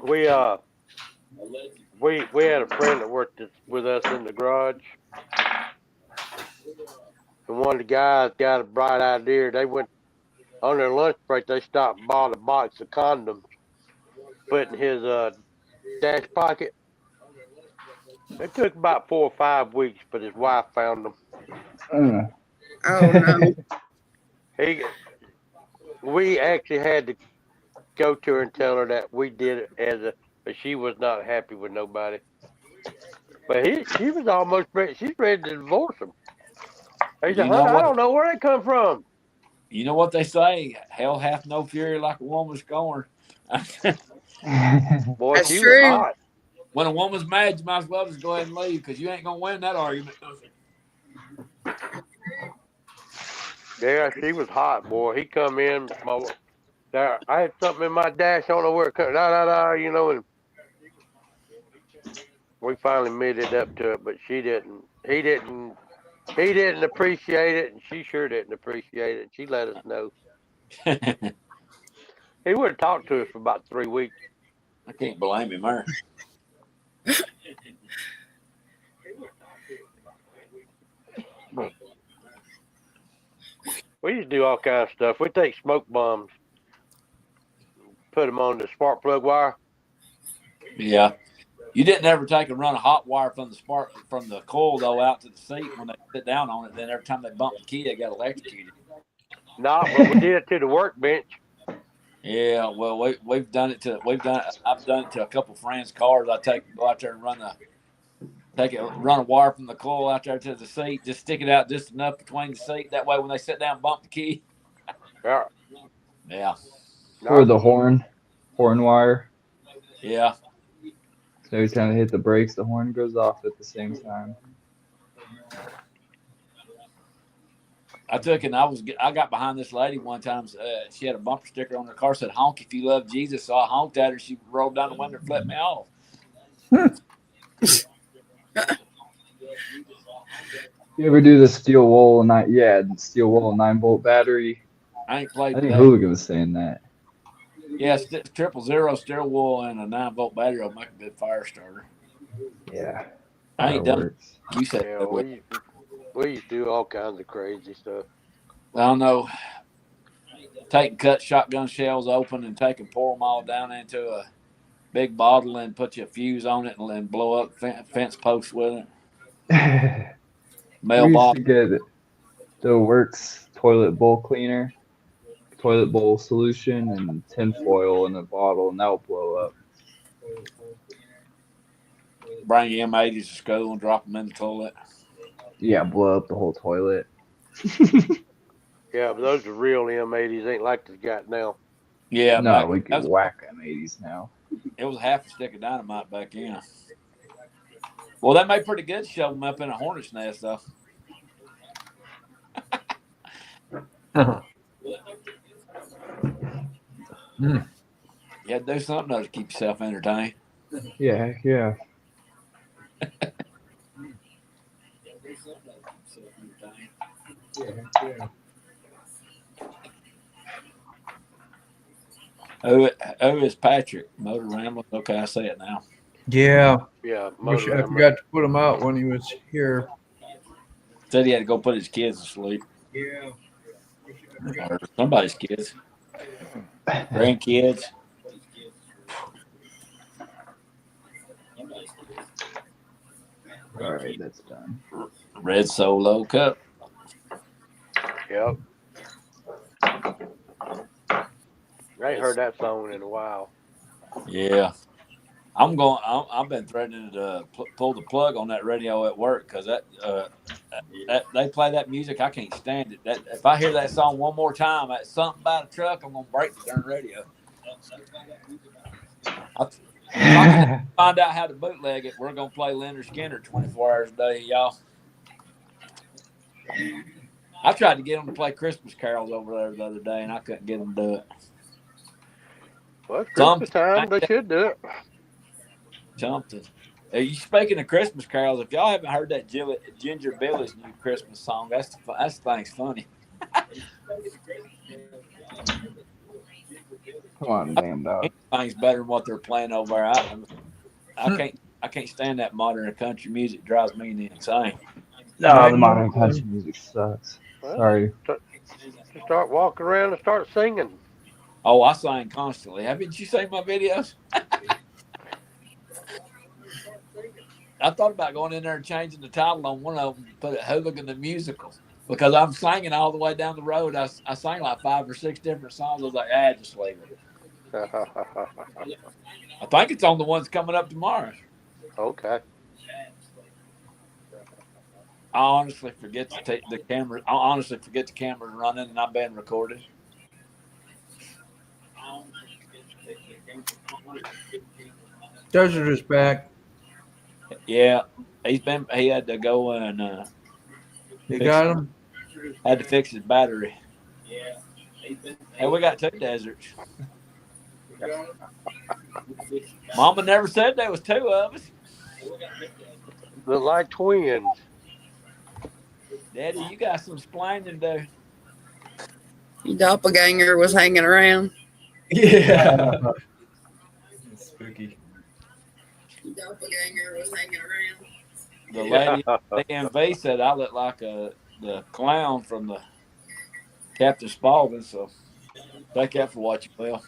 we had a friend that worked with us in the garage. And one of the guys got a bright idea. They went on their lunch break. They stopped and bought a box of condoms, put in his dash pocket. It took about 4 or 5 weeks, but his wife found them. Oh no! We actually had to go to her and tell her that we did it but she was not happy with nobody. But she was almost ready. She's ready to divorce him. He said, "Honey, I don't know where they come from." You know what they say? Hell hath no fury like a woman scorned. Boy, That's she true. was hot. When a woman's mad, you might as well just go ahead and leave because you ain't gonna win that argument. Yeah, she was hot, boy. He come in. I had something in my dash. I don't know where it comes. And we finally made it up to it, but she didn't. He didn't appreciate it, and she sure didn't appreciate it. She let us know. He wouldn't talk to us for about 3 weeks. I can't blame him, man. We used to do all kinds of stuff. We take smoke bombs, put them on the spark plug wire. Yeah. You didn't ever take and run a hot wire from the coil though out to the seat when they sit down on it. Then every time they bump the key, they got electrocuted. No, but we did it to the workbench. Yeah, well, I've done it to a couple friends' cars. Go out there and run a wire from the coil out there to the seat. Just stick it out just enough between the seat. That way, when they sit down, bump the key. Yeah. Yeah. Or the horn wire. Yeah. So every time they hit the brakes, the horn goes off at the same time. I got behind this lady one time. She had a bumper sticker on her car that said "Honk if you love Jesus." So I honked at her. She rolled down the window and flipped me off. You ever do the steel wool 9-volt battery? I ain't played. I think that. Hooligan was saying that. Yeah, 000 steel wool and a 9-volt battery will make a good fire starter. Yeah. I ain't done. Works. You said Yeah, we used to do all kinds of crazy stuff. I don't know. Cut shotgun shells open and pour them all down into a big bottle and put your fuse on it and blow up fence posts with it. Mailbox. We used to get the Works toilet bowl cleaner, toilet bowl solution, and tinfoil in a bottle, and that will blow up. Bring M80s to school and drop them in the toilet. Yeah, blow up the whole toilet. Yeah, but those are real M80s. Ain't like this got now. Yeah. No, we can whack M80s now. It was half a stick of dynamite back then. Well, that made pretty good. Shove them up in a hornet's nest, though. You had to do something to keep yourself entertained. Yeah. Yeah. Who is Patrick? Motor Rambling. Okay, I say it now. Yeah. Yeah, I forgot to put him out when he was here. Said he had to go put his kids to sleep. Yeah. Or somebody's kids. Grandkids. All right, that's done. Red Solo Cup. Yep. I ain't heard that song in a while. Yeah. I've been threatening to pull the plug on that radio at work because that they play that music. I can't stand it. That if I hear that song one more time, that's something about a truck, I'm gonna break the darn radio. If I can find out how to bootleg it, we're gonna play Leonard Skinner 24 hours a day, y'all. I tried to get them to play Christmas carols over there the other day, and I couldn't get them to do it. Well, it's Christmas time. They should do it. Something. You speaking of Christmas carols, if y'all haven't heard that Ginger Billy's new Christmas song, that's thing's funny. Come on, damn dog. Anything's better than what they're playing over there. I can't stand that modern country music. Drives me insane. No, the modern country music sucks. Well, Sorry. Start walking around and start singing. Oh, I sing constantly. Haven't you seen my videos? I thought about going in there and changing the title on one of them to put it Hooligan the Musical because I'm singing all the way down the road. I sang like 5 or 6 different songs. I was like, just leave it. I think it's on the ones coming up tomorrow. Okay. I honestly forget to take the camera. I honestly forget the camera's running and I'm being recorded. Desert is back. Yeah, he had to go and You got him? had to fix his battery. Hey, we got 2 deserts. Mama never said there was 2 of us. Look like twins. Daddy, you got some splaining to do. Your doppelganger was hanging around. Yeah. Spooky. Your doppelganger was hanging around. The lady at DMV said I look like the clown from the Captain Spaulding, so take that for what you will.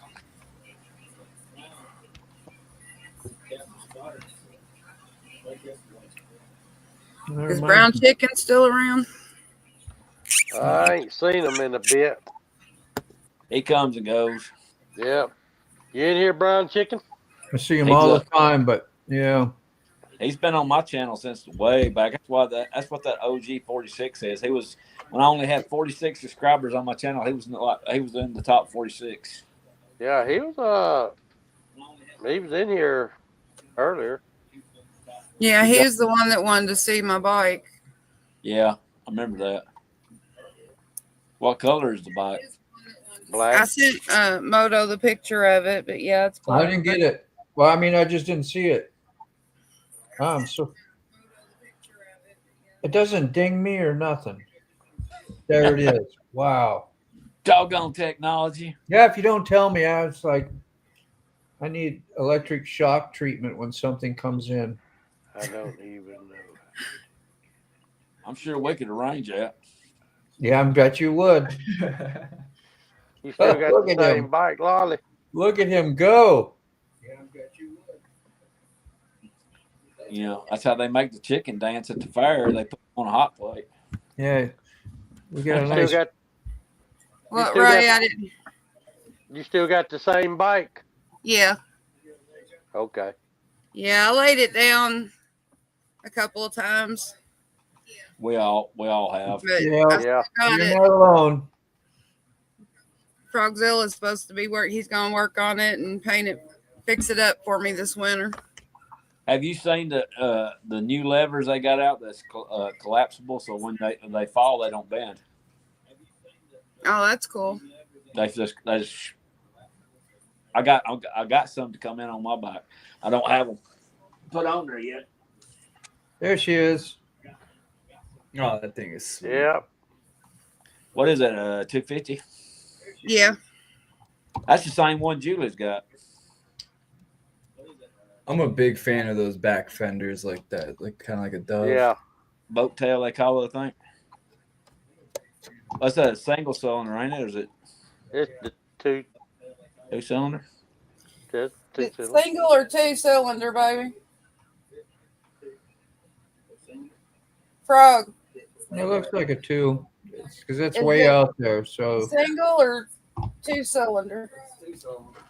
Is Brown Chicken still around? I ain't seen him in a bit. He comes and goes. Yep. You in here, Brown Chicken? I see him all the time, but yeah. He's been on my channel since way back. That's what that OG 46 is. He was when I only had 46 subscribers on my channel. He was in the top 46. Yeah, he was in here earlier. Yeah, he was the one that wanted to see my bike. Yeah, I remember that. What color is the bike? Black. I sent Moto the picture of it, but yeah, it's black. I didn't get it. Well, I mean, I just didn't see it. So it doesn't ding me or nothing. There it is. Wow. Doggone technology. Yeah, if you don't tell me, I was like, I need electric shock treatment when something comes in. I don't even know. I'm sure we could arrange that. Yeah, I bet you would. You still got Look the at same him. bike, Lolly. Look at him go. Yeah, I bet you would. You know, that's how they make the chicken dance at the fair. They put it on a hot plate. Yeah. We got a You nice. still got, What, still Ray? got- I didn't. you still got the same bike? Yeah. Okay. Yeah, I laid it down a couple of times. We all have. But Yeah. I Yeah. got You're it. not alone. Frogzilla is supposed to be He's going to work on it and paint it, fix it up for me this winter. Have you seen the new levers they got out that's collapsible, so when they fall, they don't bend? Oh, that's cool. They just I got some to come in on my bike. I don't have them put on there yet. There she is. Oh, that thing is sweet. Yeah. What is it? 250? Yeah. That's the same one Julie's got. I'm a big fan of those back fenders like that, like kind of like a dove. Yeah. Boat tail, they call it, I think. What's that? A single cylinder, ain't it? Or is it It's the two cylinder? cylinder. Single or 2-cylinder, baby? Frog. It looks like a 2 because it's Is way it- out there. So Single or 2-cylinder.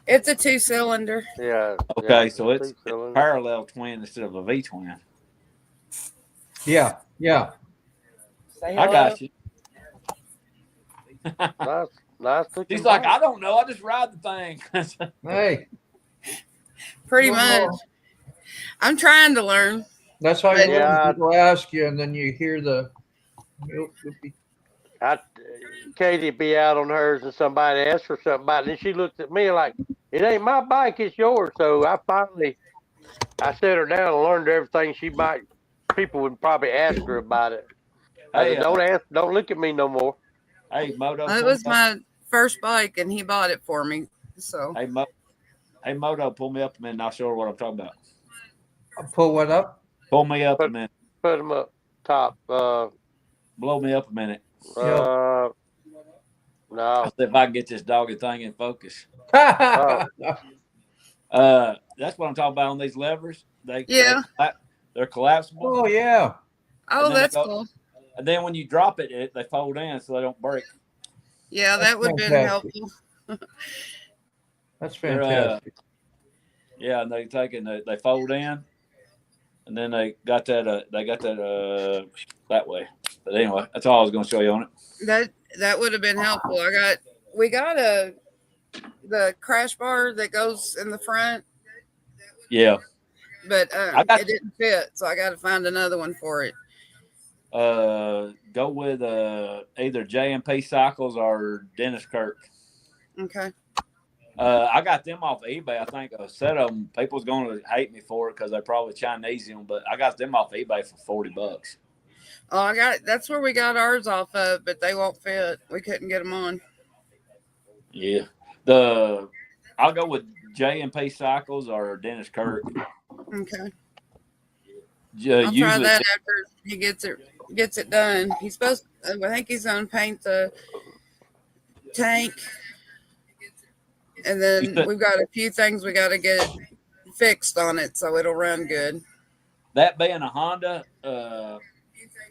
It's a 2-cylinder. Yeah. Okay, yeah, so it's two-cylinder. parallel twin instead of a V twin. Yeah, yeah. Say I hello. got you. Nice looking. She's like, bike. I don't know. I just ride the thing. Hey, Pretty no much. more. I'm trying to learn. That's how you But- learn. Yeah. People ask you, and then you hear the. Katie be out on hers, and somebody asked her something about it, and she looks at me like, "It ain't my bike, it's yours." So I set her down and learned everything people would probably ask her about it. I Hey, said, don't look at me no more. hey, Moto. It was my first bike, and he bought it for me. So Hey, Moto, pull me up a minute, and I'll show her what I'm talking about. I'll pull what up? Pull me up a minute. Put them up top. Blow me up a minute. No. I'll see if I can get this doggy thing in focus. Oh. That's what I'm talking about on these levers. Yeah. They're collapsible. Oh yeah. Oh, And then that's they go- cool. And then when you drop it, they fold in so they don't break. Yeah, That's that would have been fantastic. helpful. That's They're, fantastic. Yeah, and they fold in, and then they got that that way. But anyway, that's all I was going to show you on it. That would have been helpful. We got the crash bar that goes in the front, Yeah. but got- it didn't fit, so I got to find another one for it. Go with either J&P Cycles or Dennis Kirk. Okay. I got them off eBay. I think a set of them. People's going to hate me for it because they're probably Chinese, but I got them off eBay for $40. Oh, that's where we got ours off of, but they won't fit. We couldn't get them on. Yeah. I'll go with J&P Cycles or Dennis Kirk. Okay. Usually, I'll try that after he gets it done. I think he's gonna paint the tank, and then we've got a few things we got to get fixed on it so it'll run good. That being a Honda,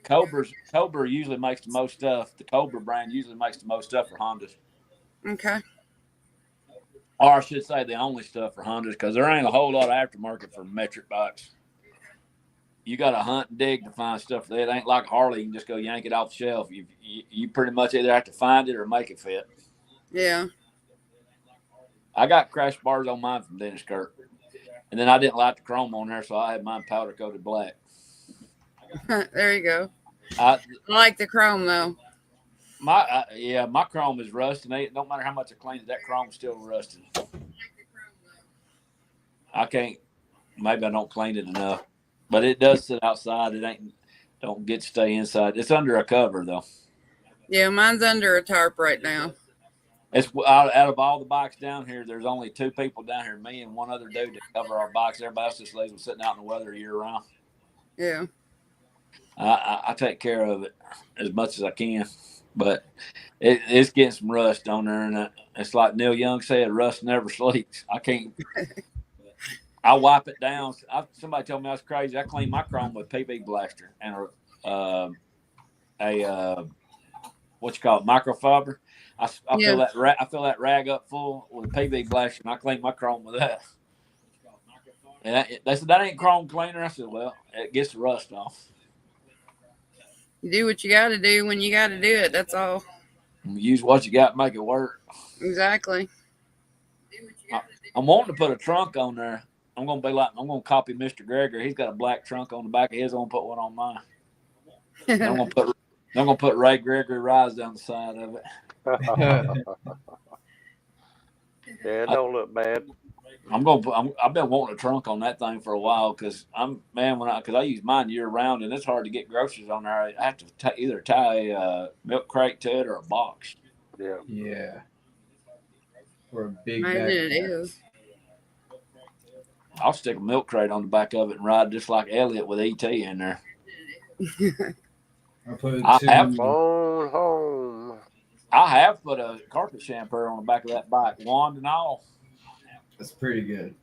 Cobra usually makes the most stuff. The Cobra brand usually makes the most stuff for Hondas. Okay. Or I should say the only stuff for Hondas because there ain't a whole lot of aftermarket for metric bikes. You got to hunt and dig to find stuff there. It ain't like Harley. You can just go yank it off the shelf. You pretty much either have to find it or make it fit. Yeah. I got crash bars on mine from Dennis Kirk. And then I didn't like the chrome on there, so I had mine powder coated black. There you go. I like the chrome though. My chrome is rusted. It don't matter how much I clean it, that chrome's still rusted. I can't. Maybe I don't clean it enough, but it does sit outside. Don't get to stay inside. It's under a cover though. Yeah, mine's under a tarp right now. It's out of all the bikes down here. There's only 2 people down here, me and one other dude that cover our bikes. Everybody else just leaves them sitting out in the weather year round. Yeah. I take care of it as much as I can, but it's getting some rust on there, and it's like Neil Young said, "Rust never sleeps." I can't. I wipe it down. Somebody told me I was crazy. I clean my chrome with PB blaster and a what you call it, microfiber. I fill that rag up full with PB blaster, and I clean my chrome with that. And they said that ain't chrome cleaner. I said, well, it gets the rust off. You do what you got to do when you got to do it. That's all. Use what you got to make it work. Exactly. I'm wanting to put a trunk on there. I'm gonna copy Mr. Gregory. He's got a black trunk on the back of his. I'm gonna put one on mine. I'm gonna put Ray Gregory Rise down the side of it. Yeah, it don't look bad. I've been wanting a trunk on that thing for a while because I use mine year round and it's hard to get groceries on there. I have to either tie a milk crate to it or a box. Yeah. Yeah. Or a big Maybe bag. it is. I'll stick a milk crate on the back of it and ride just like Elliot with ET in there. I Phone home. I have put a carpet shampoo on the back of that bike, wand and all. That's pretty good.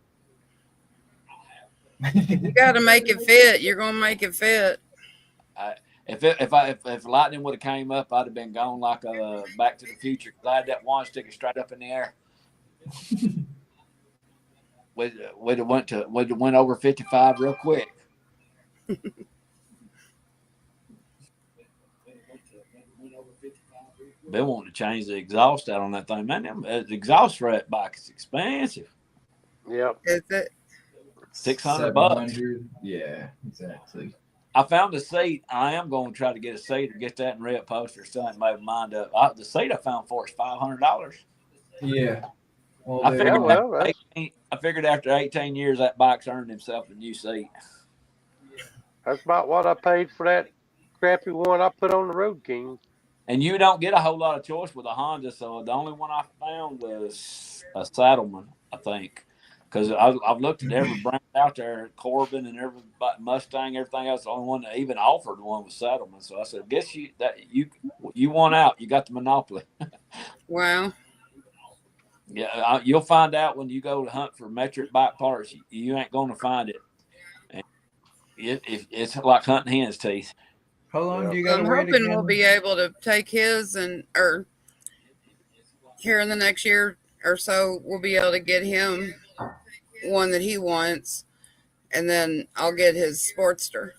You got to make it fit. You're going to make it fit. If lightning would have came up, I'd have been gone like a Back to the Future. I had that one sticking straight up in the air. We'd have went over 55 real quick. They want to change the exhaust out on that thing, man. The exhaust for that bike is expensive. Yep. Is it? $600. $700. Yeah, exactly. I found a seat. I am going to try to get a seat or get that in red poster. Still ain't made my mind up. The seat I found for is $500. Yeah. Well, I figured, I figured after 18 years that bike's earned himself a new seat. That's about what I paid for that crappy one I put on the Road King. And you don't get a whole lot of choice with a Honda, so the only one I found was a Saddleman, I think. Because I've looked at every brand out there, Corbin and every Mustang, everything else. The only one that even offered one was Saddleman. So I said, "Guess you won out. You got the monopoly." Wow. Yeah, you'll find out when you go to hunt for metric bike parts. You ain't going to find it. And it's like hunting hen's teeth. How long do you got I'm to wait hoping again? we'll be able to take his or here in the next year or so, we'll be able to get him one that he wants, and then I'll get his Sportster.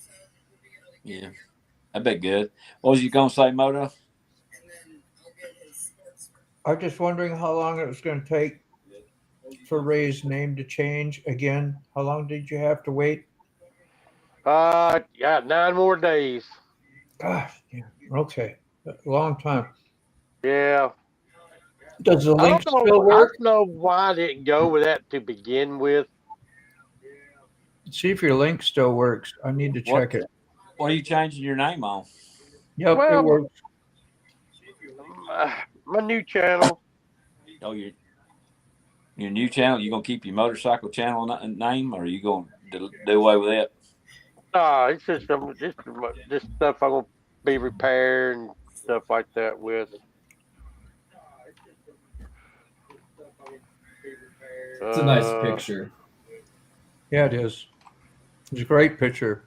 Yeah, that'd be good. What was you gonna say, Moto? I'm just wondering how long it was going to take for Ray's name to change again. How long did you have to wait? Yeah, 9 more days. Gosh, yeah. Okay. A long time. Yeah. Does the I link don't know. still I work? don't know why I didn't go with that to begin with. See if your link still works. I need to check it. What are you changing your name on? Yep, it Well, works. my new channel. Oh, your new channel. You gonna keep your motorcycle channel name, or are you gonna do away with it? It's just this stuff I'm gonna be repairing stuff like that with. It's a nice picture. Yeah, it is. It's a great picture.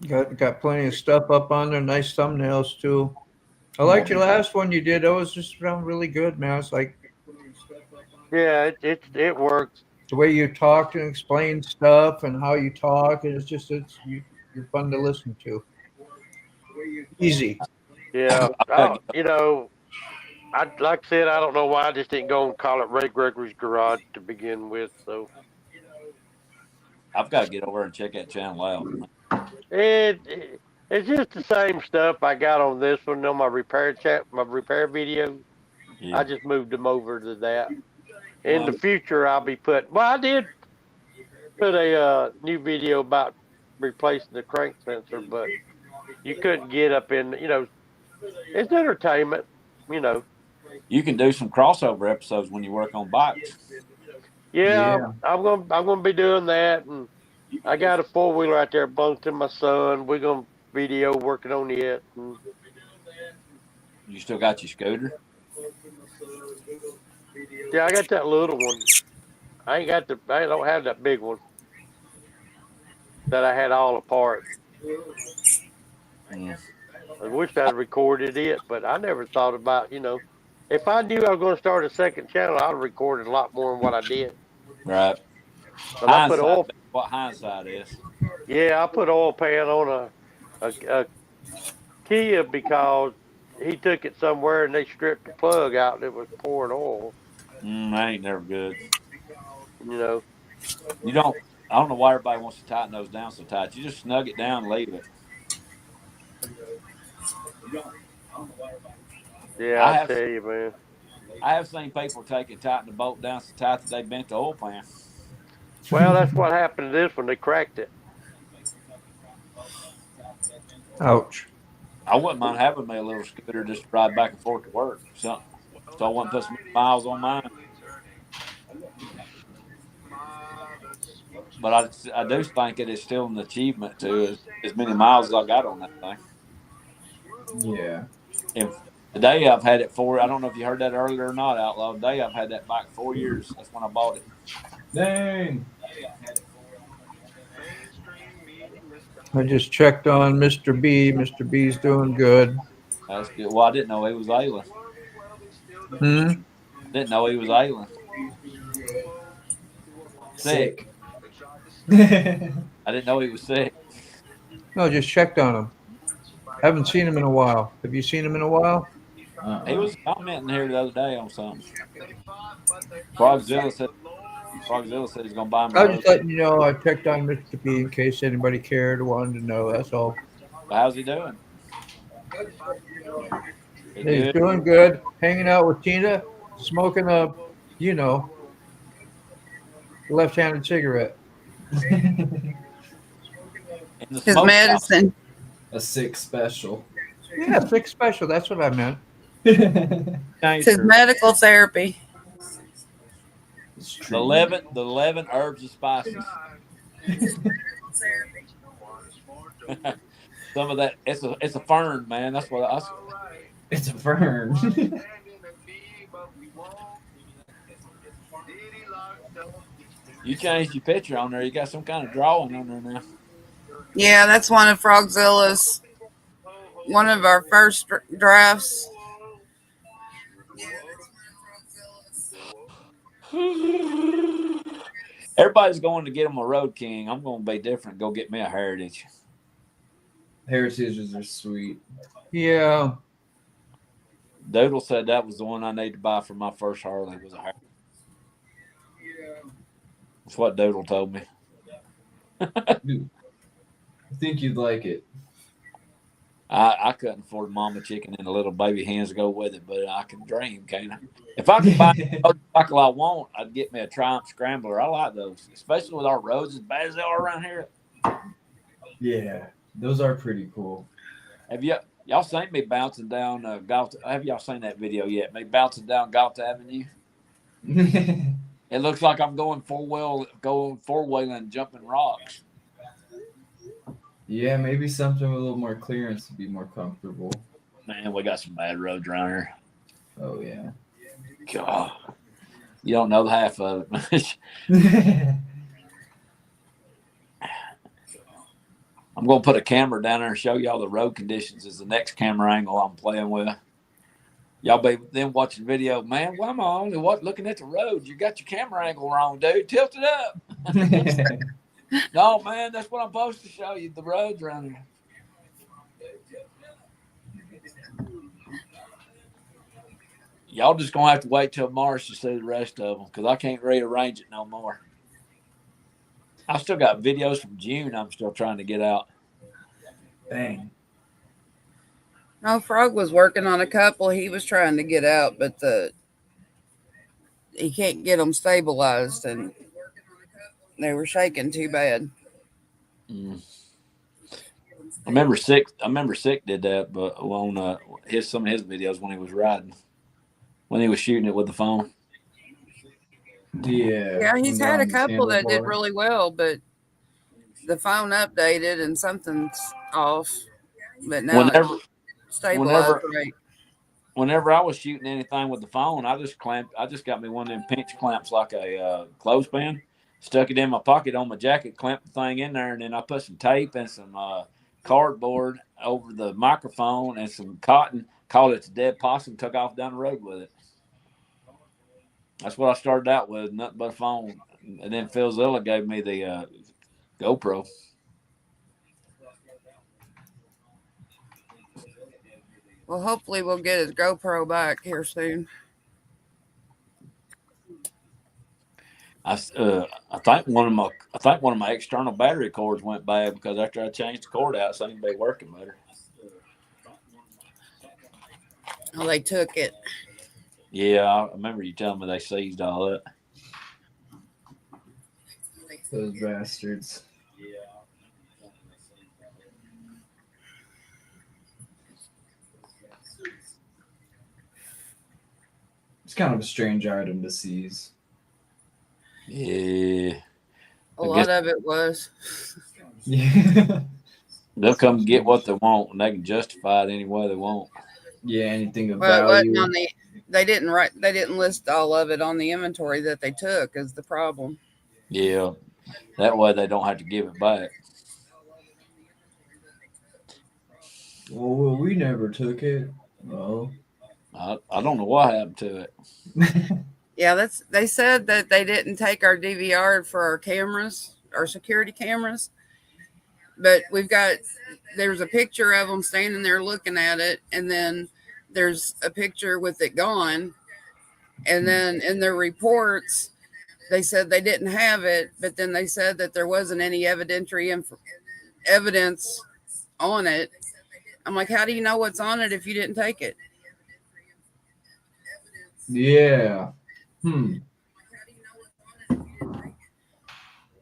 Got plenty of stuff up on there. Nice thumbnails too. I liked your last one you did. That was just really good, man. It's like Yeah, it works. the way you talk and explain stuff and how you talk, and you're fun to listen to. Easy. Yeah, I like I said, I don't know why I just didn't go and call it Ray Gregory's Garage to begin with. So I've got to get over and check that channel out. it's just the same stuff I got on this one on my repair video. Yeah. I just moved them over to that. In the future, I'll be putting. Well, I did put a new video about replacing the crank sensor, but you couldn't get up in. It's entertainment. You can do some crossover episodes when you work on bikes. Yeah. I'm gonna be doing that, and I got a 4-wheeler out there belongs to my son. We're gonna video working on it. And You still got your scooter? yeah, I got that little one. I don't have that big one that I had all apart. Yeah. I wish I'd recorded it, but I never thought about, if I knew I was going to start a second channel, I'd have recorded a lot more than what I did. Right. What hindsight is. Yeah, I put oil pan on a Kia because he took it somewhere and they stripped the plug out and it was pouring oil. That ain't never good. You don't. I don't know why everybody wants to tighten those down so tight. You just snug it down and leave it. Yeah, I tell you, man. I have seen people tighten the bolt down so tight that they bent the oil pan. Well, that's what happened to this one. They cracked it. Ouch. I wouldn't mind having me a little scooter just to ride back and forth to work. So I wouldn't put some miles on mine. But I do think it is still an achievement to as many miles as I got on that thing. Yeah. And today I've had it for, I don't know if you heard that earlier or not, Outlaw. Today I've had that bike 4 years. That's when I bought it. Dang. I just checked on Mr. B. Mr. B's doing good. That's good. Well, I didn't know he was ailing. Hmm? Didn't know he was ailing. Sick. I didn't know he was sick. No, just checked on him. Haven't seen him in a while. Have you seen him in a while? He was commenting here the other day on something. Frogzilla said he's gonna buy him a I was road. just letting you know I checked on Mr. B in case anybody cared or wanted to know. That's all. How's he doing? He He's good? doing good. Hanging out with Tina, smoking a, you know, left-handed cigarette. In the His smoke shop. medicine. A sick special. Yeah, Six Special. That's what I meant. It's his medical therapy. The 11 herbs and spices. Some of that it's a fern, man. That's what I. It's a fern. You changed your picture on there. You got some kind of drawing on there now. Yeah, that's one of Frogzilla's. One of our first drafts. Everybody's going to get him a Road King. I'm going to be different. Go get me a Heritage. Heritages are sweet. Yeah. Doodle said that was the one I need to buy for my first Harley was a Heritage. That's what Doodle told me. Dude, I think you'd like it. I couldn't afford Mama Chicken and the little baby hens to go with it, but I can dream, can't I? If I could buy a motorcycle I want, I'd get me a Triumph Scrambler. I like those, especially with our roads as bad as they are around here. Yeah, those are pretty cool. Have y'all seen me bouncing down Galt? Have y'all seen that video yet? Me bouncing down Galt Avenue. It looks like I'm going four-wheeling, jumping rocks. Yeah, maybe something with a little more clearance to be more comfortable. Man, we got some bad roads around here. Oh, yeah. God, you don't know the half of it. I'm going to put a camera down there and show y'all the road conditions as the next camera angle I'm playing with. Y'all be then watching video. Man, why am I only looking at the road? You got your camera angle wrong, dude. Tilt it up. No, man, that's what I'm supposed to show you, the roads around here. Y'all just going to have to wait till March to see the rest of them because I can't rearrange it no more. I've still got videos from June I'm still trying to get out. Dang. No, Frog was working on a couple he was trying to get out, but he can't get them stabilized, and they were shaking too bad. I remember Sick did that, but on some of his videos when he was riding, when he was shooting it with the phone. Yeah, he's had a couple that did really well, but the phone updated and something's off. But now it's stabilized right. Whenever I was shooting anything with the phone, I just got me one of them pinch clamps like a clothespin, stuck it in my pocket on my jacket, clamped the thing in there, and then I put some tape and some cardboard over the microphone and some cotton, called it the dead possum, took off down the road with it. That's what I started out with, nothing but a phone. And then Phil Zilla gave me the GoPro. Well, hopefully we'll get his GoPro back here soon. I think one of my external battery cords went bad because after I changed the cord out, it seemed to be working better. Oh, they took it. Yeah, I remember you telling me they seized all that. Those bastards. It's kind of a strange item to seize. Yeah. A lot of it was. Yeah. They'll come get what they want and they can justify it any way they want. Yeah, anything of Well, value. they didn't list all of it on the inventory that they took is the problem. Yeah. That way they don't have to give it back. Well, we never took it. Well, I don't know what happened to it. Yeah, they said that they didn't take our DVR for our cameras, our security cameras, but there's a picture of them standing there looking at it, and then there's a picture with it gone, and then in their reports they said they didn't have it, but then they said that there wasn't any evidence on it. I'm like, how do you know what's on it if you didn't take it? yeah.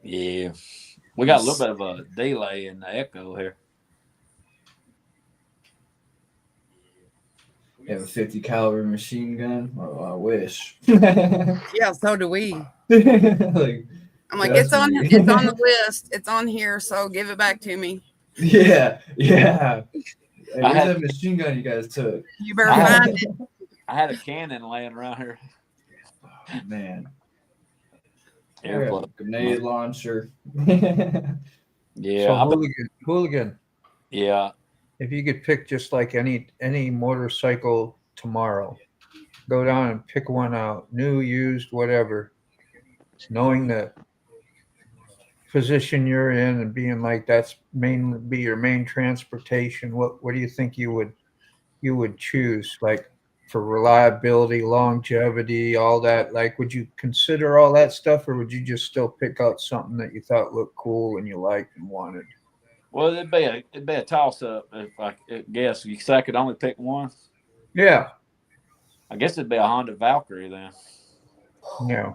Yeah, we got a little bit of a delay in the echo here. You have a 50 caliber machine gun? Oh, I wish. Yeah, so do we. Like, I'm like, trust it's me. on the list. It's on here, so give it back to me. Yeah. Hey, I where's had- that machine gun you guys took? You better find it. I had a cannon laying around here. Oh, man. Airplane. Grenade launcher. Yeah, So hooligan, yeah. if you could pick just like any motorcycle tomorrow, go down and pick one out, new, used, whatever, knowing the position you're in and being like that's be your main transportation. What do you think you would choose, like, for reliability, longevity, all that? Like, would you consider all that stuff, or would you just still pick out something that you thought looked cool and you liked and wanted? Well, it'd be a toss up if I guess. You say I could only pick one. Yeah. I guess it'd be a Honda Valkyrie then. Yeah.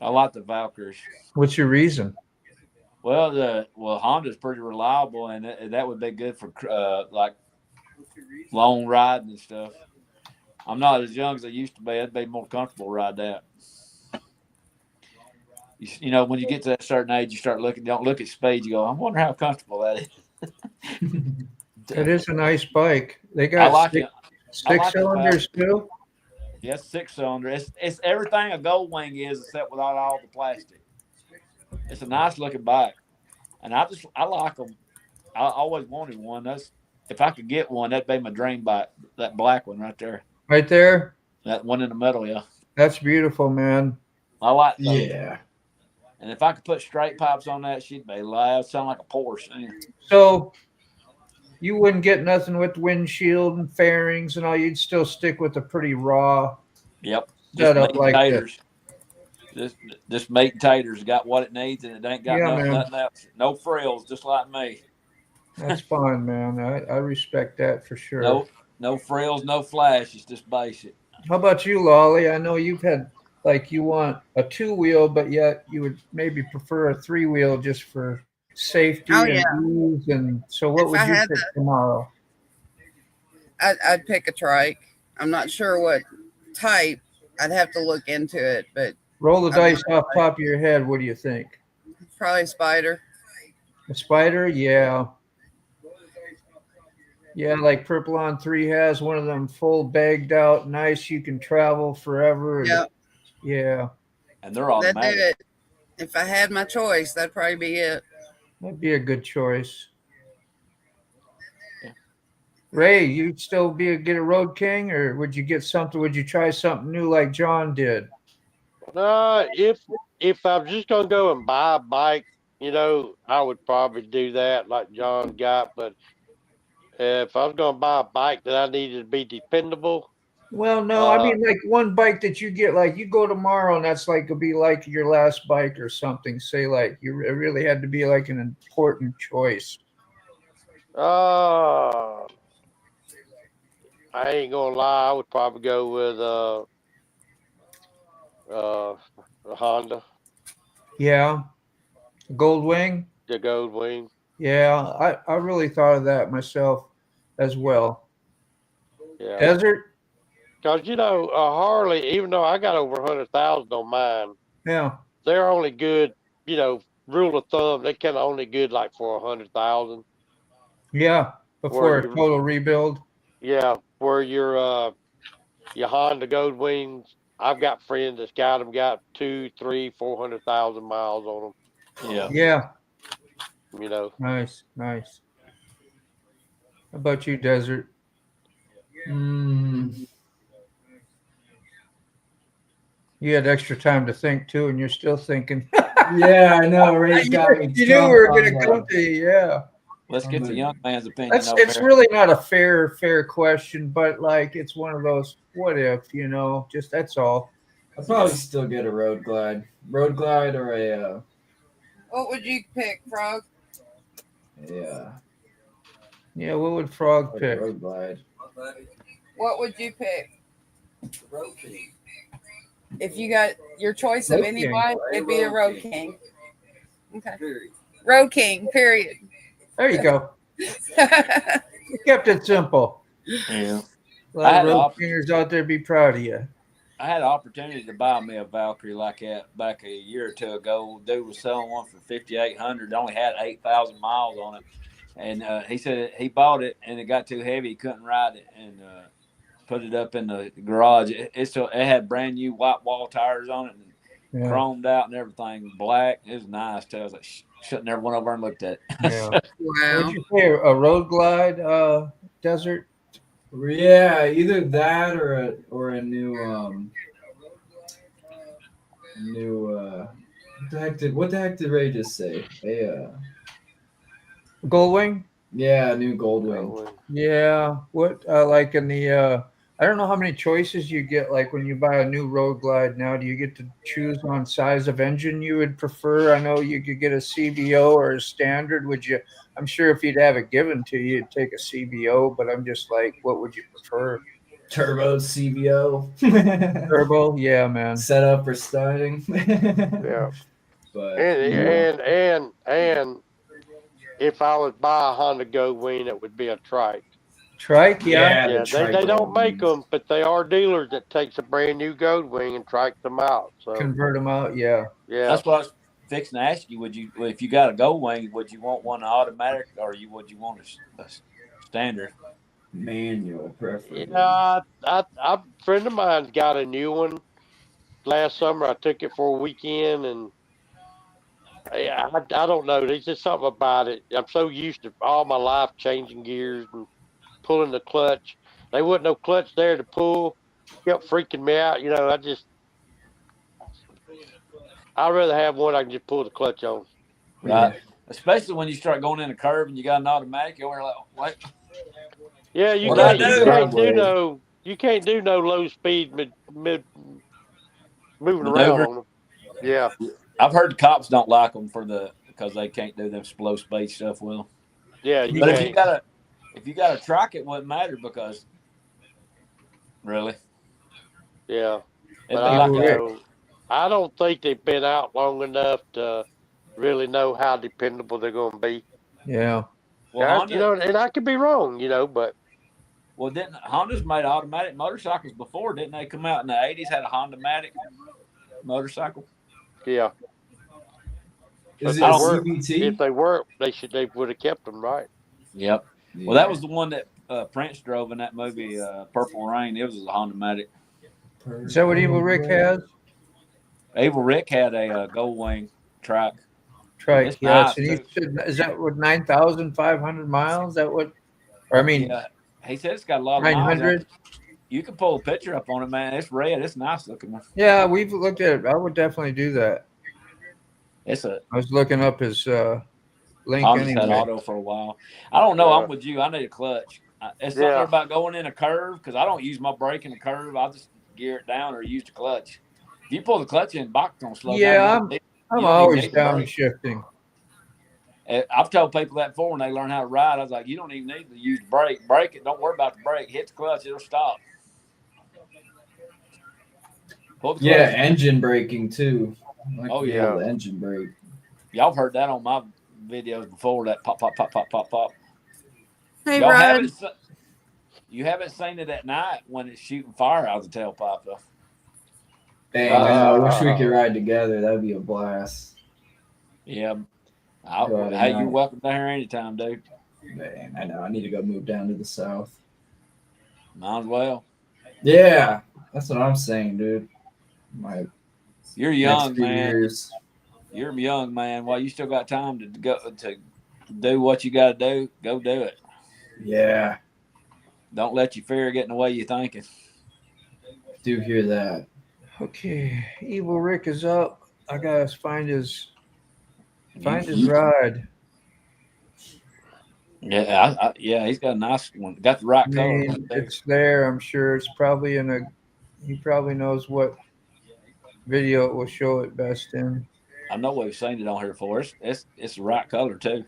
I like the Valkyries. What's your reason? Well, Honda's pretty reliable, and that would be good for like long riding and stuff. I'm not as young as I used to be. I'd be more comfortable ride that. You know, when you get to that certain age, you start looking. Don't look at speed. You go, I wonder how comfortable that is. It is a nice bike. They I got like it. six cylinders too. Yes, 6-cylinder. It's everything a Gold Wing is, except without all the plastic. It's a nice looking bike, and I like them. I always wanted one. If I could get one, that'd be my dream bike. That black one right there. Right there. That one in the middle, yeah. That's beautiful, man. I like those. Yeah. And if I could put straight pipes on that, she'd be loud. Sound like a Porsche. So you wouldn't get nothing with windshield and fairings and all. You'd still stick with a pretty raw Yep. setup like taters. Just meat and taters got what it needs, and it ain't got nothing else. No frills, just like me. That's fine, man. I respect that for sure. No frills, no flash. It's just basic. How about you, Lolly? I know you've had, like, you want a 2-wheel, but yet you would maybe prefer a 3-wheel just for safety and ease. And so, what would you pick tomorrow? I'd pick a trike. I'm not sure what type. I'd have to look into it, but roll the dice off the top of your head. What do you think? Probably a Spider. A Spider, yeah. Yeah, like Purple on 3 has one of them full bagged out, nice. You can travel forever. Yep. Yeah. And they're automatic. That'd do it. If I had my choice, that'd probably be it. That'd be a good choice. Yeah. Ray, you'd still get a Road King, or would you get something? Would you try something new like John did? If I'm just gonna go and buy a bike, I would probably do that like John got. But if I was gonna buy a bike that I needed to be dependable, well, no, I mean, like one bike that you get, like you go tomorrow and that's like, it'll be like your last bike or something. Say like it really had to be like an important choice. I ain't gonna lie, I would probably go with a Honda. Yeah, Gold Wing. The Gold Wing. Yeah, I really thought of that myself as well. Yeah. Desert. Because a Harley, even though I got over 100,000 on mine, yeah, they're only good. Rule of thumb, they kind of only good like for 100,000. Yeah, before a total rebuild. Yeah, where your Honda Gold Wings, I've got friends that's got 200,000, 300,000, 400,000 miles on them. Yeah. Yeah. Nice. How about you, Desert? Mm, You had extra time to think too, and you're still thinking. yeah, I know. Ray's got me. You knew we were going to come to you. Yeah. Let's get the young man's opinion. It's really not a fair question, but like it's one of those what if, just that's all. I'll probably still get a road glide or a What would you pick, Frog? yeah. Yeah, what would Frog pick? Road glide. What would you pick? Road King. If you got your choice of anybody, it'd be a Road King. Okay. Road King, period. There you go. You kept it simple. Yeah. A lot of road kingers out there be proud of you. I had an opportunity to buy me a Valkyrie like that back a year or two ago. Dude was selling one for $5,800. Only had 8,000 miles on it, and he said he bought it and it got too heavy. He couldn't ride it, and put it up in the garage. It had brand new white wall tires on it, and chromed out and everything, black. It was nice too. I was like, should never went over and looked at it. Yeah. Wow. Would you say a road glide, Desert? Yeah, either that or a new what the heck did Ray just say? Goldwing? Yeah, new Goldwing. Yeah. What like in the I don't know how many choices you get like when you buy a new road glide now. Do you get to choose on size of engine you would prefer? I know you could get a CVO or a standard. Would you? I'm sure if you'd have it given to you, you'd take a CVO, but I'm just like, what would you prefer? Turbo CVO. Turbo, yeah, man. Set up for starting. Yeah. But and if I was buy a Honda Goldwing, it would be a trike. Trike, yeah. Yeah, they don't make them, but they are dealers that takes a brand new Goldwing and trikes them out. So convert them out, yeah. Yeah. That's what I was fixing to ask you. If you got a Goldwing, would you want one automatic or would you want a standard? Manual preferably. Yeah, a friend of mine's got a new one. Last summer, I took it for a weekend, and I don't know. There's just something about it. I'm so used to all my life changing gears and pulling the clutch. There wasn't no clutch there to pull. Kept freaking me out. I'd rather have one I can just pull the clutch on. Right. Especially when you start going in a curve and you got an automatic, you're like, what? Yeah, you can't do no low speed mid moving around on them. Yeah. I've heard the cops don't like them because they can't do them slow speed stuff with them. Yeah, but if you got a truck, it wouldn't matter because really. Yeah. But I don't think they've been out long enough to really know how dependable they're going to be. Yeah. Well, Honda, and I could be wrong, but. Well, didn't Honda's made automatic motorcycles before? Didn't they come out in the 80s? Had a Honda-matic motorcycle. Yeah. Is it CVT? If they weren't, they would have kept them, right? Yep. Yeah. Well, that was the one that Prince drove in that movie, Purple Rain. It was a Honda-matic. Is that what Evil Rick has? Evil Rick had a Goldwing trike. Trike, yes. Nice, is that what 9,500 miles? That what? Or I mean, yeah. He said it's got a lot of 900. You can pull a picture up on it, man. It's red. It's nice looking. Yeah, we've looked at it. I would definitely do that. I was looking up his link. I just had auto for a while. I don't know. I'm with you. I need a clutch. It's something about going in a curve because I don't use my brake in a curve. I just gear it down or use the clutch. If you pull the clutch in, box don't slow down. Yeah, I'm always downshifting. I've told people that before when they learn how to ride. I was like, you don't even need to use the brake. Brake it. Don't worry about the brake. Hit the clutch. It'll stop. Yeah, engine braking too. The engine brake. Y'all have heard that on my videos before. That pop, pop, pop, pop, pop, pop. Hey, Rod. You haven't seen it at night when it's shooting fire out of the tailpipe, though. Dang, I wish we could ride together. That'd be a blast. Yeah. Hey, you're welcome down here anytime, dude. Man, I know. I need to go move down to the south. Might as well. Yeah, that's what I'm saying, dude. You're young, man. You're young, man. Well, you still got time to go to do what you got to do. Go do it. Yeah. Don't let your fear get in the way you're thinking. Do hear that. Okay, Evil Rick is up. I gotta find his ride. Yeah, yeah, he's got a nice one. Got the right I color. mean, it's there. I'm sure it's probably in a. He probably knows what video it will show it best in. I know we've seen it on here before. It's the right color too.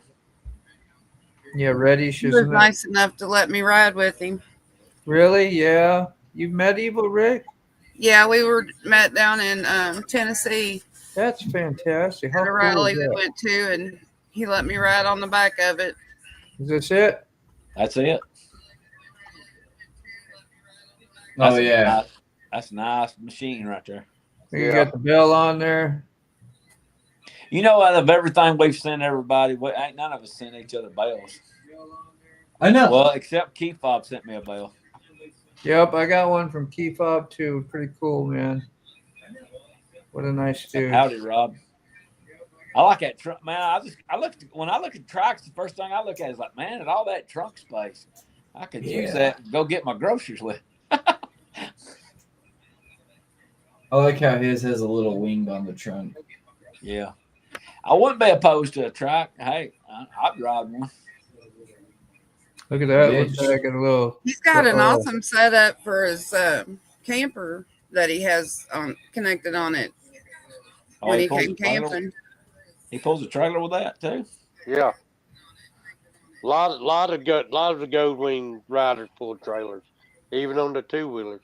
Yeah, reddish, He was isn't it? nice enough to let me ride with him. Really? Yeah. You've met Evil Rick? Yeah, we were met down in Tennessee That's fantastic. How at a cool rally is we that? went to, and he let me ride on the back of it. Is this it? That's it. Oh yeah. That's a nice machine right there. You got the bell on there. You know, out of everything we've sent everybody, ain't none of us sent each other bells. I know. Well, except Key Fob sent me a bell. Yep, I got one from Key Fob too. Pretty cool, man. What a nice dude. Howdy, Rob. I like that trunk, man. When I look at trucks, the first thing I look at is like, man, at all that trunk space, I could use that and go get my groceries with. I like how his has a little wing on the trunk. Yeah. I wouldn't be opposed to a truck. Hey, I'd ride one. Look at that. Yeah, Looks like a little. He's got an awesome setup for his camper that he has connected on it when he came camping. He pulls a trailer with that too. Yeah. A lot of the Gold Wing riders pull trailers, even on the 2-wheelers.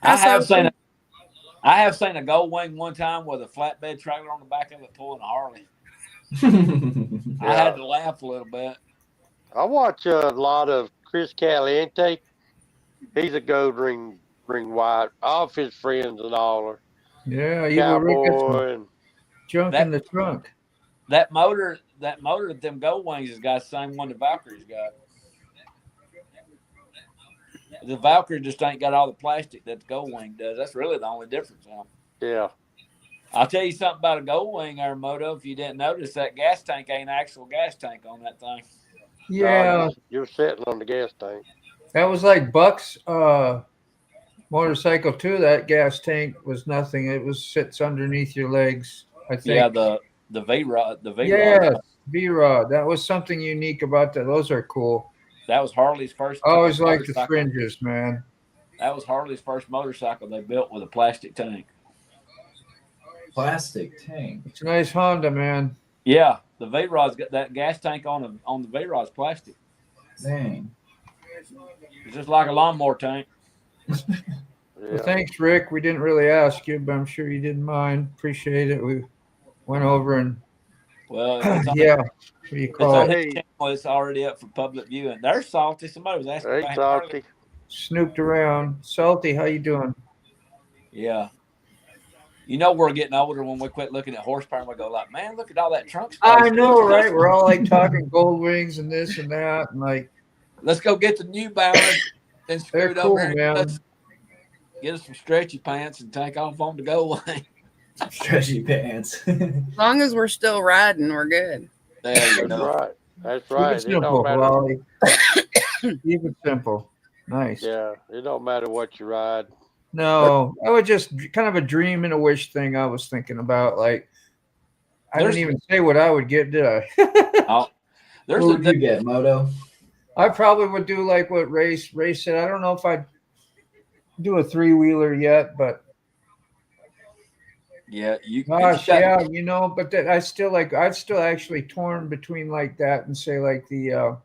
I have seen a Gold Wing one time with a flatbed trailer on the back of it pulling a Harley. I had to laugh a little bit. I watch a lot of Chris Caliente. He's a Gold Ring wide. All of his friends and all are. Yeah, Evil Rick got some and junk in the trunk. That motor that them Gold Wings has got the same one the Valkyrie's got. The Valkyrie just ain't got all the plastic that the Gold Wing does. That's really the only difference. Yeah. I'll tell you something about a Gold Wing, Moto. If you didn't notice, that gas tank ain't an actual gas tank on that thing. Yeah. You're sitting on the gas tank. That was like Buck's motorcycle too. That gas tank was nothing. It sits underneath your legs, I think. Yeah, the V-Rod. Yeah, V-Rod. That was something unique about that. Those are cool. That was Harley's first. I always liked the fringes, man. That was Harley's first motorcycle they built with a plastic tank. Plastic tank. It's a nice Honda, man. Yeah, the V-Rod's got that gas tank on the V-Rod's plastic. Dang. It's just like a lawnmower tank. Well, thanks, Rick. We didn't really ask you, but I'm sure you didn't mind. Appreciate it. We went over and yeah. What do you call it? It's already up for public viewing. They're salty. Somebody was asking. Hey, salty. Snooped around. Salty, how you doing? Yeah. You know we're getting older when we quit looking at horsepower and we go like, man, look at all that trunk space. I know, right? We're all like talking Gold Wings and this and that, and like, let's go get the New Balance and scoot cool, over man. Get us some stretchy pants and take off on the Gold Wing. Stretchy pants. As long as we're still riding, we're good. That's right. That's right. Keep it simple, Wally. Keep it simple. Nice. Yeah, it don't matter what you ride. No, I was just kind of a dream and a wish thing I was thinking about. Like, I didn't even say what I would get, did I? What would you get, Moto? I probably would do like what Ray said. I don't know if I'd do a 3-wheeler yet, but yeah, yeah, you know, but that I'd still actually torn between like that and say like the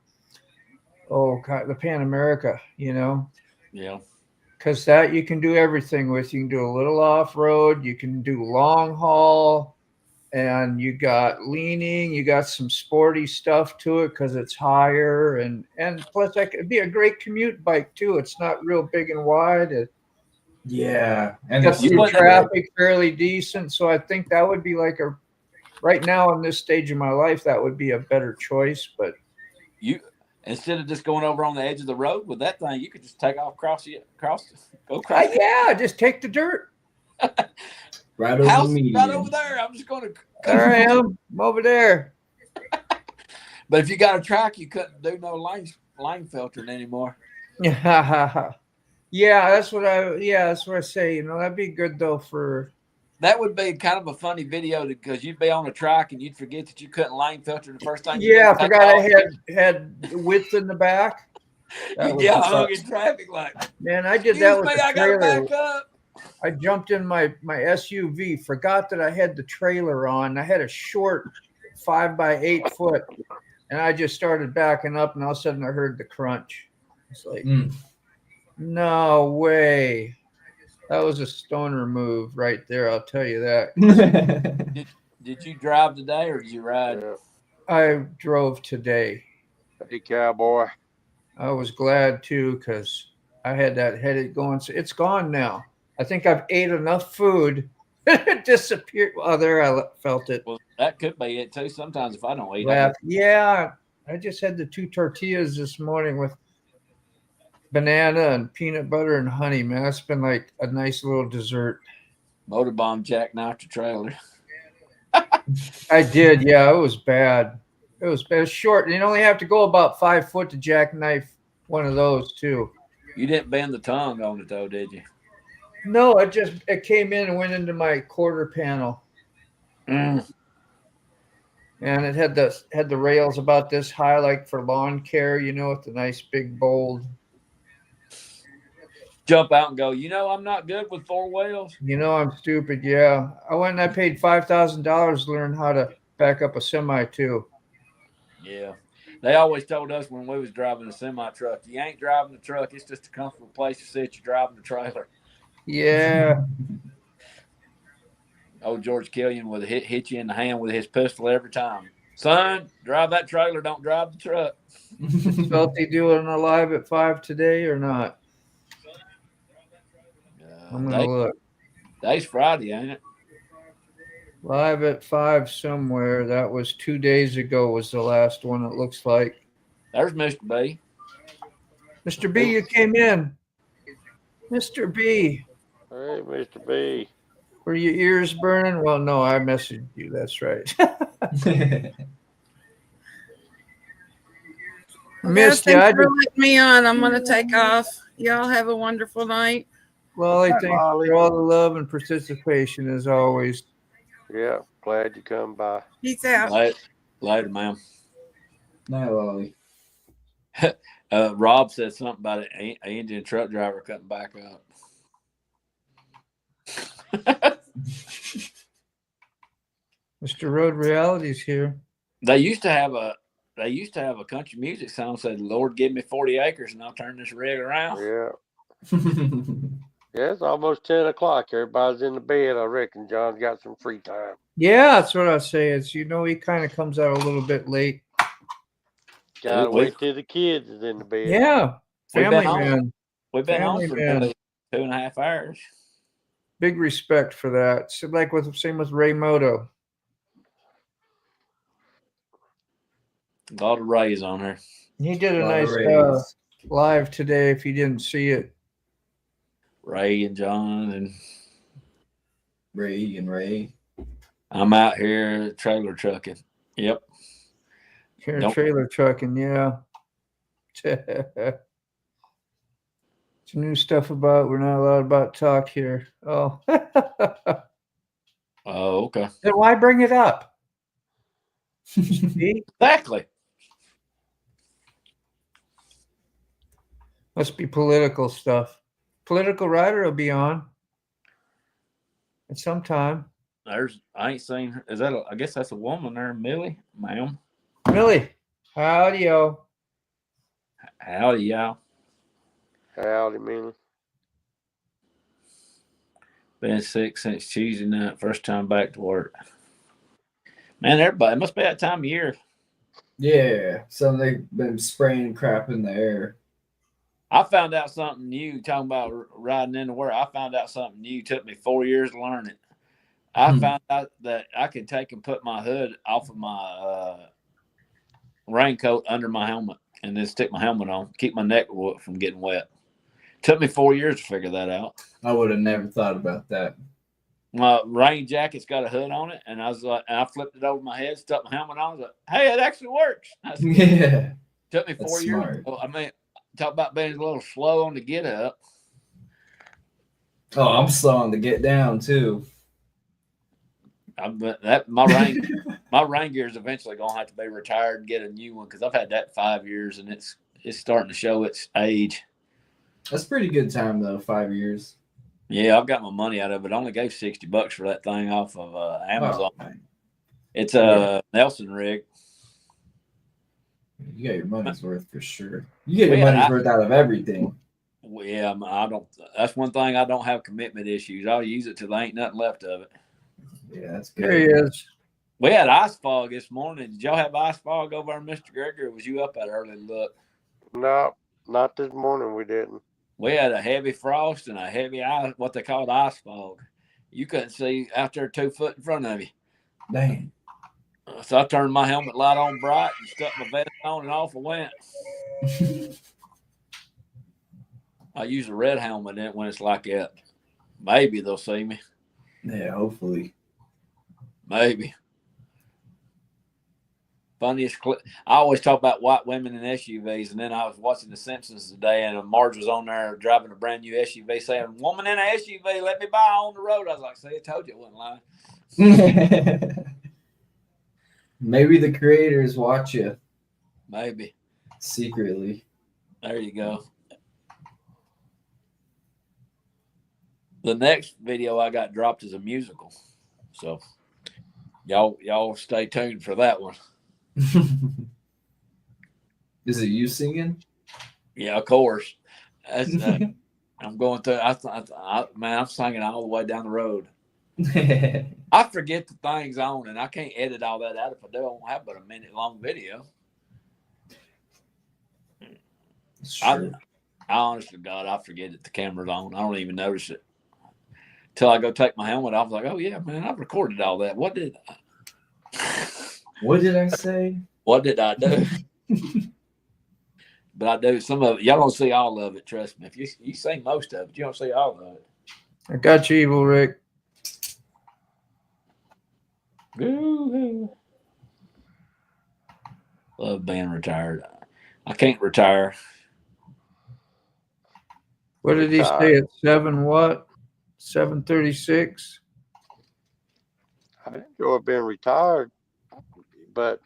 the Pan America, you know. Yeah. Because that you can do everything with. You can do a little off-road, you can do long haul, and you got leaning, you got some sporty stuff to it because it's higher, and plus it'd be a great commute bike too. It's not real big and wide. Yeah, and gets through traffic fairly decent. So I think that would be like right now in this stage of my life, that would be a better choice. But instead of just going over on the edge of the road with that thing, you could just take off, go across. Yeah, just take the dirt. Right over the median. Right over there. I'm just going to. There I am. I'm over there. But if you got a track, you couldn't do no lanes lane filtering anymore. Yeah, that's what I say. You know, that'd be good though for. That would be kind of a funny video because you'd be on a track and you'd forget that you couldn't lane filter. The first thing you Yeah, do I is take forgot I off. had width in the back. That You would get be hung tough. in traffic like, Man, I did excuse that with me, the I gotta trailer. back up. I jumped in my SUV, forgot that I had the trailer on. I had a short 5x8 foot, and I just started backing up, and all of a sudden I heard the crunch. It's like, no way. That was a stoner move right there. I'll tell you that. Did you drive today or did you ride? Yeah. I drove today. Hey, cowboy. I was glad too because I had that headache going. So it's gone now. I think I've ate enough food. It disappeared. Well, there I felt it. Well, that could be it too. Sometimes if I don't eat, Yeah, I just had the 2 tortillas this morning with banana and peanut butter and honey. Man, that's been like a nice little dessert. motorbomb jackknifed the trailer. I did. Yeah, it was bad. It was bad. It's short. You only have to go about 5 foot to jackknife one of those too. You didn't bend the tongue on it though, did you? No, it came in and went into my quarter panel. And it had the rails about this high, like for lawn care, you know, with the nice big bold. Jump out and go, you know, I'm not good with 4 wheels. You know, I'm stupid. Yeah. I went and I paid $5,000 to learn how to back up a semi too. Yeah. They always told us when we was driving a semi truck, you ain't driving the truck. It's just a comfortable place to sit. You're driving the trailer. Yeah. Old George Killian would hit you in the hand with his pistol every time. Son, drive that trailer. Don't drive the truck. Is Felty doing a live at 5 today or not? I'm going to look. Today's Friday, ain't it? Live at 5 somewhere. That was 2 days ago was the last one, it looks like. There's Mr. B. Mr. B, you came in. Mr. B. Hey, Mr. B. Were your ears burning? Well, no, I messaged you. That's right. Missed you. Thanks for letting me on. I'm going to take off. Y'all have a wonderful night. Well, thanks for all the love and participation as always. Yeah, glad you come by. Peace out. Later, ma'am. Night, Lolly. Rob said something about an Indian truck driver cutting back up. Mr. Road Reality's here. They used to have a country music song that said, "Lord, give me 40 acres and I'll turn this rig around." Yeah. Yeah, it's almost 10 o'clock. Everybody's in the bed. I reckon John's got some free time. Yeah, that's what I say. It's, you know, he kind of comes out a little bit late. Gotta wait till the kids is in the bed. Yeah. Family man. We've been on for nearly 2.5 hours. Big respect for that. So like same with Ray Moto. A lot of Rays on her. He did a nice live today if you didn't see it. Ray and John and Ray. I'm out here trailer trucking. Yep. Here trailer trucking, yeah. Some new stuff about we're not allowed about talk here. Oh. Oh, okay. Then why bring it up? Exactly. Must be political stuff. Political writer will be on at some time. I ain't seen her. Is that I guess that's a woman there, Millie, ma'am. Millie, howdy, yo. Howdy, y'all. Howdy, Millie. Been sick since Tuesday night. First time back to work. Man, everybody, it must be that time of year. Yeah, so they've been spraying crap in the air. I found out something new talking about riding into work. I found out something new. It took me 4 years to learn it. I found out that I could take and put my hood off of my raincoat under my helmet and then stick my helmet on, keep my neck from getting wet. Took me 4 years to figure that out. I would have never thought about that. My rain jacket's got a hood on it, and I was like, I flipped it over my head, stuck my helmet on. I was like, hey, it actually works. Yeah. Took me That's 4 years. smart. Well, I mean, talk about being a little slow on the get up. Oh, I'm slow on the get down too. My rain gear is eventually gonna have to be retired and get a new one because I've had that 5 years and it's starting to show its age. That's pretty good time though. 5 years. Yeah, I've got my money out of it. I only gave $60 for that thing off of Amazon. Oh, It's a Nelson rig. you got your money's worth for sure. You get your money's worth out of everything. Yeah, I don't. That's one thing I don't have commitment issues. I'll use it till there ain't nothing left of it. Yeah, that's good. There he is. We had ice fog this morning. Did y'all have ice fog over there, Mr. Gregory? Or was you up that early to look? No, not this morning. We didn't. We had a heavy frost and a heavy ice, what they called ice fog. You couldn't see out there 2 foot in front of you. Dang. So I turned my helmet light on bright and stuck my vest on and off I went. I use a red helmet in it when it's like that. Maybe they'll see me. Yeah, hopefully. Maybe. Funniest clip. I always talk about white women in SUVs, and then I was watching The Simpsons today, and Marge was on there driving a brand new SUV saying, "Woman in an SUV, let me buy on the road." I was like, "See, I told you I wasn't lying." Maybe the creators watch you Maybe. secretly. There you go. The next video I got dropped is a musical, so y'all stay tuned for that one. Is it you singing? Yeah, of course. That's, I'm going through. Man, I'm singing all the way down the road. I forget the things on, and I can't edit all that out. If I do, I won't have but a minute-long video. I honestly, God, I forget that the camera's on. I don't even notice it till I go take my helmet off. I was like, "Oh yeah, man, I've recorded all that. What did I say? What did I do?" But I do some of it. Y'all don't see all of it. Trust me. If you see most of it, you don't see all of it. I got you, Evil Rick. Woo-hoo. Love being retired. I can't retire. What did he say at 7 what? 7:36? I enjoy being retired, but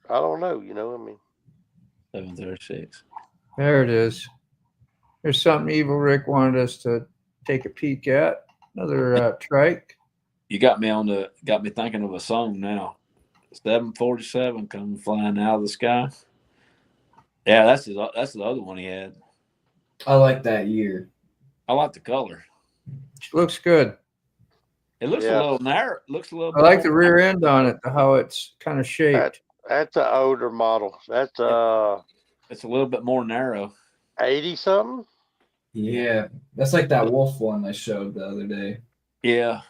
I don't know. You know, I mean, 7:36. There it is. There's something Evil Rick wanted us to take a peek at. Another trike. You got me thinking of a song now. 747 coming flying out of the sky. Yeah, that's the other one he had. I like that year. I like the color. Looks good. It looks a little narrow. Looks a little. I like the rear end on it, how it's kind of shaped. That's an older model. That's it's a little bit more narrow. 80 something. Yeah, that's like that Wolf one I showed the other day. Yeah,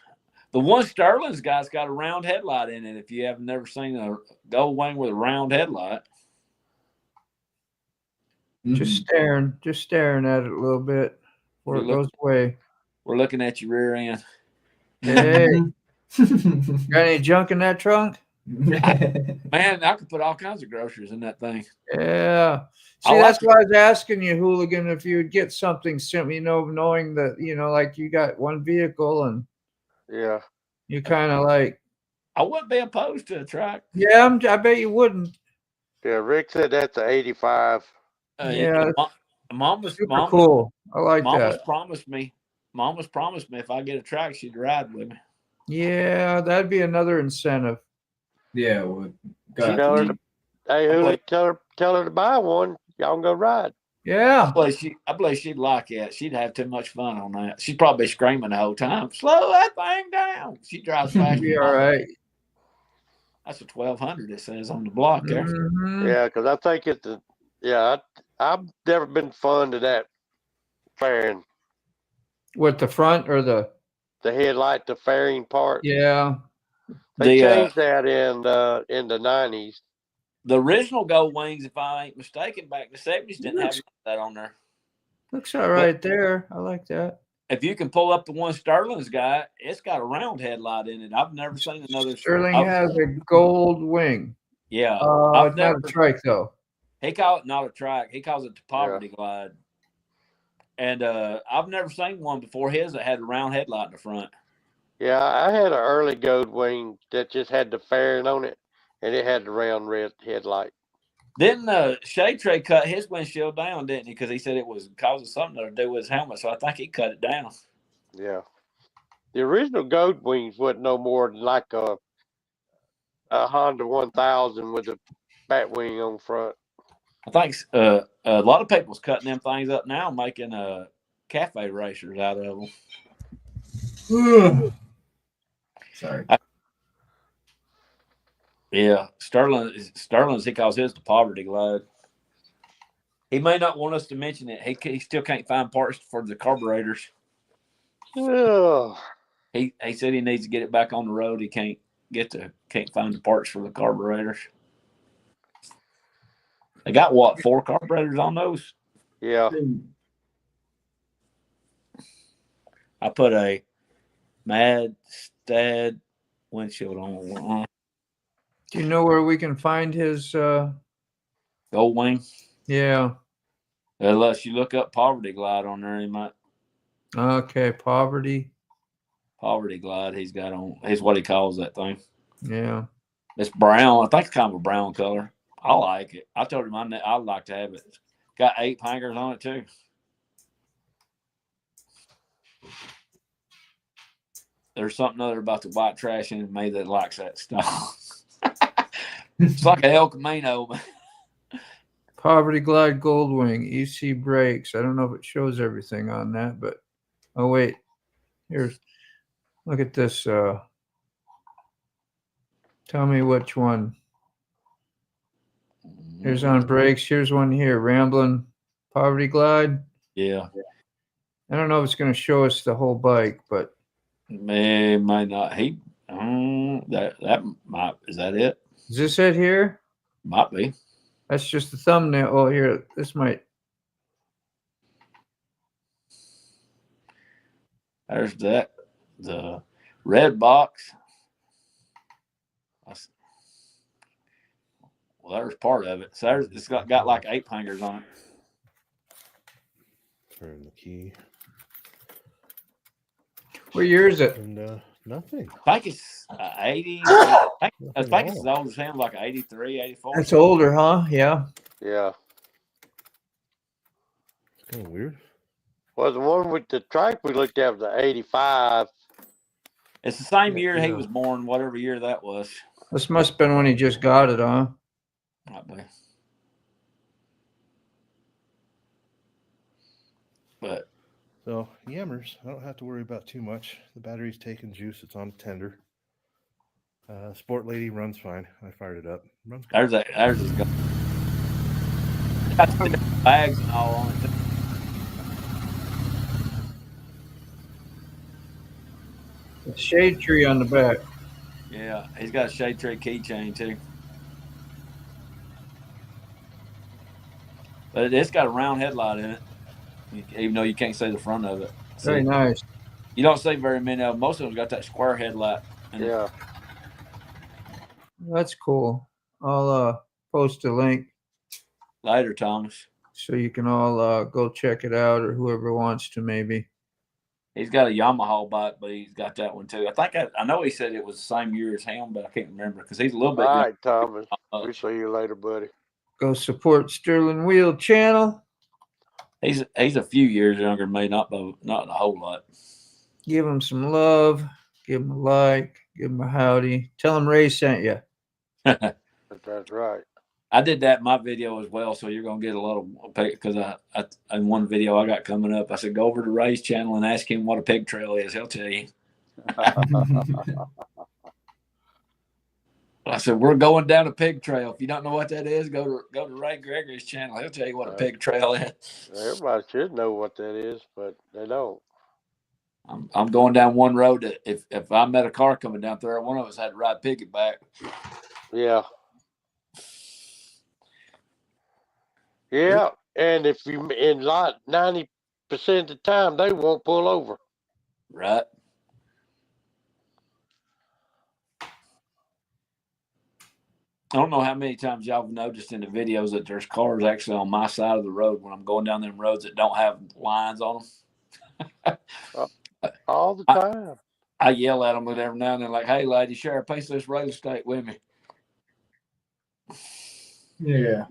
the one Sterling's got a round headlight in it. If you have never seen a gold wing with a round headlight, just staring at it a little bit before it goes away. We're looking at your rear end. Hey, got any junk in that trunk? Man, I could put all kinds of groceries in that thing. Yeah. See, that's why I was asking you, Hooligan, if you would get something simple, knowing that, like you got one vehicle and you kind of like. I wouldn't be opposed to a truck. Yeah, I bet you wouldn't. Yeah, Rick said that's an 85. Yeah. Mama's cool. I like Mama's that. Mama's promised me if I get a truck, she'd ride with me. Yeah, that'd be another incentive. Yeah, well, hey, Hooli, tell her to buy one. Y'all can go ride. Yeah. I believe she'd like that. She'd have too much fun on that. She'd probably be screaming the whole time, "Slow that thing down." She drives fast. Be all right. That's a 1200 it says on the block there. Mm-hmm. Yeah, because I think it's I've never been fond of that fairing. What, the front or the headlight, the fairing part? Yeah. They changed that in the 90s. The original gold wings, if I ain't mistaken, back in the 70s, didn't have that on there. Looks all right there. I like that. If you can pull up the one Sterling's got, it's got a round headlight in it. I've never seen another. Sterling has a gold wing. Yeah. It's not a trike, though. He called it not a track. He calls it the Poverty Glide. And I've never seen one before his that had a round headlight in the front. Yeah, I had an early Gold Wing that just had the fairing on it, and it had the round red headlight. Didn't Shade Trey cut his windshield down, didn't he? Because he said it was causing something to do with his helmet. So I think he cut it down. Yeah. The original Gold Wings wasn't no more than like a Honda 1000 with a bat wing on front. I think a lot of people's cutting them things up now, making cafe racers out of them. Sorry. Yeah, Sterling's he calls his the Poverty Glide. He may not want us to mention it. He still can't find parts for the carburetors. Oh. He said he needs to get it back on the road. He can't find the parts for the carburetors. They got what, 4 carburetors on those? Yeah. I put a Mad Stad windshield on. Do you know where we can find his Gold Wing? Yeah. Unless you look up Poverty Glide on there, he might. Okay, Poverty Glide he's got on. He's what he calls that thing. Yeah. It's brown. I think it's kind of a brown color. I like it. I told him I'd like to have it. Got 8 hangers on it too. There's something other about the white trash in me that likes that stuff. It's like a El Camino. Poverty Glide Gold Wing, EC brakes. I don't know if it shows everything on that, but oh wait. Here's look at this. Tell me which one. Here's on brakes. Here's one here. Ramblin' Poverty Glide. Yeah. I don't know if it's going to show us the whole bike, but may not. That might, is that it? Is this it here? Might be. That's just the thumbnail. Oh, here. This might. There's that. The red box. Well, there's part of it. So it's got like 8 hangers on it. Turn the key. What year is it? And nothing. I think it's 80. I think it's as old as him, like 83, 84. It's older, huh? Yeah. Yeah. It's kind of weird. Well, the one with the track we looked at was the 85. It's the same year he was born, whatever year that was. This must have been when he just got it, huh? Might be. But so Yammers, I don't have to worry about too much. The battery's taking juice. It's on tender. Sport Lady runs fine. I fired it up. Runs good. There's his gun. Got bags and all on it. The shade tree on the back. Yeah, he's got a shade tree keychain too. But it's got a round headlight in it, even though you can't see the front of it. Very nice. You don't see very many of them. Most of them got that square headlight. Yeah. That's cool. I'll post a link later, Thomas, so you can all go check it out, or whoever wants to maybe. He's got a Yamaha bike, but he's got that one too. I know he said it was the same year as him, but I can't remember because he's a little bit. All right, Thomas. We'll see you later, buddy. Go support Sterling Wheel channel. He's a few years younger than me, not a whole lot. Give him some love. Give him a like. Give him a howdy. Tell him Ray sent you. That's right. I did that in my video as well, so you're gonna get a lot of because I in one video I got coming up. I said go over to Ray's channel and ask him what a pig trail is. He'll tell you. I said we're going down a pig trail. If you don't know what that is, go to Ray Gregory's channel. He'll tell you what a pig trail is. Everybody should know what that is, but they don't. I'm going down one road that if I met a car coming down there, one of us had to ride piggyback. Yeah. Yeah, and if you in lot 90% of the time they won't pull over. Right. I don't know how many times y'all have noticed in the videos that there's cars actually on my side of the road when I'm going down them roads that don't have lines on them. All the time. I yell at them every now and then, like, "Hey, lady, share a piece of this real estate with me." Yeah.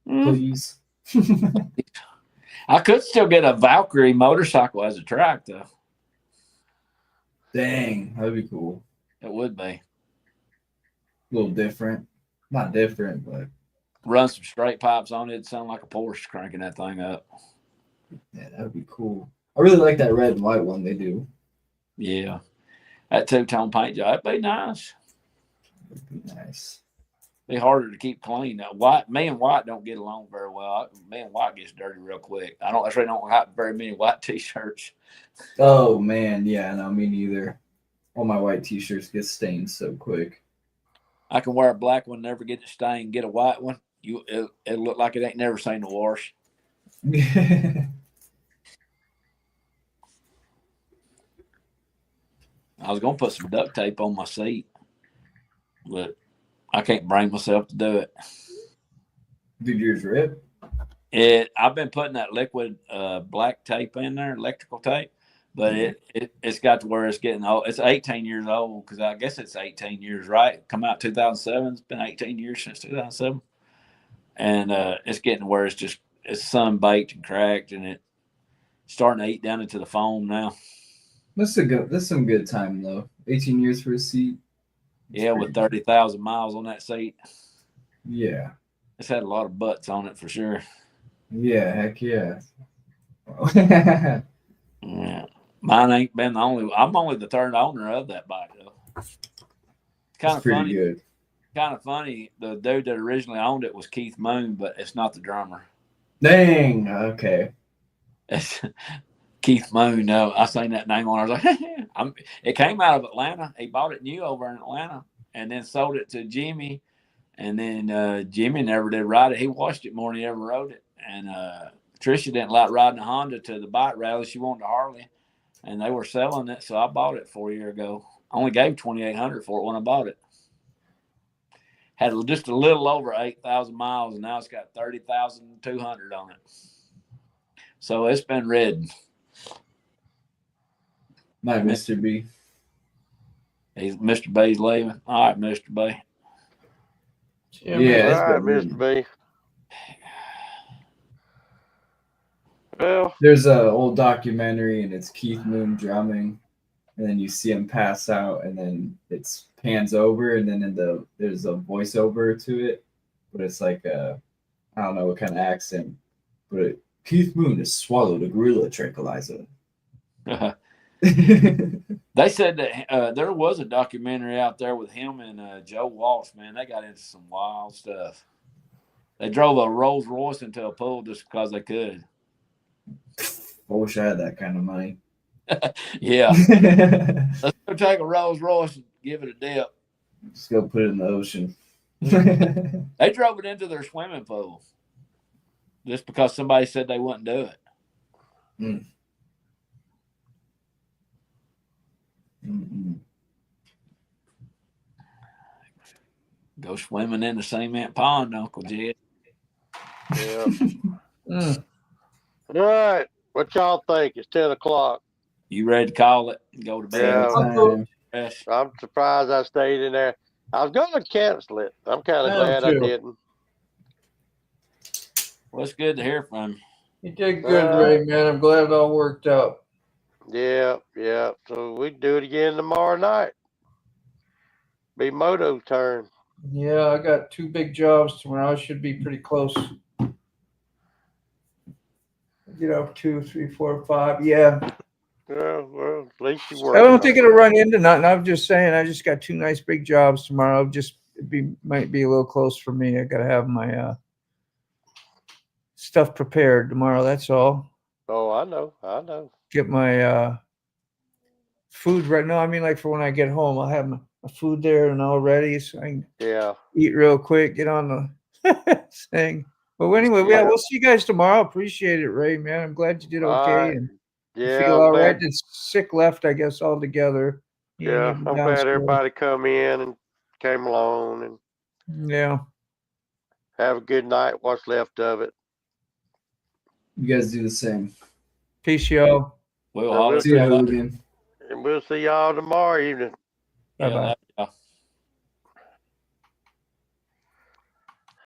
Please. I could still get a Valkyrie motorcycle as a track, though. Dang, that'd be cool. It would be. A little different. Not different, but run some straight pipes on it. It'd sound like a Porsche cranking that thing up. yeah, that'd be cool. I really like that red and white one they do. Yeah. That two-tone paint job, that'd be nice. It'd be nice. Be harder to keep clean. White, me and white don't get along very well. Me and white gets dirty real quick. I actually don't like very many white t-shirts. Oh man, yeah, no, me neither. All my white t-shirts get stained so quick. I can wear a black one, never get it stained. Get a white one, it'll look like it ain't never seen the wash. I was gonna put some duct tape on my seat, but I can't bring myself to do it. Did yours rip? I've been putting that liquid black tape in there, electrical tape, but it's got to where it's getting old. It's 18 years old because I guess it's 18 years, right? Come out 2007. It's been 18 years since 2007, and it's getting to where it's sun baked and cracked, and it's starting to eat down into the foam now. That's some good time though. 18 years for a seat. Yeah, with 30,000 miles on that seat. Yeah. It's had a lot of butts on it for sure. Yeah, heck yeah. Yeah. Mine ain't been the only. I'm only the third owner of that bike though. It's kind of funny. Good. Kind of funny. The dude that originally owned it was Keith Moon, but it's not the drummer. Dang. Okay. It's Keith Moon. No, I seen that name on. I was like, it came out of Atlanta. He bought it new over in Atlanta, and then sold it to Jimmy. And then Jimmy never did ride it. He watched it more than he ever rode it. And Tricia didn't like riding a Honda to the bike rally. She wanted a Harley, and they were selling it. So I bought it 4 years ago. I only gave $2,800 for it when I bought it. Had just a little over 8,000 miles, and now it's got 30,200 on it. So it's been ridden. My Mr. B. Mr. B's leaving. All right, Mr. B. Yeah, all right, Mr. B. Well, there's a old documentary, and it's Keith Moon drumming, and then you see him pass out, and then it's pans over, and then there's a voiceover to it, but it's like I don't know what kind of accent, but Keith Moon has swallowed a gorilla tranquilizer. They said that there was a documentary out there with him and Joe Walsh. Man, they got into some wild stuff. They drove a Rolls Royce into a pool just because they could. I wish I had that kind of money. Yeah. Let's go take a Rolls Royce and give it a dip. Just go put it in the ocean. They drove it into their swimming pool just because somebody said they wouldn't do it. Mm. Mm-hmm. Go swimming in the cement pond, Uncle Jed. Yeah. All right. What y'all think? It's 10 o'clock. You ready to call it and go to bed? Yeah. I'm surprised I stayed in there. I was going to cancel it. I'm kind of glad I didn't. Well, it's good to hear from you. You did good, Ray, man. I'm glad it all worked out. Yeah. So we do it again tomorrow night. Be Moto's turn. Yeah, I got 2 big jobs tomorrow. I should be pretty close. Get up 2, 3, 4, 5. Yeah. Well, at least you work. I don't think it'll run into nothing. I'm just saying, I just got 2 nice big jobs tomorrow. Might be a little close for me. I gotta have my stuff prepared tomorrow. That's all. Oh, I know. Get my food right now. I mean, like for when I get home, I'll have my food there and all ready, so I can eat real quick, get on the thing. But anyway, we'll see you guys tomorrow. Appreciate it, Ray, man. I'm glad you did okay. And feel all right. The sick left, I guess, altogether. Yeah, I'm glad everybody come in and came along, and Yeah. Have a good night. What's left of it. You guys do the same. Peace, y'all. We'll So holler we'll at See you, you later. Hooligan. And we'll see y'all tomorrow evening. Bye bye. Yeah,